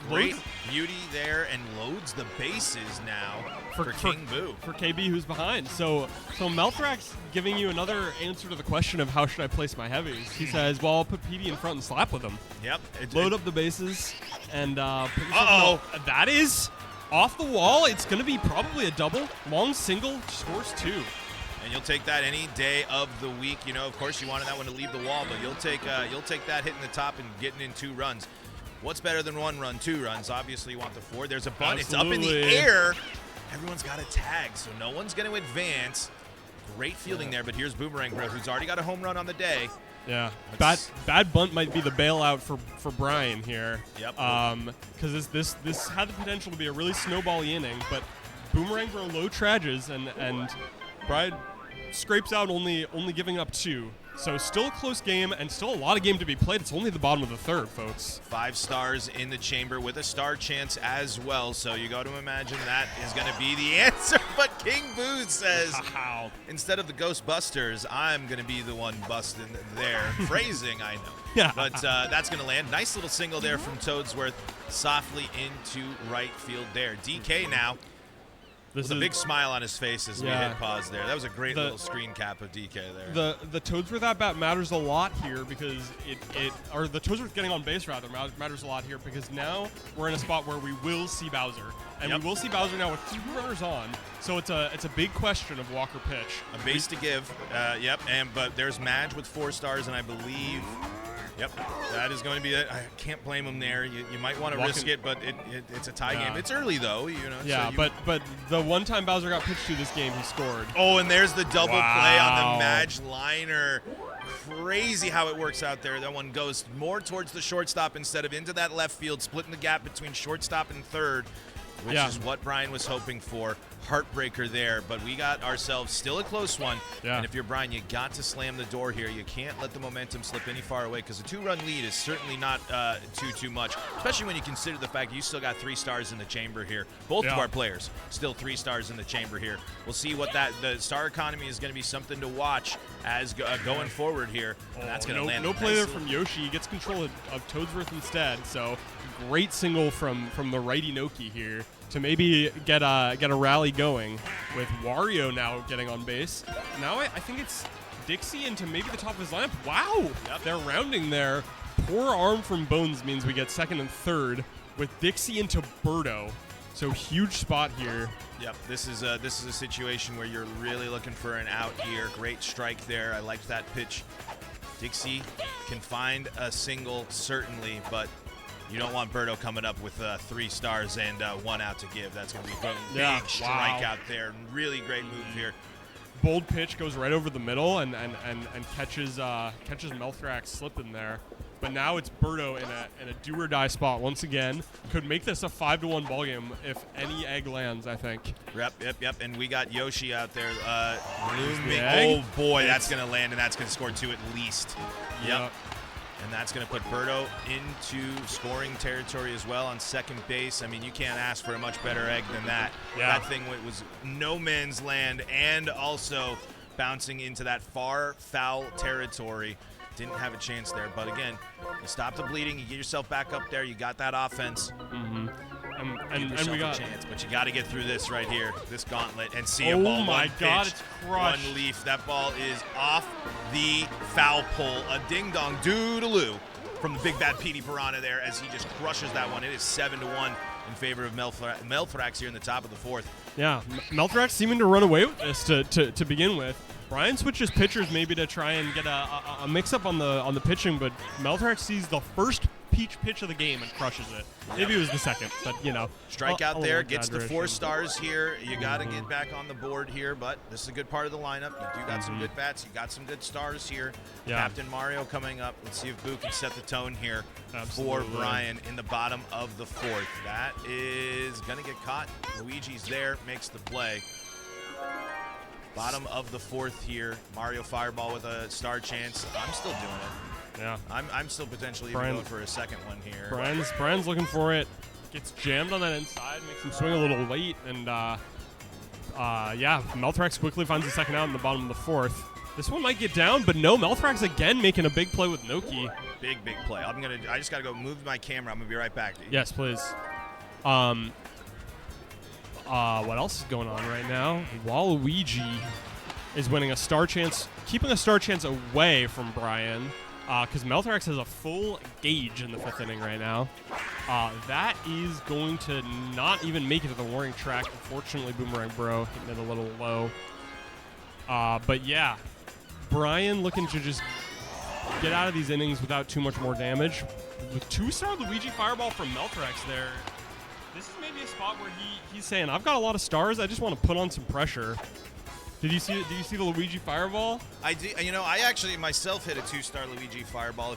Great beauty there, and loads the bases now for King Boo. For KB, who's behind. So Melthrax giving you another answer to the question of how should I place my heavies. He says, well, I'll put PD in front and slap with him. Yep. Load up the bases, and that is off the wall. It's going to be probably a double. Long single, scores 2. And you'll take that any day of the week. You know, of course, you wanted that one to leave the wall, but you'll take that hitting the top and getting in 2 runs. What's better than 1 run, 2 runs? Obviously, you want the 4. There's a bunt. Absolutely. It's up in the air. Everyone's got a tag, so no one's going to advance. Great fielding there, but here's Boomerang Bro, who's already got a home run on the day. Yeah, bad bunt might be the bailout for Brian here. Yep. Because this had the potential to be a really snowball-y inning, but Boomerang Bro low trages and Brian scrapes out only giving up 2. So still a close game and still a lot of game to be played. It's only the bottom of the third, folks. 5 stars in the chamber with a star chance as well. So you got to imagine that is going to be the answer. But King Boo says, instead of the Ghostbusters, I'm going to be the one busting there. Phrasing, I know. Yeah. But that's going to land. Nice little single there from Toadsworth, softly into right field there. DK now. This is a big smile on his face as we hit pause there. That was a great little screen cap of DK there. The Toadsworth at bat matters a lot here because or the Toadsworth getting on base rather matters a lot here because now we're in a spot where we will see Bowser, and we will see Bowser now with 2 runners on. So it's a big question of walk or pitch. A base to give. But there's Madge with 4 stars, and I believe. Yep, that is going to be it. I can't blame him there. You might want to risk it, but it's a tie game. It's early though, you know. Yeah, so but the one time Bowser got pitched to this game, he scored. Oh, and there's the double play on the Madge liner. Crazy how it works out there. That one goes more towards the shortstop instead of into that left field, splitting the gap between shortstop and third. which is what Brian was hoping for. Heartbreaker there, but we got ourselves still a close one. Yeah. And if you're Brian, you got to slam the door here. You can't let the momentum slip any far away because a 2-run lead is certainly not too much, especially when you consider the fact you still got 3 stars in the chamber here. Both of our players still 3 stars in the chamber here. We'll see what the star economy is going to be something to watch as going forward here. And that's going to land. No play there from Yoshi. He gets control of Toadsworth instead. So great single from the righty Noki here to maybe get a rally going with Wario now getting on base. Now I think it's Dixie into maybe the top of his lineup. Wow, they're rounding there. Poor arm from Bones means we get second and third with Dixie into Birdo. So huge spot here. Yep, this is a situation where you're really looking for an out here. Great strike there. I liked that pitch. Dixie can find a single certainly, but you don't want Birdo coming up with 3 stars and 1 out to give. That's going to be a big strike out there. Really great move here. Bold pitch goes right over the middle and catches Melthrax slipping there. But now it's Birdo in a do or die spot once again. Could make this a 5-1 ball game if any egg lands, I think. Yep. And we got Yoshi out there looming. Oh boy, that's going to land and that's going to score 2 at least. Yep. And that's going to put Birdo into scoring territory as well on second base. I mean, you can't ask for a much better egg than that. Yeah. That thing was no man's land and also bouncing into that far foul territory. Didn't have a chance there. But again, you stop the bleeding. You get yourself back up there. You got that offense. Mm-hmm. And we got a chance, but you got to get through this right here, this gauntlet, and see a ball. Oh my God, pitch, it's crushed. 1 leaf. That ball is off the foul pole. A ding dong doodaloo from the big bad Petey Piranha there as he just crushes that one. It is 7-1 in favor of Melthrax here in the top of the 4th. Yeah, Melthrax seeming to run away with this to begin with. Brian switches pitchers maybe to try and get a mix-up on the pitching, but Melthrax sees the first peach pitch of the game and crushes it. Maybe it was the second, but you know. Strikeout there, gets the 4 stars here. You got to get back on the board here, but this is a good part of the lineup. You do got some good bats. You got some good stars here. Yeah. Captain Mario coming up. Let's see if Boo can set the tone here for Brian in the bottom of the 4th. That is going to get caught. Luigi's there, makes the play. Bottom of the 4th here. Mario Fireball with a star chance. I'm still doing it. Yeah. I'm still potentially even going for a second one here. Brian's looking for it. Gets jammed on that inside, makes him swing a little late, and Melthrax quickly finds the second out in the bottom of the 4th. This one might get down, but no, Melthrax again making a big play with Noki. Big play. I just gotta go move my camera. I'm gonna be right back. Yes, please. What else is going on right now? Waluigi is winning a star chance, keeping a star chance away from Brian, because Melthrax has a full gauge in the 5th inning right now. That is going to not even make it to the warning track. Unfortunately, Boomerang Bro hitting it a little low. But yeah, Brian looking to just get out of these innings without too much more damage. With 2-star Luigi Fireball from Melthrax there. This is maybe a spot where he's saying, I've got a lot of stars, I just want to put on some pressure. Did you see the Luigi Fireball? I did. You know, I actually myself hit a 2-star Luigi Fireball.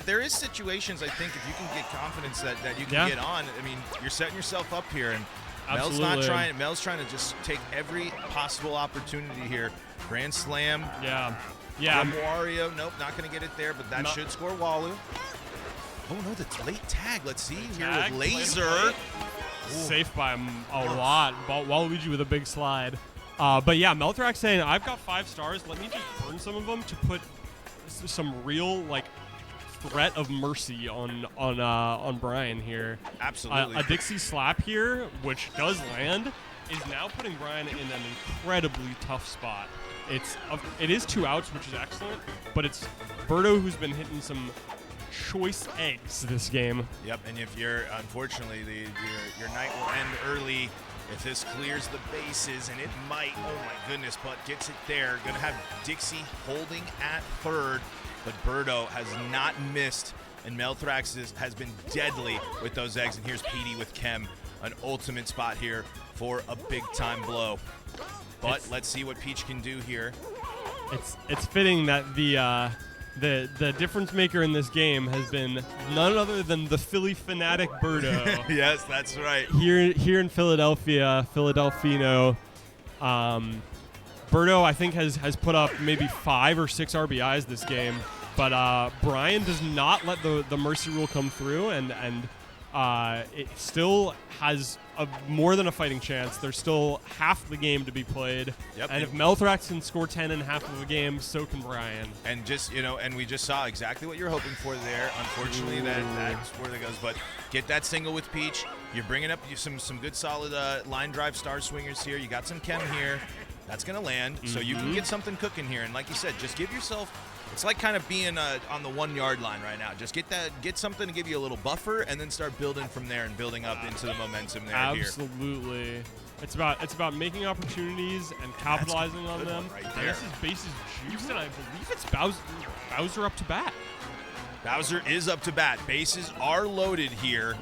There is situations, I think, if you can get confidence that you can get on. I mean, you're setting yourself up here, and Mel's trying to just take every possible opportunity here. Grand Slam. Yeah. From Wario. Nope, not going to get it there, but that should score Walu. Oh no, the late tag. Let's see here with Laser. Safe by a lot. Waluigi with a big slide. But yeah, Melthrax saying, I've got 5 stars. Let me just burn some of them to put some real threat of mercy on Brian here. Absolutely. A Dixie slap here, which does land, is now putting Brian in an incredibly tough spot. It is 2 outs, which is excellent, but it's Birdo who's been hitting some choice eggs this game. Yep, and if unfortunately, your night will end early if this clears the bases, and it might. Oh my goodness, but gets it there. Gonna have Dixie holding at 3rd, but Birdo has not missed, and Melthrax has been deadly with those eggs. And here's Petey with Chem, an ultimate spot here for a big-time blow. But let's see what Peach can do here. It's fitting that the difference maker in this game has been none other than the Philly fanatic Birdo. Yes, that's right. Here in Philadelphia, PhilaDelfino. Birdo, I think, has put up maybe 5 or 6 RBIs this game, but Brian does not let the mercy rule come through, and it still has more than a fighting chance. There's still half the game to be played. Yep. And if Melthrax can score 10 in half of a game, so can Brian. And just, and we just saw exactly what you're hoping for there. Unfortunately, that's where it goes. But get that single with Peach. You're bringing up some good solid line drive star swingers here. You got some chem here. That's going to land. So you can get something cooking here. And like you said, just give yourself – it's like kind of being on the 1 yard line right now. Just get something to give you a little buffer, and then start building from there and building up into the momentum there. Absolutely. Here. It's about making opportunities and capitalizing on them. Right and there. this is bases juiced, and I believe it's Bowser up to bat. Bowser is up to bat. Bases are loaded here.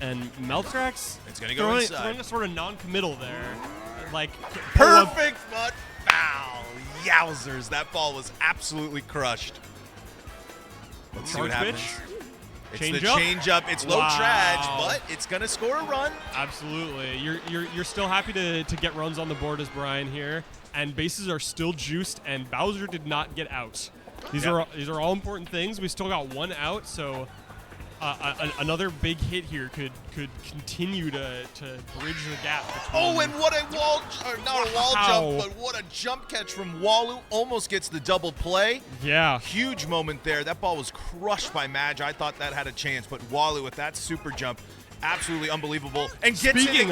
And Melthrax, it's going to go inside. Throwing a sort of non-committal there. Like perfect, but foul. Yowzers, that ball was absolutely crushed. Let's see what happens. It's the change-up. It's low traj, but it's going to score a run. Absolutely. You're still happy to get runs on the board as Brian here, and bases are still juiced, and Bowser did not get out. These are all important things. We still got 1 out, so another big hit here could continue to bridge the gap between. Oh, and what a not a wall jump, but what a jump catch from Walu. Almost gets the double play. Yeah. Huge moment there. That ball was crushed by Madge. I thought that had a chance, but Walu with that super jump, absolutely unbelievable. And gets it again.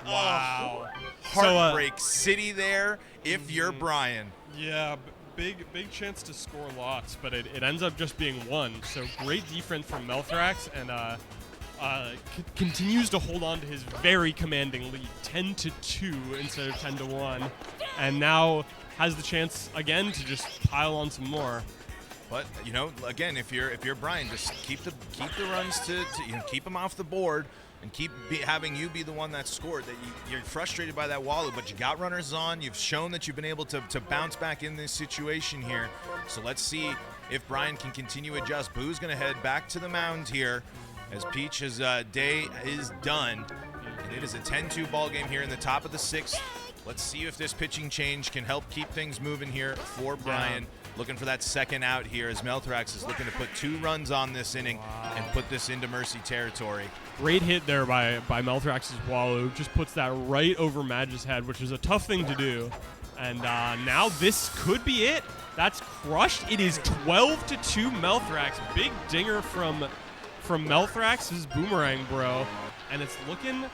Wow. Heartbreak City there if you're Brian. Yeah. Big chance to score lots, but it ends up just being 1. So great defense from Melthrax, and continues to hold on to his very commanding lead, 10-2 instead of 10-1, and now has the chance again to just pile on some more. But again, if you're Brian, just keep the runs to keep them off the board. And keep having you be the one that scored. That you're frustrated by that Walu, but you got runners on. You've shown that you've been able to bounce back in this situation here. So let's see if Brian can continue to adjust. Boo's going to head back to the mound here as Peach's day is done. And it is a 10-2 ball game here in the top of the 6th. Let's see if this pitching change can help keep things moving here for Brian. Yeah. Looking for that second out here as Melthrax is looking to put 2 runs on this inning and put this into Mercy territory. Great hit there by Melthrax's Walu. Just puts that right over Madge's head, which is a tough thing to do. And now this could be it. That's crushed. It is 12-2 Melthrax. Big dinger from Melthrax's boomerang, bro. And it's looking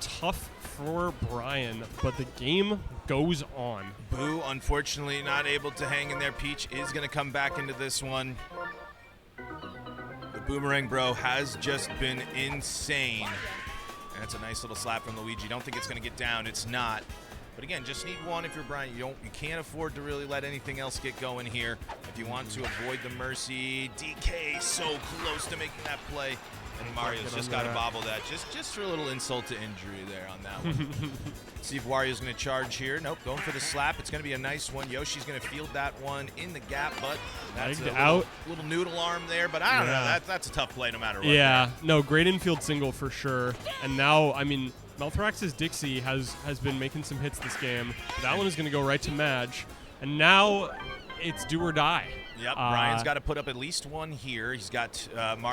tough for Brian, but the game goes on. Boo, unfortunately, not able to hang in there. Peach is going to come back into this one. The boomerang bro has just been insane. And it's a nice little slap from Luigi. Don't think it's going to get down. It's not. But again, just need 1 if you're Brian. You can't afford to really let anything else get going here. If you want to avoid the mercy, DK so close to making that play. And Mario's just got to bobble that. Just for a little insult to injury there on that one. See if Wario's going to charge here. Nope, going for the slap. It's going to be a nice one. Yoshi's going to field that one in the gap, but that's a little noodle arm there. But I don't know. That's a tough play no matter what. Yeah, no, great infield single for sure. And now, I mean, Melthrax's Dixie has been making some hits this game. That one is going to go right to Madge. And now it's do or die. Yep, Brian's got to put up at least 1 here. He's got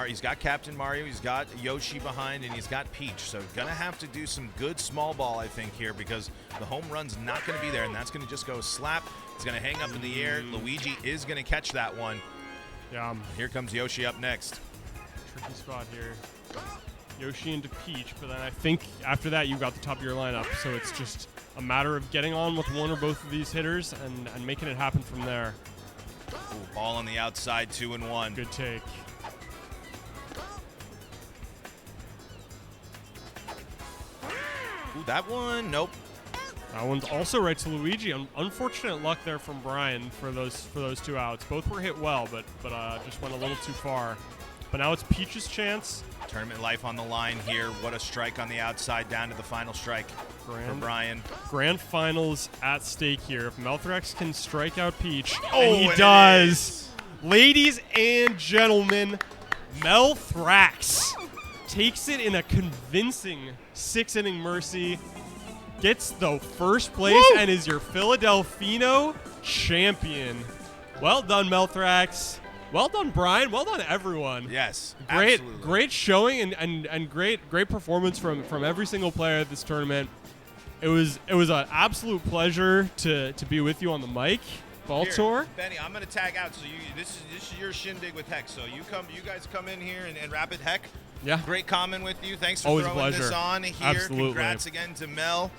he's got Captain Mario, he's got Yoshi behind, and he's got Peach. So gonna have to do some good small ball, I think, here, because the home run's not gonna be there, and that's gonna just go slap. It's gonna hang up in the air. Luigi is gonna catch that one. Yeah. Here comes Yoshi up next. Tricky spot here. Yoshi into Peach, but then I think after that you got the top of your lineup, so it's just a matter of getting on with 1 or both of these hitters and making it happen from there. Ooh, ball on the outside, 2-1. Good take. Ooh, that one, nope. That one's also right to Luigi. Unfortunate luck there from Brian for those 2 outs. Both were hit well, but just went a little too far. But now it's Peach's chance. Tournament life on the line here. What a strike on the outside, down to the final strike for Brian. Grand finals at stake here. If Melthrax can strike out Peach, and he does. Ladies and gentlemen, Mel Thrax takes it in a convincing 6-inning mercy, gets the first place, and is your PhilaDelfino champion. Well done, Mel Thrax. Well done, Brian. Well done, everyone. Yes, great, absolutely. great showing and great performance from every single player at this tournament. It was an absolute pleasure to be with you on the mic. Ball Here, tour. Benny, I'm gonna tag out. So this is your shindig with Heck. So you guys come in here and wrap it. Heck. Yeah. Great comment with you. Thanks for Always a throwing this pleasure. on here. Absolutely. Congrats again to Mel.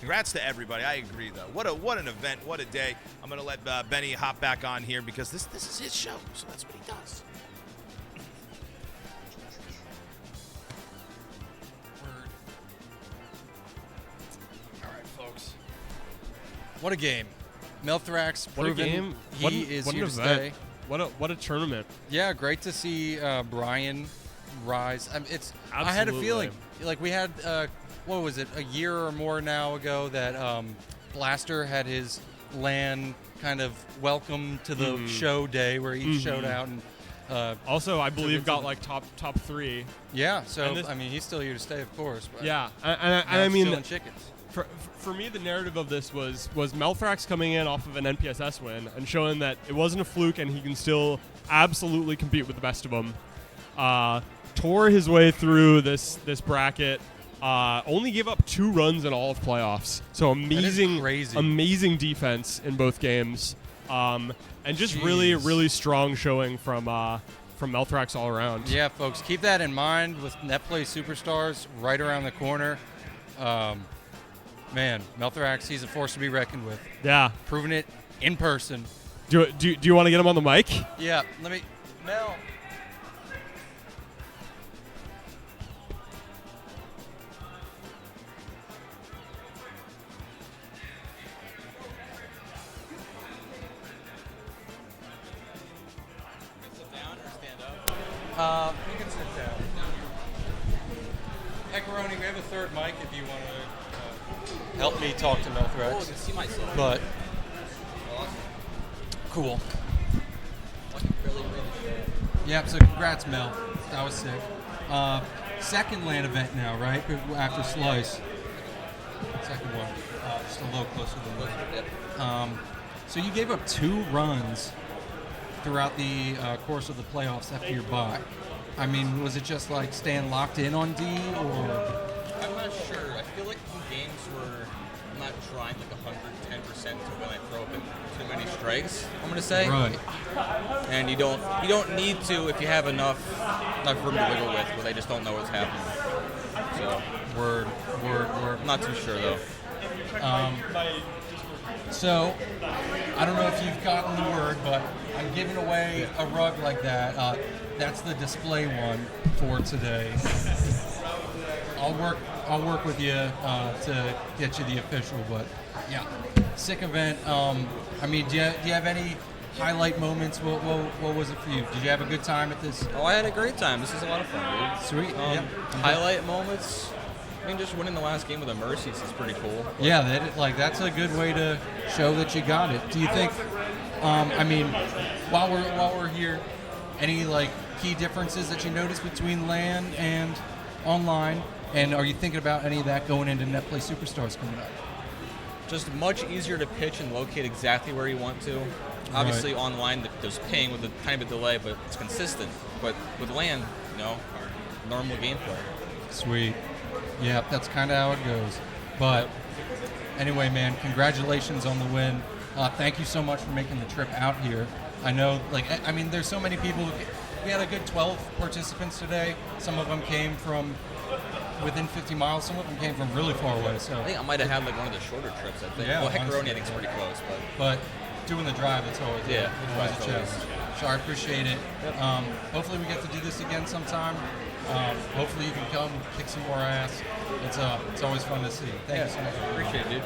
Congrats to everybody. I agree though. What an event. What a day. I'm gonna let Benny hop back on here because this is his show. So that's what he does. All right, folks. What a game. Melthrax What a proven game. he is what here an to event. stay. What a tournament. Yeah, great to see Brian rise. I had a feeling like we had what was it, a year or more now ago that Blaster had his LAN kind of welcome to the show day where he showed out and also I believe got like top 3. yeah. So this- I mean he's still here to stay, of course. But Yeah, now and I it's mean stealing chickens. For me, the narrative of this was Melthrax coming in off of an NPSS win and showing that it wasn't a fluke and he can still absolutely compete with the best of them. Tore his way through this bracket. Only gave up 2 runs in all of playoffs. So amazing, crazy. amazing defense in both games, and just really, really strong showing from Melthrax all around. Yeah, folks, keep that in mind with Netplay Superstars right around the corner. Man, Melthrax, he's a force to be reckoned with. Yeah. Proving it in person. Do you want to get him on the mic? Yeah, let me. Mel. Sit down or stand up? You can sit down. Pepperoni, we have a third mic if you want to help me talk to Oh, I Melthrax. can see myself. But Awesome. cool. I can barely breathe. Yeah, so congrats, Mel. That was sick. Second LAN event now, right? After Slice. Second one. Just a little closer than that. So you gave up 2 runs throughout the course of the playoffs after your bye. I mean, was it just like staying locked in on D, or? I'm not sure. I feel like some games where I'm not trying like 110% to when I throw up in too many strikes, I'm gonna say. Right. And you don't need to if you have enough room to wiggle with, but they just don't know what's happening. So Word. I'm not too sure though. So, I don't know if you've gotten the word, but I'm giving away a rug like that. That's the display one for today. I'll work with you to get you the official, but yeah, sick event. I mean, do you have any highlight moments? What was it for you? Did you have a good time at this? Oh, I had a great time. This is a lot of fun, dude. Sweet. Yeah. Highlight moments. I mean, just winning the last game with the Mercies is pretty cool. Yeah, that's a good way to show that you got it. Do you think? I mean, while we're here, any like key differences that you notice between LAN and online? And are you thinking about any of that going into Netplay Superstars coming up? Just much easier to pitch and locate exactly where you want to. Obviously, online there's ping with a tiny bit delay, but it's consistent. But with LAN, normal gameplay. Sweet. Yeah, that's kind of how it goes. But anyway, man, congratulations on the win. Thank you so much for making the trip out here. I know, there's so many people. We had a good 12 participants today. Some of them came from within 50 miles. Some of them came from really far away. So I think I might have had like one of the shorter trips. I think. Yeah, Well, Hectoroni, honestly. I think is pretty close, But doing the drive, it's always Yeah, always it's a challenge. So I appreciate it. Hopefully we get to do this again sometime. Hopefully you can come kick some more ass. It's always fun to see. Thank you so much. appreciate it, dude.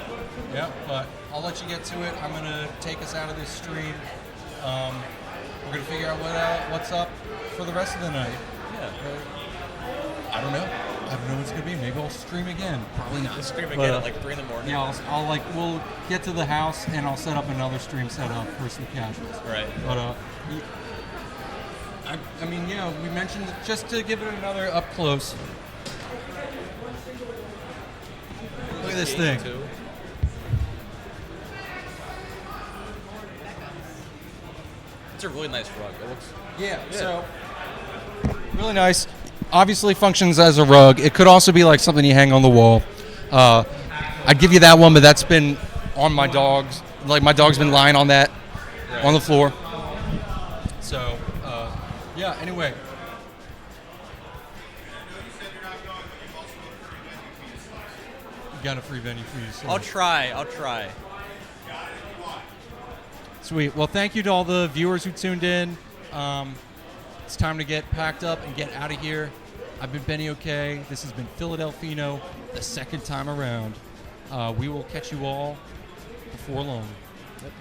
Yeah, but I'll let you get to it. I'm gonna take us out of this stream. We're gonna figure out what's up for the rest of the night. Yeah. I don't know. I don't know what it's gonna be. Maybe I'll stream again. Probably not. Stream again But, at like 3 in the morning. Yeah, we'll get to the house and I'll set up another stream setup for some casuals. Right. But I mean, yeah, we mentioned just to give it another up close. Look at this thing. It's a really nice rug. It looks. Yeah, so really nice. Obviously functions as a rug. It could also be like something you hang on the wall. I'd give you that one, but that's been on my dogs. Like my dog's been lying on that, on the floor. So, yeah. Anyway. You got a free venue for you. I'll try. Sweet. Well, thank you to all the viewers who tuned in. It's time to get packed up and get out of here. I've been Benny OK. This has been PhilaDelfino, the second time around. We will catch you all before long.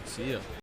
See ya.